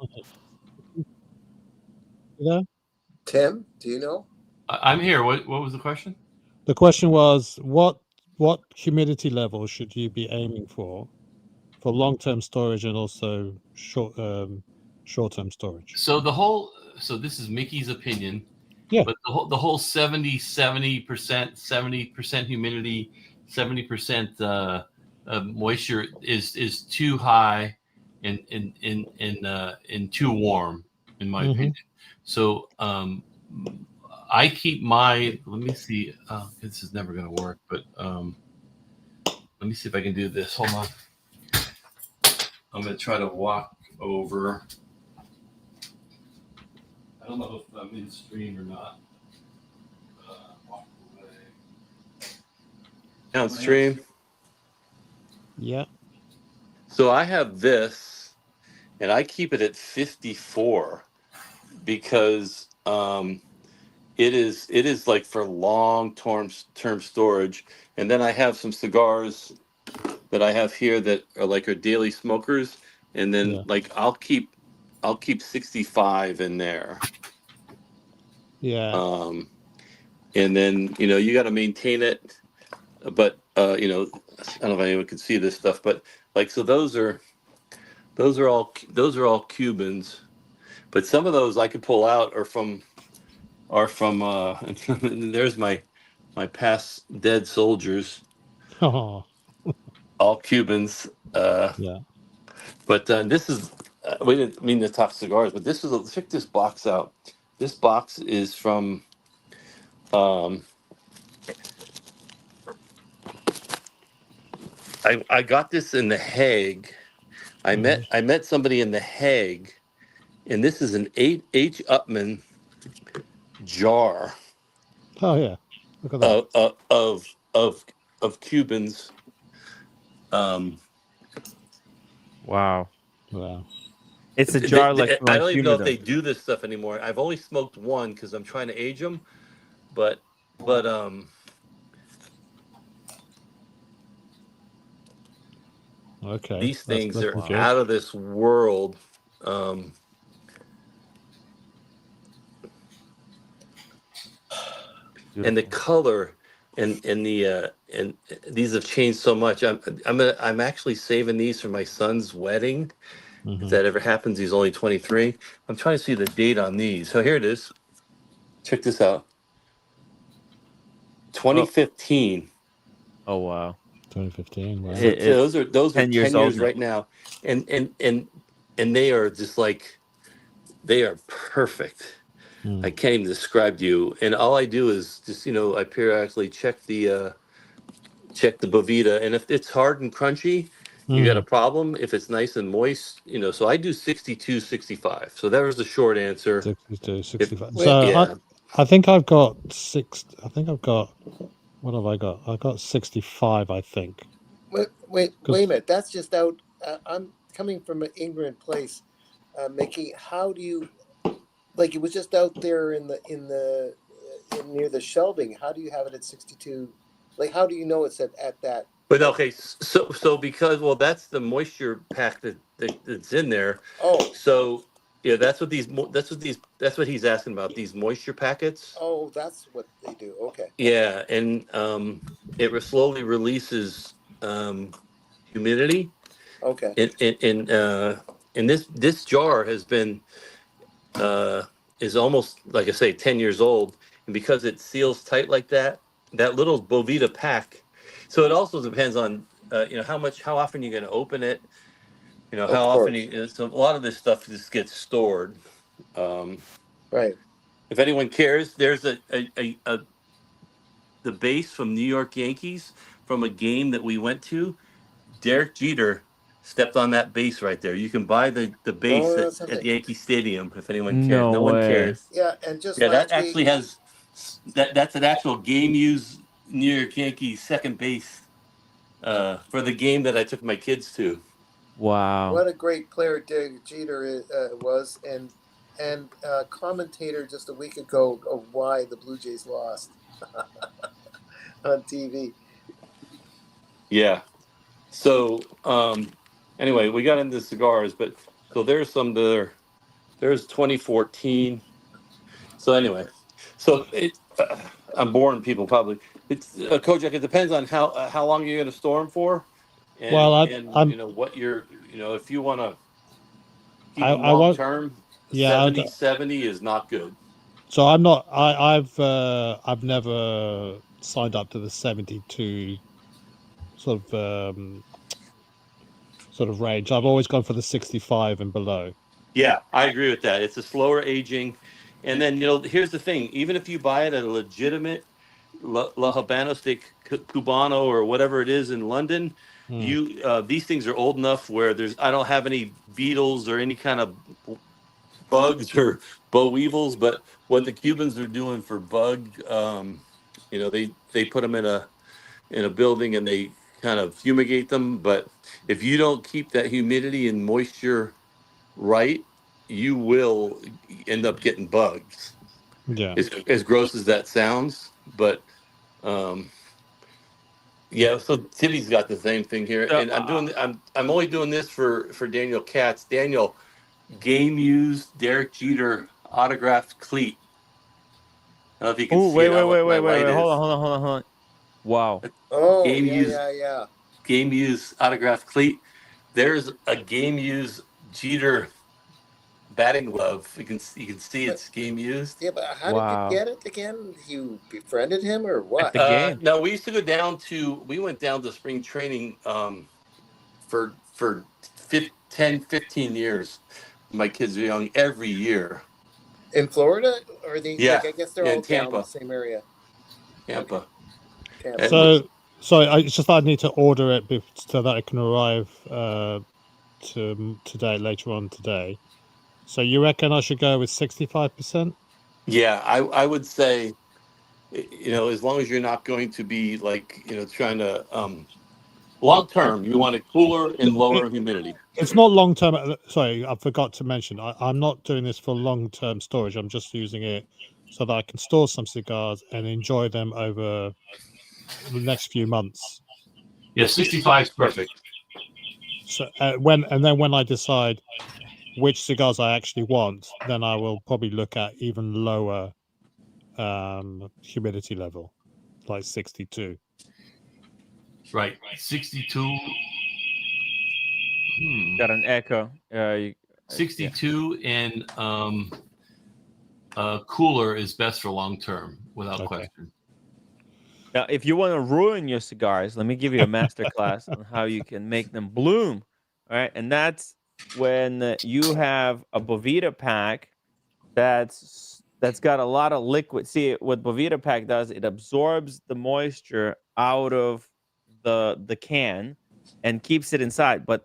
Okay. Yeah. Tim, do you know? I'm here. What was the question? The question was, what humidity level should you be aiming for long-term storage and also short-term storage? So this is Mickey's opinion. Yeah. But the whole 70% humidity, 70% moisture is too high and too warm, in my opinion. So I keep my. Let me see. This is never going to work, but let me see if I can do this. Hold on. I'm going to try to walk over. I don't know if I'm in stream or not. Downstream. Yeah. So I have this, and I keep it at 54 because it is like for long-term storage. And then I have some cigars that I have here that are like our daily smokers, and then like I'll keep 65 in there. Yeah. And then you got to maintain it, but I don't know if anyone can see this stuff, but like so those are all Cubans, but some of those I could pull out are from there's my past dead soldiers. Oh. All Cubans. Yeah. But this is we didn't mean to talk cigars, but check this box out. This box is from I got this in The Hague. I met somebody in The Hague, and this is an H. Upman jar. Oh yeah, look at that. Of Cubans. Wow. Wow. It's a jar like I don't even know if they do this stuff anymore. I've only smoked one because I'm trying to age them, but okay, these things are good. out of this world. And the color and the and these have changed so much. I'm actually saving these for my son's wedding. If that ever happens, he's only 23. I'm trying to see the date on these. So here it is. Check this out. 2015. Oh wow. 2015. Wow. So those are 10 years right now, and they are just like they are perfect. I can't even describe to you. And all I do is just I periodically check the Bovita, and if it's hard and crunchy, you got a problem. If it's nice and moist, so I do 62, 65. So that was the short answer. 62, 65. Yeah. I think I've got what have I got? I got 65, I think. Wait a minute. That's just out. I'm coming from an ignorant place, Mickey. How do you, like? It was just out there in near the shelving. How do you have it at 62? Like, how do you know it's at that? But okay, so because that's the moisture pack that's in there. Oh. So yeah, that's what he's asking about, these moisture packets. Oh, that's what they do. Okay. Yeah, and it slowly releases humidity. Okay. And this jar has been is almost, like I say, 10 years old, and because it seals tight like that little Bovita pack. So it also depends on how often you're going to open it. How often so a lot of this stuff just gets stored. Right. If anyone cares, there's the base from New York Yankees from a game that we went to. Derek Jeter stepped on that base right there. You can buy the base Oh, at, that's something. Yankee Stadium if anyone cares. No No one way. cares. Yeah, and just Yeah, that last week, actually has that's an actual game used New York Yankees second base for the game that I took my kids to. Wow. what a great player Jeter was, and commentator just a week ago of why the Blue Jays lost on TV. Yeah. So anyway, we got into cigars, but so there's some there. There's 2014. So anyway, so I'm boring people probably. It's Kojak. It depends on how long you're going to store them for, and Well, I'm you know what you're if you want to keep I them I long won't. term, Yeah. 70 is not good. So I'm not. I've never signed up to the 72 sort of range. I've always gone for the 65 and below. Yeah, I agree with that. It's a slower aging, and then here's the thing: even if you buy it at a legitimate La Habanos de Cubano or whatever it is in London, these things are old enough where I don't have any beetles or any kind of bugs or boll weevils. But what the Cubans are doing for bug, they put them in a building and they kind of fumigate them. But if you don't keep that humidity and moisture right, you will end up getting bugs. Yeah. As gross as that sounds, but yeah. So Timmy's got the same thing here, and I'm only doing this for Daniel Katz. Daniel, game used Derek Jeter autographed cleat. I don't know if you can see wait, it. wait. Hold on. Wow. Oh, Game yeah, used, yeah. game used autographed cleat. There's a game used Jeter batting glove. You can see it's game used. Yeah, but how did you get it again? You befriended him or what? The game. No, we used to we went down to spring training for 10, 15 years. My kids were young every year. In Florida? Or Yeah, I guess they're in all Tampa. down in the same area. Tampa. Tampa. So it's just I need to order it so that it can arrive later on today. So you reckon I should go with 65%? Yeah, I would say, as long as you're not going to be trying to long term, you want it cooler and lower humidity. It's not long term. Sorry, I forgot to mention. I'm not doing this for long term storage. I'm just using it so that I can store some cigars and enjoy them over the next few months. Yeah, 65 is perfect. So when I decide which cigars I actually want, then I will probably look at even lower humidity level, like 62. Right, 62. Got an echo. 62 and cooler is best for long term, without question. Now, if you want to ruin your cigars, let me give you a master class on how you can make them bloom. All right, and that's when you have a Bovita pack that's got a lot of liquid. See, what Bovita pack does, it absorbs the moisture out of the can and keeps it inside. But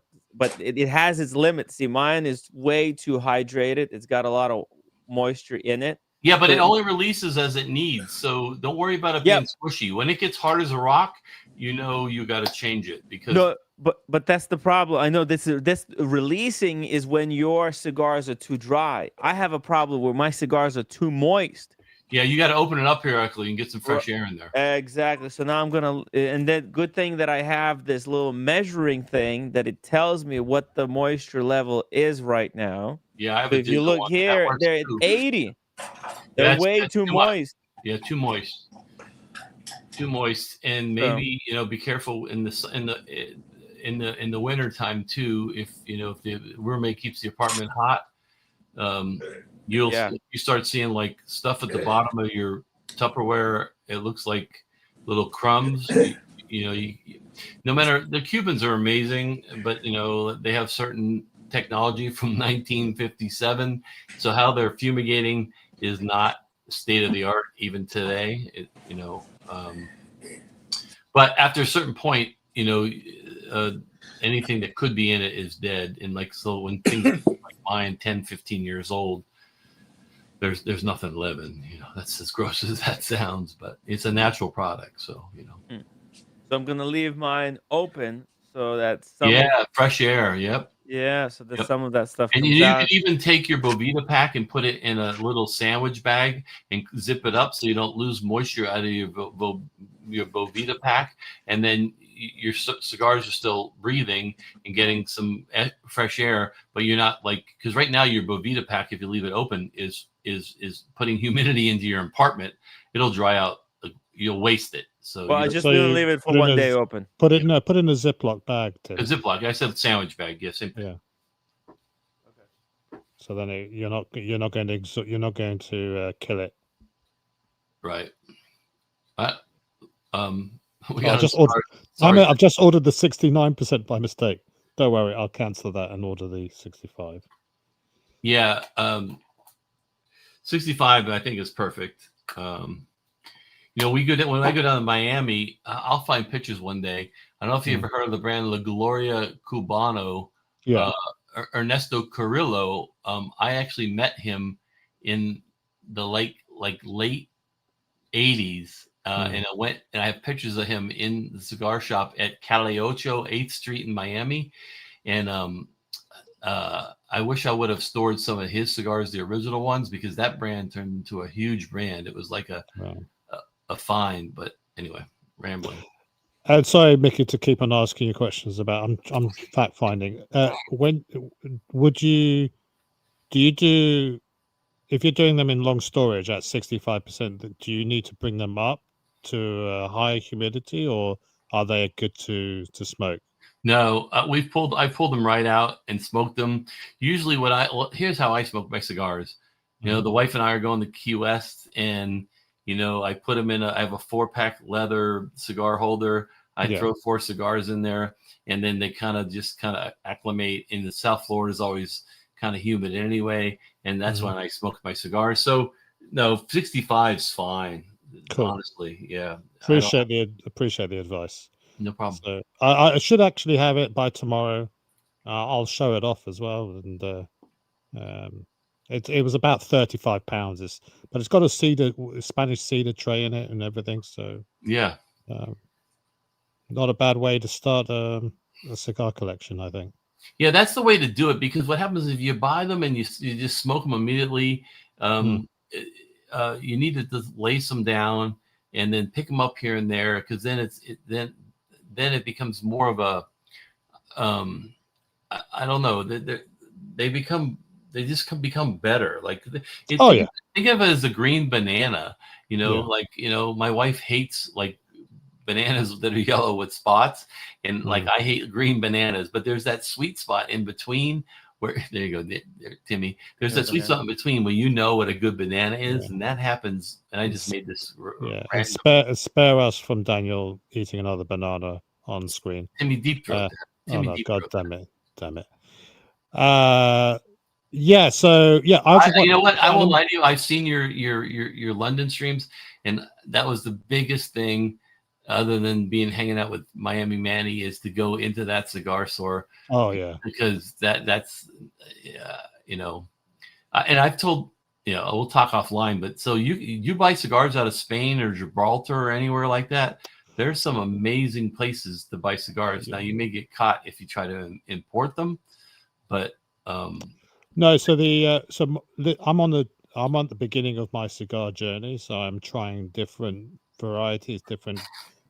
it has its limits. See, mine is way too hydrated. It's got a lot of moisture in it. Yeah, but it only releases as it needs. So don't worry about it being squishy. When it gets hard as a rock, you got to change it because no, but that's the problem. I know this releasing is when your cigars are too dry. I have a problem where my cigars are too moist. Yeah, you got to open it up periodically and get some fresh air in there. Exactly. So now I'm gonna, and then good thing that I have this little measuring thing that it tells me what the moisture level is right now. Yeah, I have so if you look here, they're at 80. They're way too moist. Yeah, too moist. Too moist, and maybe be careful in the winter time too. If the roommate keeps the apartment hot, you start seeing like stuff at the bottom of your Tupperware. It looks like little crumbs. No matter, the Cubans are amazing, but they have certain technology from 1957. So how they're fumigating is not state of the art even today. But after a certain point, anything that could be in it is dead. And like, so when things like mine, 10, 15 years old, there's nothing living. You know, that's as gross as that sounds, but it's a natural product. So, you know. So I'm gonna leave mine open so that some Yeah, of fresh air. Yep. so that Yep. some of that stuff And comes you out. can even take your Bovita pack and put it in a little sandwich bag and zip it up so you don't lose moisture out of your Bovita pack. And then your cigars are still breathing and getting some fresh air, but you're not like, because right now your Bovita pack, if you leave it open, is putting humidity into your apartment. It'll dry out. You'll waste it. So Well, you I know, just So didn't you leave it for put in one a day open. put it no, put in a Ziploc bag, a Tim. Ziploc. I said sandwich bag. Yeah, same thing. Yeah. So then you're not going to kill it. Right. We Oh, got I've just ordered the 69% by mistake. Don't worry, I'll cancel that and order the 65. Yeah, 65 I think is perfect. You know, when I go down to Miami, I'll find pictures one day. I don't know if you ever heard of the brand La Gloria Cubano. Yeah. Ernesto Carrillo. I actually met him in the late 80s. And I have pictures of him in the cigar shop at Calle Ocho, 8th Street in Miami. And I wish I would have stored some of his cigars, the original ones, because that brand turned into a huge brand. It was like a find. But anyway, rambling. And sorry, Mickey, to keep on asking you questions about. I'm fact finding. When would you do if you're doing them in long storage at 65%? Do you need to bring them up to high humidity, or are they good to smoke? No, I pulled them right out and smoked them. Usually, here's how I smoke my cigars. You know, the wife and I are going to Key West, and you know, I put them I have a 4-pack leather cigar holder. I throw 4 cigars in there, and then they kind of acclimate. In the South Florida is always kind of humid anyway, and that's when I smoke my cigars. So no, 65 is fine. Cool. Honestly, yeah. Appreciate the advice. No problem. So I should actually have it by tomorrow. I'll show it off as well, and it was about £35, but it's got a Spanish cedar tray in it and everything. So yeah, not a bad way to start a cigar collection, I think. Yeah, that's the way to do it, because what happens if you buy them and you just smoke them immediately, you need to just lace them down and then pick them up here and there, because then then it becomes more of a I don't know, they become better. Like think of it as a green banana, you know, like, you know, my wife hates like bananas that are yellow with spots, and like I hate green bananas, but there's that sweet spot in between where there you go, there, Timmy. There's that sweet spot in between where you know what a good banana is, and that happens. And I just made this. And spare us from Daniel eating another banana on screen. Timmy deep throat. Timmy deep throat. Damn it. Yeah. So yeah, you know what? I won't lie to you. I've seen your London streams, and that was the biggest thing, other than hanging out with Miami Manny, is to go into that cigar store. Oh yeah, because that's you know, and I've told, you know, we'll talk offline, but so you buy cigars out of Spain or Gibraltar or anywhere like that. There's some amazing places to buy cigars. Now you may get caught if you try to import them, but no. So I'm on the beginning of my cigar journey, so I'm trying different varieties, different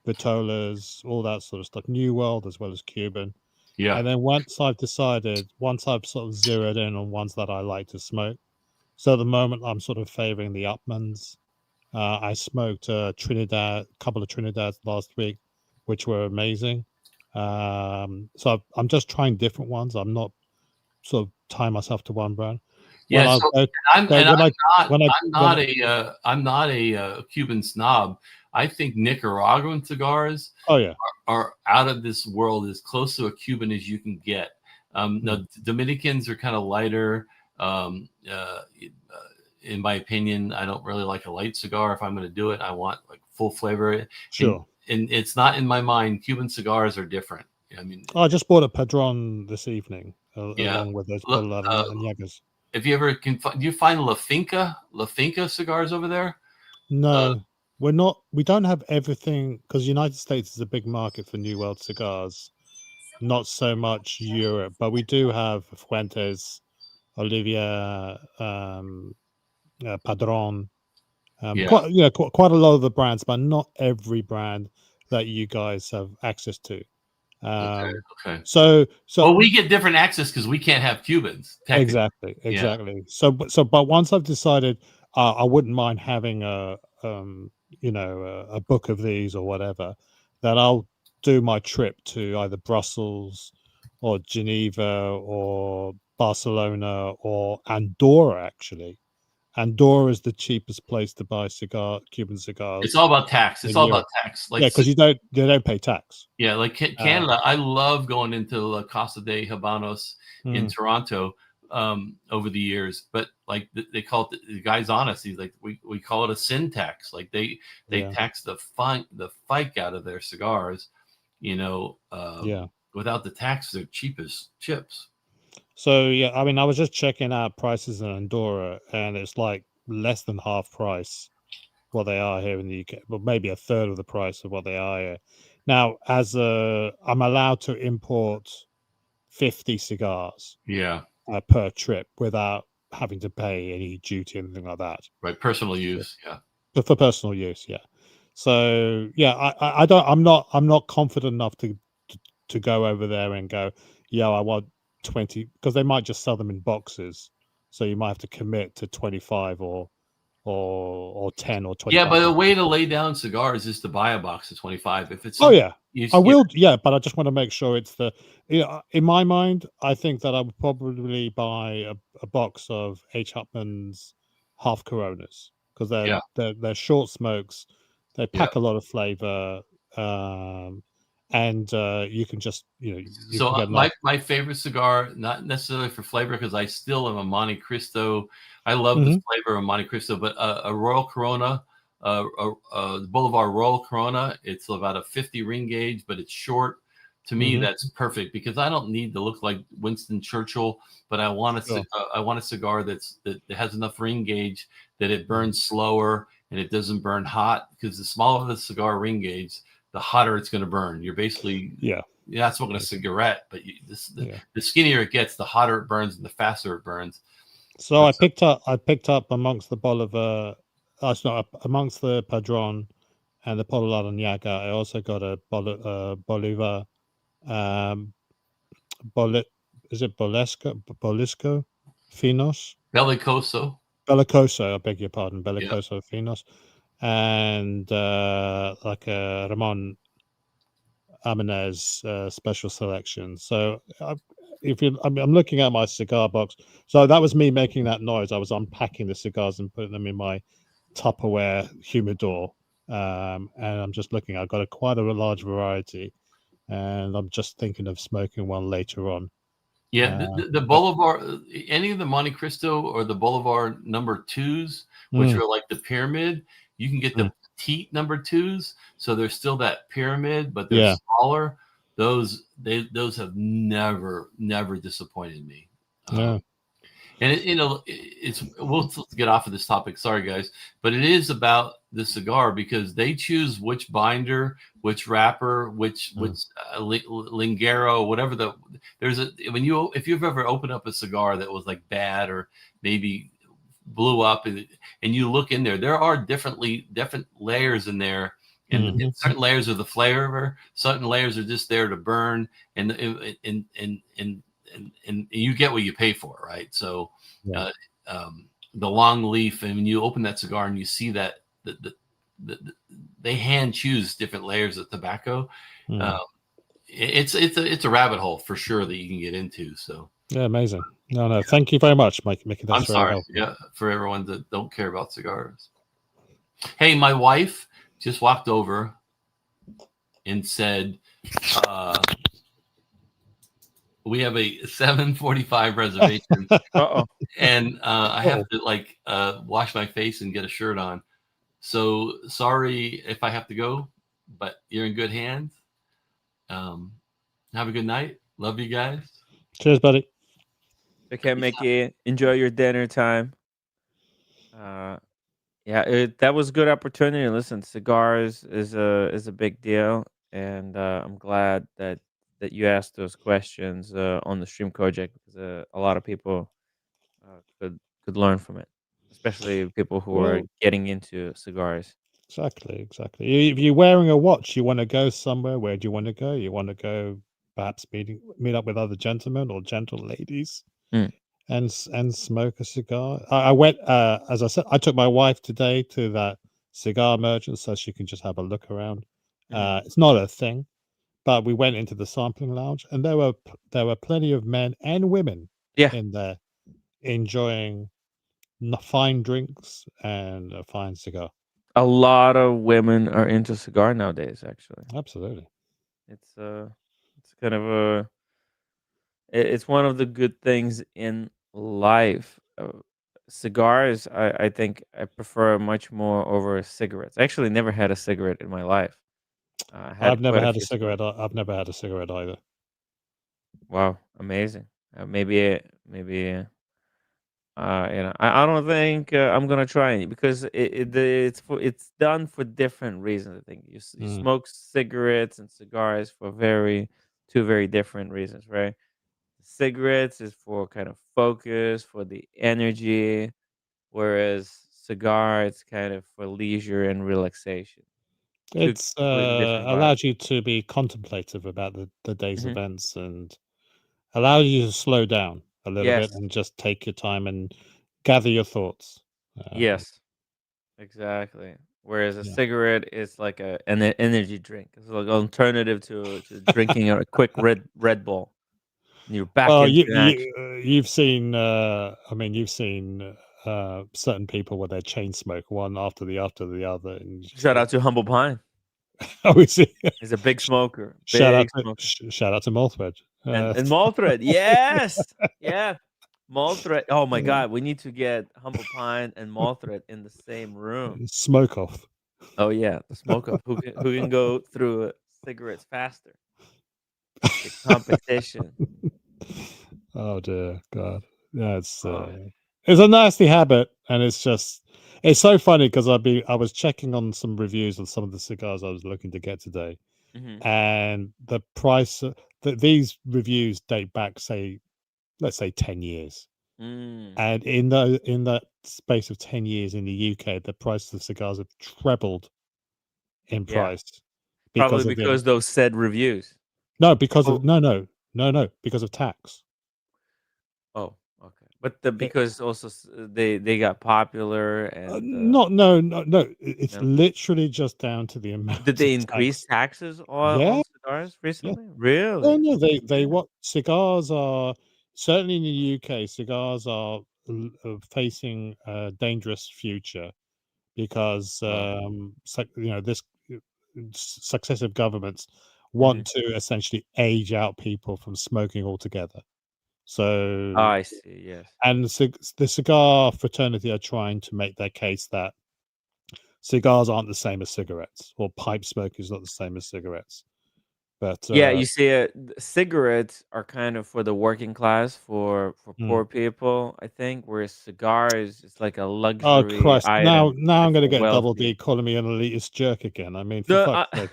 vitolas, all that sort of stuff, New World as well as Cuban. Yeah. And then once I've sort of zeroed in on ones that I like to smoke. So at the moment I'm sort of favoring the Upmans. I smoked a couple of Trinidads last week, which were amazing. So I'm just trying different ones. I'm not sort of tying myself to one brand. Yeah, I'm not a Cuban snob. I think Nicaraguan cigars are out of this world, as close to a Cuban as you can get. Now, Dominicans are kind of lighter. In my opinion, I don't really like a light cigar. If I'm going to do it, I want like full flavor. Sure. And it's not in my mind. Cuban cigars are different. I mean, I just bought a Padron this evening, yeah. along with those Look, Polar and Jaggers. if you ever do you find La Finca cigars over there? No, we're not. We don't have everything because United States is a big market for New World cigars. Not so much Europe, but we do have Fuentes, Olivia, Padron, Yeah. quite a lot of the brands, but not every brand that you guys have access to. Okay. So Well, we get different access because we can't have Cubans. Technically. exactly. But once I've decided, I wouldn't mind having a book of these or whatever, then I'll do my trip to either Brussels or Geneva or Barcelona or Andorra. Actually, Andorra is the cheapest place to buy Cuban cigars. It's all about tax. It's in all Europe. about tax. Yeah, because they don't pay tax. Yeah, like Canada. I love going into La Casa de Habanos in Toronto over the years, but like they call it, the guy's honest. He's like, we call it a sin tax. Like they tax the fike out of their cigars, without the tax, they're cheap as chips. So yeah, I mean, I was just checking out prices in Andorra, and it's like less than half price what they are here in the UK, but maybe a third of the price of what they are here. Now, I'm allowed to import 50 cigars, Yeah, per trip without having to pay any duty, anything like that. right. Personal use. Yeah. But for personal use, yeah. So yeah, I don't. I'm not confident enough to go over there and go, yeah, I want 20, because they might just sell them in boxes. So you might have to commit to 25 or 10 or 25. Yeah, but the way to lay down cigars is to buy a box of 25. If it's I will, yeah, but I just want to make sure it's in my mind, I think that I would probably buy a box of H. Hupman's half Coronas because they're short smokes, they pack a lot of flavor, and you can just you So can get my favorite cigar, not necessarily for flavor, because I still am a Monte Cristo. I love the flavor of Monte Cristo, but a Royal Corona, Boulevard Royal Corona. It's about a 50 ring gauge, but it's short. To me, that's perfect because I don't need to look like Winston Churchill, but I want a cigar that has enough ring gauge that it burns slower and it doesn't burn hot. Because the smaller the cigar ring gauge, the hotter it's going to burn. You're basically you're not smoking a cigarette, but the skinnier it gets, the hotter it burns and the faster it burns. So I picked up amongst the Bolivar, amongst the Padron and the Polo Laranaga. I also got a Bolivar, is it Bolisco Finos? Bellicoso. I beg your pardon, Bellicoso Finos, and like a Ramon Amenez special selection. So I'm looking at my cigar box. So that was me making that noise. I was unpacking the cigars and putting them in my Tupperware humidor, and I'm just looking. I've got quite a large variety, and I'm just thinking of smoking one later on. Yeah, the Boulevard, any of the Monte Cristo or the Boulevard number 2s, which are like the pyramid, you can get the petite number 2s, so there's still that pyramid, but they're smaller. Those have never disappointed me. And we'll get off of this topic. Sorry, guys, but it is about the cigar because they choose which binder, which wrapper, which Lingero, whatever if you've ever opened up a cigar that was like bad or maybe blew up and you look in there are different layers in there. And certain layers are the flavor, certain layers are just there to burn, and you get what you pay for, right? So the long leaf, and when you open that cigar and you see that they hand choose different layers of tobacco, it's a rabbit hole for sure that you can get into. So amazing. No, thank you very much, Mike. Mickey, that's very helpful. For everyone that don't care about cigars. Hey, my wife just walked over and said, we have a 7:45 reservation. And I have to wash my face and get a shirt on. So sorry if I have to go, but you're in good hands. Have a good night. Love you guys. Cheers, buddy. Okay, Mickey. Enjoy your dinner time. Uh, yeah, that was a good opportunity. Listen, cigars is a big deal, and I'm glad that you asked those questions on the stream project because a lot of people could learn from it, especially people who are Well, getting into cigars. exactly. If you're wearing a watch, you want to go somewhere. Where do you want to go? You want to go perhaps meet up with other gentlemen or gentle ladies Mm. and smoke a cigar. I went, as I said, I took my wife today to that cigar merchant so she can just have a look around. Mhm. It's not a thing, but we went into the sampling lounge, and there were plenty of men and women Yeah, in there enjoying fine drinks and a fine cigar. a lot of women are into cigar nowadays. Actually, Absolutely. it's it's kind of a it's one of the good things in life. Cigars, I think I prefer much more over cigarettes. I actually never had a cigarette in my life. I had I've never quite a had a few cigars. cigarette. I've never had a cigarette either. Wow, amazing. Maybe I don't think I'm gonna try it because it's done for different reasons. I think you Mm. smoke cigarettes and cigars for two very different reasons, right? Cigarettes is for kind of focus, for the energy, whereas cigar it's kind of for leisure and relaxation. Two It's completely different vibes. allowed you to be contemplative about the day's Hmm. events and allow you to slow down a little bit Yes, and just take your time and gather your thoughts. Um, yes, exactly. Whereas a yeah. cigarette is like an energy drink. It's like an alternative to drinking a quick Red Bull. And you're back Well, into action. you've seen. I mean, you've seen certain people where they chain smoke one after the other, and you just Shout think, out to Humble Pine. oh, we see. He's a big smoker. Shout out Big to smoker. shout out to Mothwedge. And Malthread, yes, yeah, Malthread. Oh my God, we need to get Humble Pine and Malthread in the same room. Smoke off. Oh yeah, the smoke up. Who can go through cigarettes faster? The competition. Oh dear God. Yeah, Oh, it's a nasty habit, and it's so funny because I was checking on some reviews of some of the cigars I was looking to get today, hmm and the price that these reviews date back, say, let's say 10 years. mm, And in that space of 10 years in the UK, the price of cigars have trebled in yeah, price probably because of the because those said reviews. no, because of People. no, because of tax. Oh, okay, but because also they got popular and Not no. It's no. literally just down to the Did amount they of increase tax. taxes Yeah, on cigars yeah. recently? No, Really? no. They Yeah. what cigars are certainly in the UK. Cigars are facing a dangerous future because Oh. this successive governments Hmm. want to essentially age out people from smoking altogether. So, I see. Yes. and the cigar fraternity are trying to make their case that cigars aren't the same as cigarettes, or pipe smoke is not the same as cigarettes. But Yeah, you see, cigarettes are kind of for the working class, for mm. poor people, I think, whereas cigars is like a Oh luxury Christ! Now, item now kind I'm of going to for get double D wealthy. calling me an elitist jerk again. I mean, for No, fuck's sake,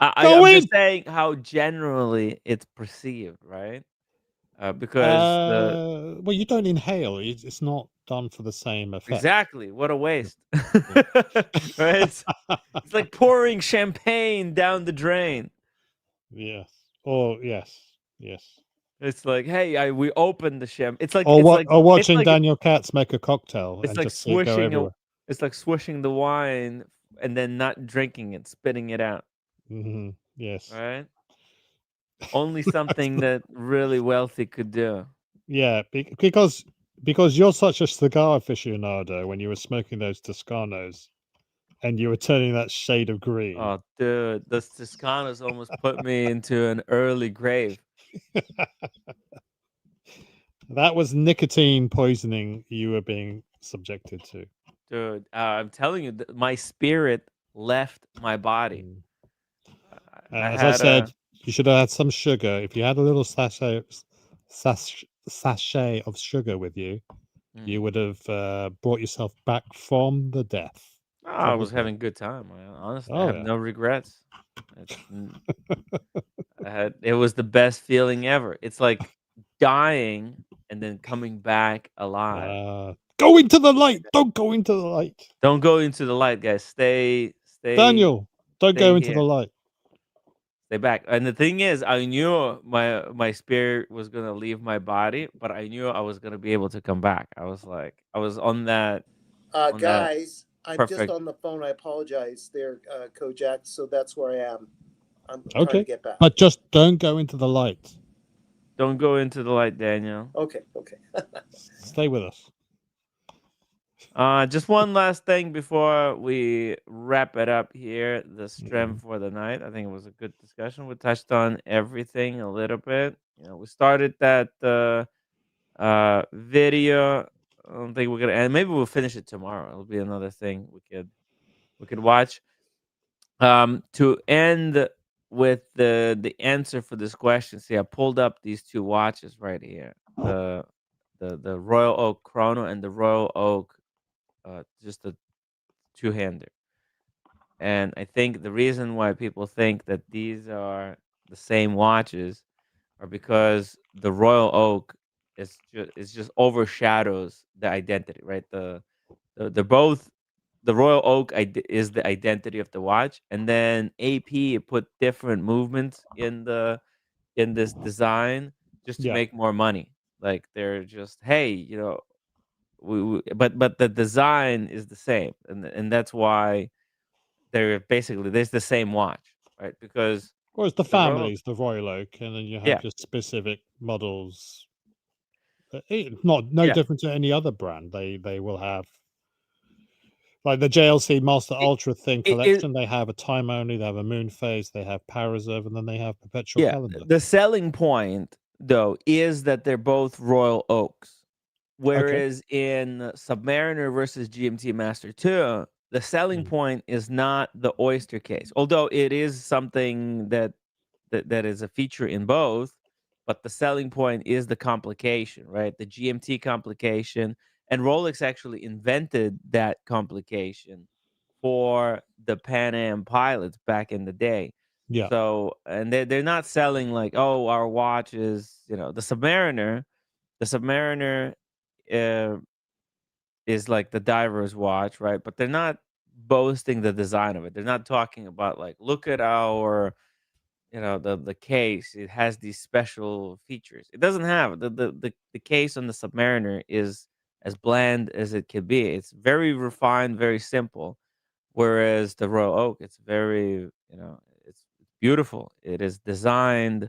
I'm go just in. saying how generally it's perceived, right? Because the Well, you don't inhale. It's not done for the same effect. exactly, what a waste, Yeah. right? It's like pouring champagne down the drain. Yes. Or yes. Yes. It's like, hey, we opened the champagne. It's like Or it's what? like Or it's watching like Daniel Katz make a cocktail It's and like just see it go swishing a everywhere. it's like swishing the wine and then not drinking it, spitting it out, Yes. right? Only something that really wealthy could do. Yeah. Because you're such a cigar aficionado when you were smoking those Toscanos and you were turning that shade of green. Oh, dude, the Toscanos almost put me into an early grave, That was nicotine poisoning you were being subjected to. dude. I'm telling you, my spirit left my body. Mm. As I had said, you should have had some sugar. If you had a little sachet of sugar with you, you would have brought yourself back from the death. I was having a good time. Honestly, I Oh have yeah. no regrets. It was the best feeling ever. It's like dying and then coming back alive. Go into the light. Don't go into the light. Don't go into the light, guys. Stay Daniel, don't go into here. the light. Stay back. And the thing is, I knew my spirit was gonna leave my body, but I knew I was gonna be able to come back. I was like, I was on that Guys, I'm just perfect. on the phone. I apologize there, Kojak. So that's where I am. I'm trying Okay, to get back. but just don't go into the light. Don't go into the light, Daniel. Okay. Stay with us. Just one last thing before we wrap it up here. The strength for the night. I think it was a good discussion. We touched on everything a little bit. We started that video. I don't think we're gonna end. Maybe we'll finish it tomorrow. It'll be another thing we could watch. To end with the answer for this question. See, I pulled up these two watches right here. The Royal Oak Chrono and the Royal Oak just a two-hander. And I think the reason why people think that these are the same watches are because the Royal Oak is just overshadows the identity, right? The both the Royal Oak is the identity of the watch, and then AP put different movements in this design just to Yeah. make more money. Like they're just, hey, but the design is the same, and that's why there's the same watch, right? Because Well, it's the the Royal, families, the Royal Oak, and then you have yeah, your specific models. Not no yeah, different to any other brand. They will have like the JLC Master it, Ultra Thin it collection. They have a time only. They have a moon phase. They have power reserve, and then they have perpetual yeah. calendar. The selling point though is that they're both Royal Oaks, Okay. whereas in Submariner versus GMT Master 2, the selling point is not the oyster case, although it is something that is a feature in both, but the selling point is the complication, right? The GMT complication, and Rolex actually invented that complication for the Pan Am pilots back in the day. Yeah. So, and they're not selling like, oh, our watch is, the Submariner uh, is like the diver's watch, right? But they're not boasting the design of it. They're not talking about like, look at our the case. It has these special features. It doesn't have the case on the Submariner is as bland as it could be. It's very refined, very simple. Whereas the Royal Oak, it's very it's beautiful. It is designed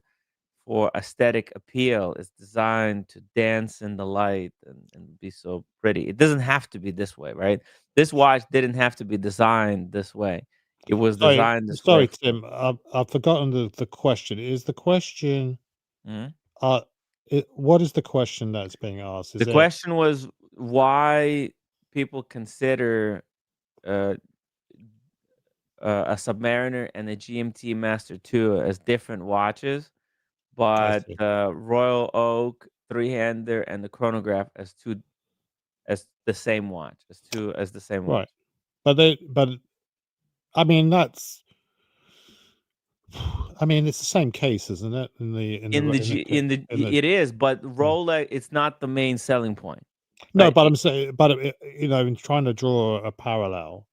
for aesthetic appeal. It's designed to dance in the light and be so pretty. It doesn't have to be this way, right? This watch didn't have to be designed this way. It was designed this way Sorry, for Tim. I've forgotten the question. Is the question? Mhm. What is the question that's being asked? Is The it question was why people consider uh, a Submariner and a GMT Master 2 as different watches, I but see. the Royal Oak three-hander and the chronograph as the same watch, as the same Right? watch. But I mean it's the same case, isn't it? It is, but Rolex, it's not the main selling point, No, right? but I'm saying, but in trying to draw a parallel,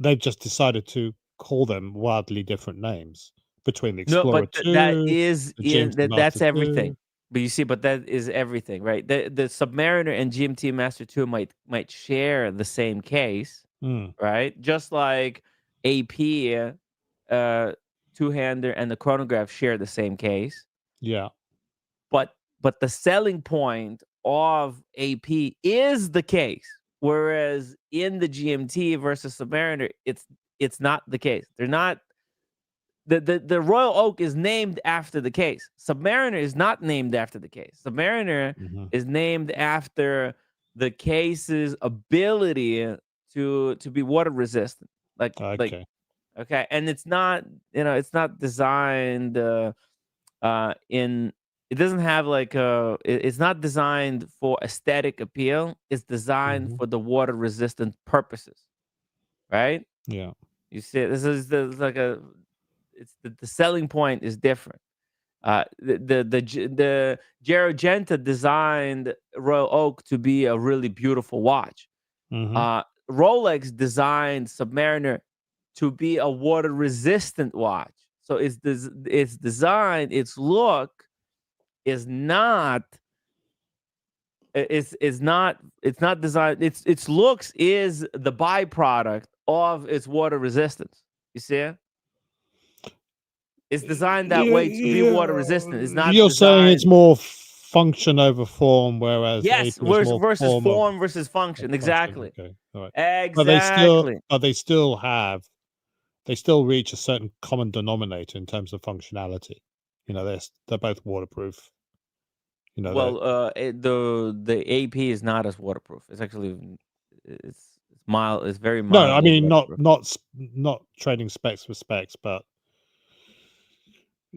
they've just decided to call them wildly different names between the No, Explorer but that 2, is the in GMT Master that's 2. everything. But you see, but that is everything, right? The Submariner and GMT Master 2 might share the same case, Mm, right? Just like AP two-hander and the chronograph share the same case. yeah. But the selling point of AP is the case. Whereas in the GMT versus Submariner, it's not the case. They're not the Royal Oak is named after the case. Submariner is not named after the case. Submariner Hmm. is named after the case's ability to be water resistant. Like Okay. Okay, and it's not, it's not designed in. It doesn't have like it's not designed for aesthetic appeal. It's designed Mhm. for the water resistant purposes, right? Yeah. You see, this is like it's the selling point is different. The Gerogenta designed Royal Oak to be a really beautiful watch. Hmm. Rolex designed Submariner to be a water resistant watch. So its design, its look is not it's not designed, its looks is the byproduct of its water resistance. You see it? It's designed that way to be water resistant. It's not You're saying it's designed. more function over form, whereas Yes, AP is more versus form of form versus function. function. Exactly. Okay, all right. Exactly. But they still reach a certain common denominator in terms of functionality. They're both waterproof. Well, the AP is not as waterproof. It's actually it's mild. It's very no, I mildly mean waterproof. not trading specs for specs, but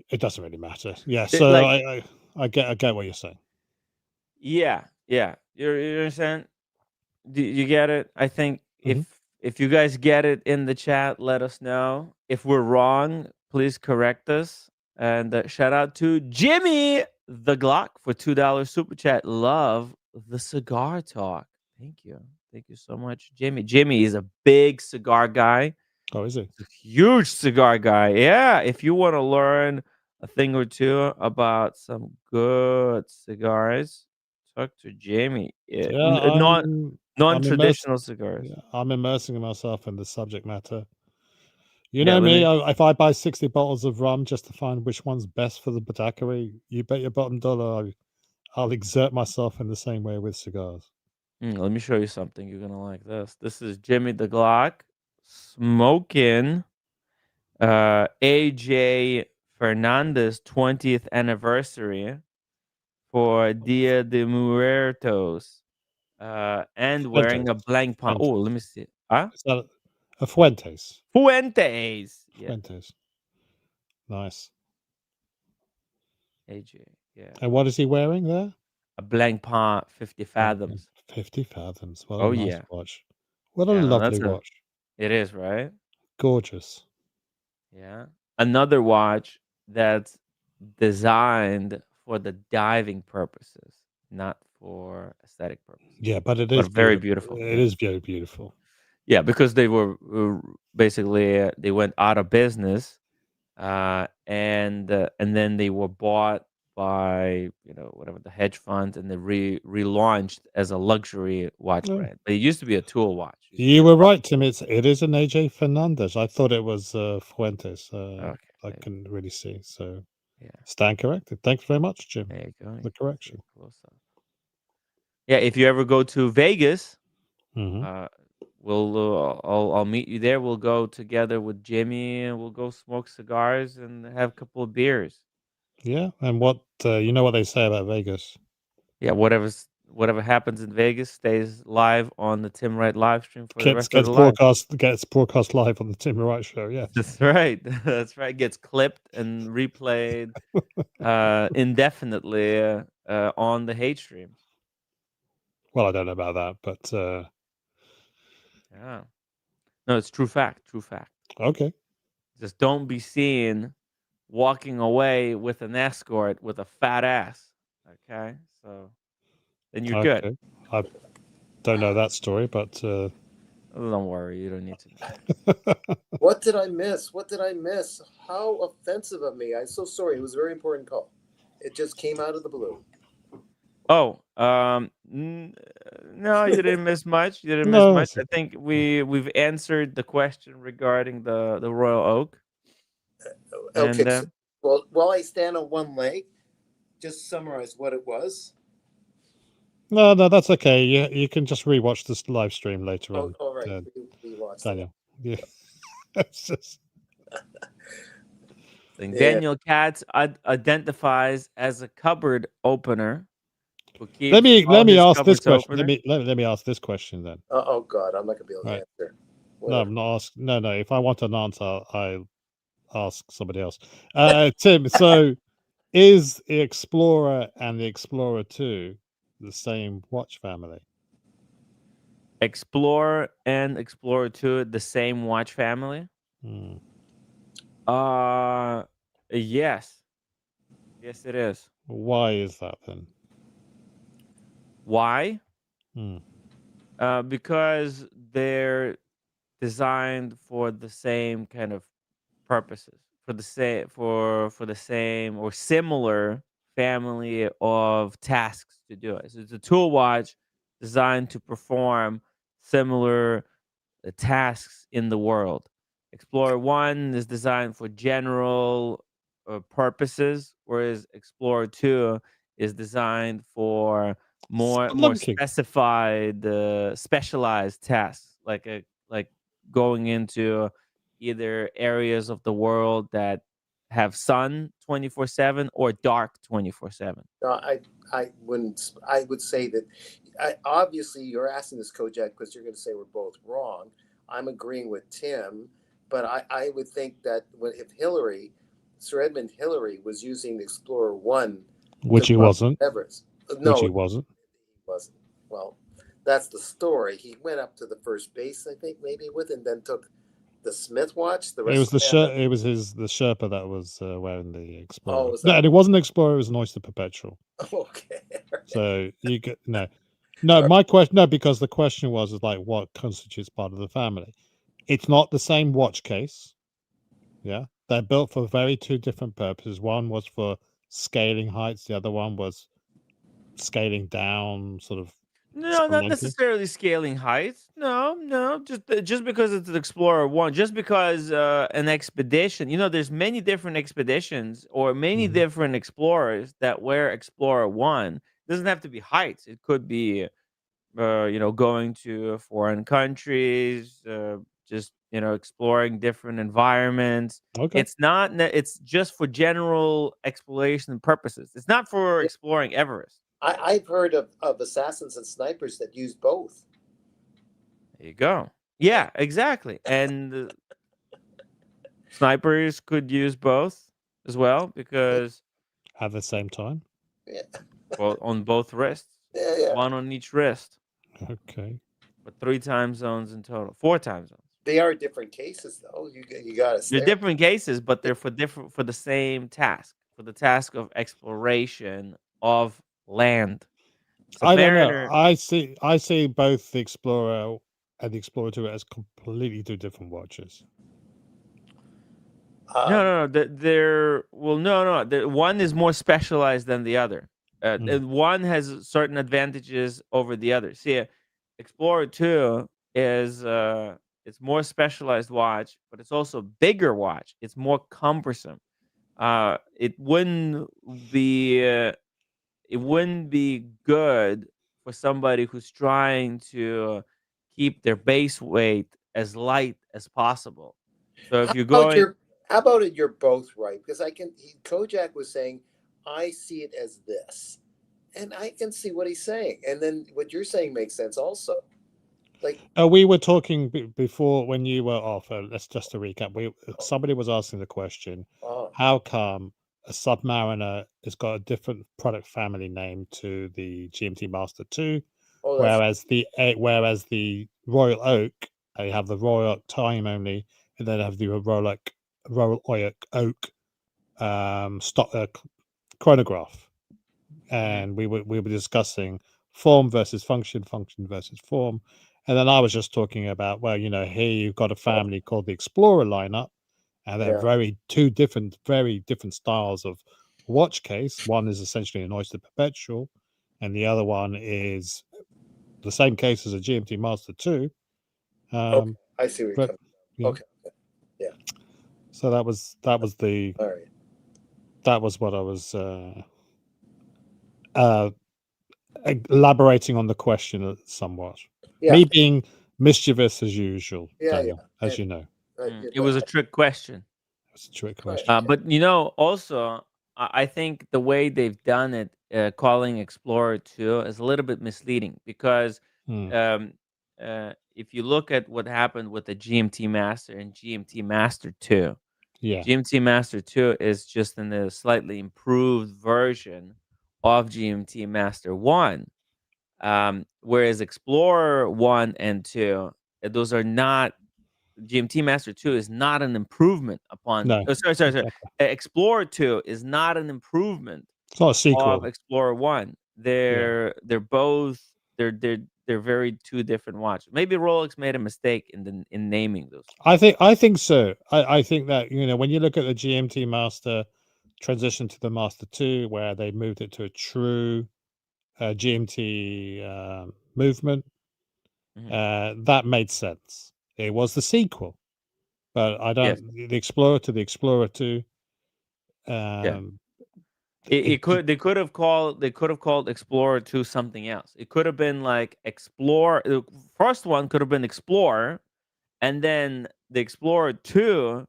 it doesn't really matter. Yeah, It, so like I get what you're saying. yeah, yeah. You understand? Do you get it? I think Mhm. if you guys get it in the chat, let us know. If we're wrong, please correct us. And shout out to Jimmy the Glock for $2 super chat. Love the cigar talk. Thank you. Thank you so much, Jimmy. Jimmy is a big cigar guy. Oh, is it? He's a huge cigar guy. Yeah. If you want to learn a thing or two about some good cigars, talk to Jamie. Yeah, Yeah, not I'm immersed. non-traditional cigars. Yeah, I'm immersing myself in the subject matter. You Yeah, know let me, me. if I buy 60 bottles of rum just to find which one's best for the Patekkery, you bet your bottom dollar I'll exert myself in the same way with cigars. Let me show you something. You're gonna like this. This is Jimmy the Glock smoking AJ Fernandez 20th anniversary for Dia de Muertos. And wearing a Fuentes. blank palm. Oh, Fuentes. let me see. Huh? Is that a Fuentes? Fuentes. Yeah, Fuentes. Nice. AJ. Yeah. And what is he wearing there? A blank palm 50 Okay. fathoms. 50 fathoms. What a Oh nice yeah. watch. What a Yeah, no, lovely that's a watch. it is, right? Gorgeous. Yeah. Another watch that's designed for the diving purposes, not for aesthetic purposes. Yeah, but it But is very beautiful. beautiful. It Yeah. is very beautiful. Yeah, because they were basically they went out of business, and then they were bought by whatever the hedge funds, and they relaunched as a luxury watch Oh, brand. But it used to be a tool watch. It used to be you a were prop. right, Tim. It is an AJ Fernandez. I thought it was Fuentes. Okay, I couldn't really see. So yeah, stand corrected. Thanks very much, Jim. there you go. You The can see correction. it close up. Yeah, if you ever go to Vegas, Hmm. we'll I'll meet you there. We'll go together with Jimmy, and we'll go smoke cigars and have a couple of beers. Yeah, and what you know what they say about Vegas? Yeah, whatever happens in Vegas stays live on the Tim Wright live stream for the Gets rest of gets the live. broadcast live on the Tim Wright show. Yes. That's right. That's right. Gets clipped and replayed indefinitely on the hate streams. Well, I don't know about that, but Yeah. No, it's true fact. True fact. okay. Just don't be seen walking away with an escort with a fat ass. Okay, so then you're good. Okay. I don't know that story, but Don't worry, you don't need to know. What did I miss? What did I miss? How offensive of me. I'm so sorry. It was a very important call. It just came out of the blue. Oh, no, you didn't miss much. You didn't miss no. much. I think we've answered the question regarding the Royal Oak. Okay. And So, well, while I stand on one leg, just summarize what it was. No, that's okay. You can just rewatch this live stream later Oh, on, all right. We watched it. Daniel. Yeah. It's just thing. Yeah. Daniel Katz identifies as a cupboard opener who keeps let me all his ask this cupboards question. opener. Let me ask this question then. Oh God, I'm not gonna be able to Right. answer. No, Whatever. I'm not asking. No, no. If I want an answer, I'll ask somebody else. Tim, so is the Explorer and the Explorer 2 the same watch family? Explorer and Explorer 2, the same watch family? Hmm. Yes. Yes, it is. Why is that then? Why? Hmm. Because they're designed for the same kind of purposes, for the same or similar family of tasks to do it. So it's a tool watch designed to perform similar tasks in the world. Explorer 1 is designed for general purposes, whereas Explorer 2 is designed for more Spelunking. specified, specialized tasks, like going into either areas of the world that have sun 24/7 or dark 24/7. No, I wouldn't. I would say that. Obviously, you're asking this, Kojak, because you're going to say we're both wrong. I'm agreeing with Tim, but I would think that if Sir Edmund Hillary, was using the Explorer 1 to Which he climb wasn't. Everest. Which No, he wasn't. he wasn't. Well, that's the story. He went up to the first base, I think, maybe with, and then took the Smith watch. The It rest was of the the band. It was the Sherpa that was wearing the Explorer. was No, that? and it wasn't Explorer. It was an Oyster Perpetual. Okay. So you get no. My question, no, because the question was is like what constitutes part of the family. It's not the same watch case. Yeah, they're built for very two different purposes. One was for scaling heights. The other one was scaling down, sort of No, not spelunking. necessarily scaling heights. No, no, just because it's an Explorer 1, just because an expedition, there's many different expeditions or many Mhm. different explorers that wear Explorer 1. It doesn't have to be heights. It could be going to foreign countries, just, exploring different environments. Okay. It's not it's just for general exploration purposes. It's not for exploring Everest. I've heard of assassins and snipers that use both. There you go. Yeah, exactly. And snipers could use both as well because, At the same time. Yeah, well, on both wrists, yeah. one on each wrist, Okay. but 3 time zones in total, 4 time zones. They are different cases, though. You got to They're stay. different cases, but they're for the same task, for the task of exploration of land. I don't know. Submariner. I see both the Explorer and the Explorer 2 as completely two different watches. No. They're well, no. One is more specialized than the other. And one has certain advantages over the other. See, Explorer 2 is it's more specialized watch, but it's also a bigger watch. It's more cumbersome. It wouldn't be good for somebody who's trying to keep their base weight as light as possible. So if you're going, How about it? You're both right, because Kojak was saying, I see it as this, and I can see what he's saying, and then what you're saying makes sense also. Like, we were talking before when you were off. Let's just to recap. Somebody was asking the question: how come a Submariner has got a different product family name to the GMT Master 2, whereas the Royal Oak, they have the Royal Oak time only, and then have the Royal Oak chronograph, and we were discussing form versus function versus form, and then I was just talking about, well, here you've got a family called the Explorer lineup, and they're very different styles of watch case. One is essentially an Oyster Perpetual, and the other one is the same case as a GMT Master 2. I see where you're coming from. Okay. Yeah. So that was the All right. that was what I was elaborating on the question somewhat. Yeah. Me being mischievous as usual, Daniel, as you know. it was a trick question. It's a trick question. But also, I think the way they've done it, calling Explorer 2 is a little bit misleading because if you look at what happened with the GMT Master and GMT Master 2, Yeah. GMT Master 2 is just in a slightly improved version of GMT Master 1. Whereas Explorer 1 and 2, those are not, GMT Master 2 is not an improvement upon, No. sorry. Explorer 2 is not an improvement It's not a of sequel. Explorer 1. They're both, they're very two different watches. Maybe Rolex made a mistake in naming those. I think so. I think that, you know, when you look at the GMT Master transition to the Master 2, where they moved it to a true GMT movement, Mhm. that made sense. It was the sequel, but I Yes. don't. The Explorer to the Explorer 2. Yeah. Um, They could have called Explorer 2 something else. It could have been like Explorer. The first one could have been Explorer, and then the Explorer 2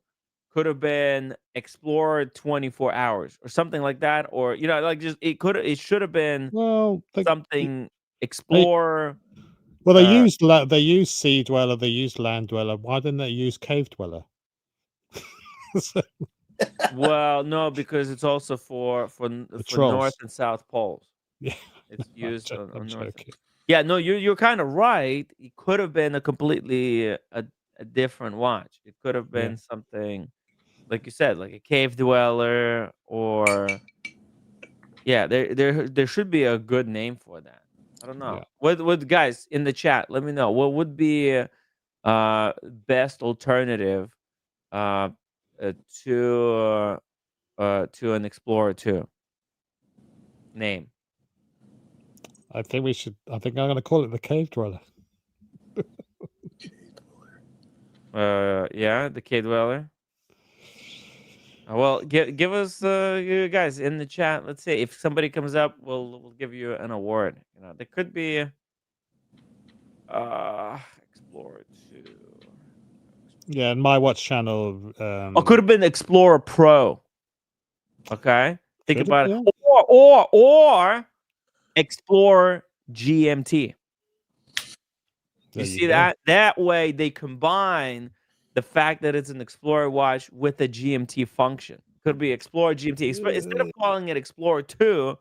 could have been Explorer 24 hours or something like that, or you know, like just it should have been well, something they Explorer. well they Uh, used Sea Dweller, they used Land Dweller. Why didn't they use Cave Dweller? So, well, no, because it's also for North trolls. and South poles. Yeah, It's used on I'm North. joking. Yeah, no, you're kind of right. It could have been a completely a different watch. It could have Yeah. been something like you said, like a cave dweller, or yeah, there should be a good name for that. I don't know. Yeah. What guys in the chat? Let me know what would be best alternative uh, uh to to an Explorer 2 name. I think I'm going to call it the Cave Dweller. Yeah, the cave dweller. Well, give us you guys in the chat. Let's see if somebody comes up, we'll give you an award. You know, there could be Explorer 2. Yeah, and my watch channel. Or could have been Explorer Pro. Okay, think Could have, about it. yeah. Or Explorer GMT. There You you see go. that? That way they combine the fact that it's an Explorer watch with a GMT function. Could be Explorer GMT. Instead of calling it Explorer 2,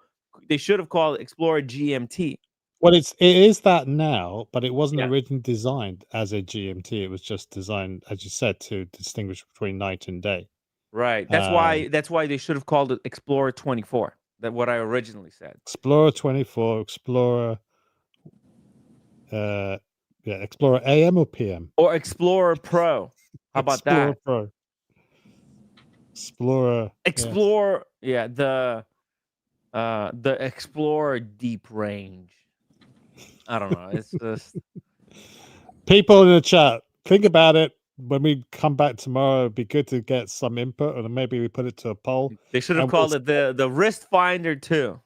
they should have called it Explorer GMT. Well, it is that now, but it wasn't Yeah. originally designed as a GMT. It was just designed, as you said, to distinguish between night and day. Right. That's why they should have called it Explorer 24. That's what I originally said. Explorer 24, Explorer, Explorer AM or PM? Or Explorer Pro. How about Explorer that? Pro. Explorer. Explorer, yeah, the Explorer Deep Range. I don't know. It's just People in the chat, think about it. When we come back tomorrow, it'd be good to get some input, or maybe we put it to a poll. They should have called it the Wrist Finder 2.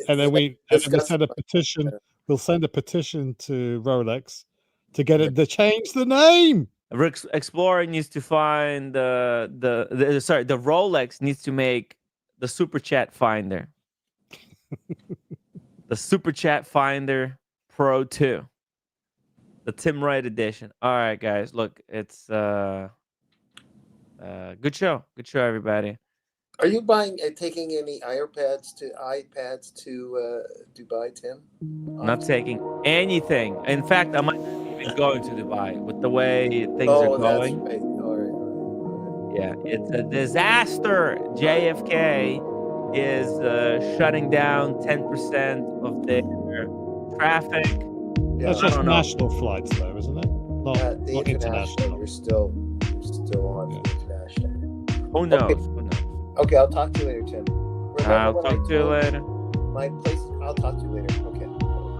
And then we send a petition. We'll send a petition to Rolex to get it to change the name. Explorer needs to find the Rolex needs to make the Super Chat Finder. The Super Chat Finder Pro 2. The Tim Wright edition. All right, guys. Look, it's good show. Good show, everybody. Are you taking any iPads to Dubai, Tim? Not taking anything. In fact, I might not even going to Dubai with the way things are going. That's right. All right. Yeah, it's a disaster. JFK is shutting down 10% of their traffic. Yeah. That's just national flights, though, isn't it? Not The international. You're still on the international. Who knows? Okay. Who knows? Okay, I'll talk to you later, Tim. I'll talk to you later. My place. I'll talk to you later. Okay.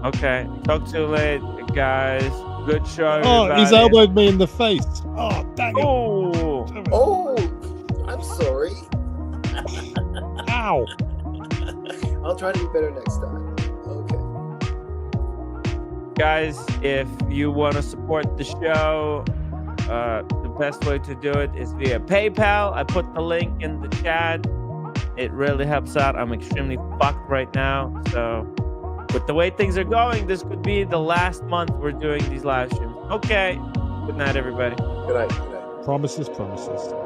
Okay. Talk to you later, guys. Good show. Oh, he's everybody. elbowed me in the face. Oh, dang it. Oh, I'm sorry. Ow. I'll try to be better next time. Okay. guys, if you want to support the show, the best way to do it is via PayPal. I put the link in the chat. It really helps out. I'm extremely fucked right now. So with the way things are going, this could be the last month we're doing these live streams. Okay. Good night, everybody. Good night. Good night. Promises, promises.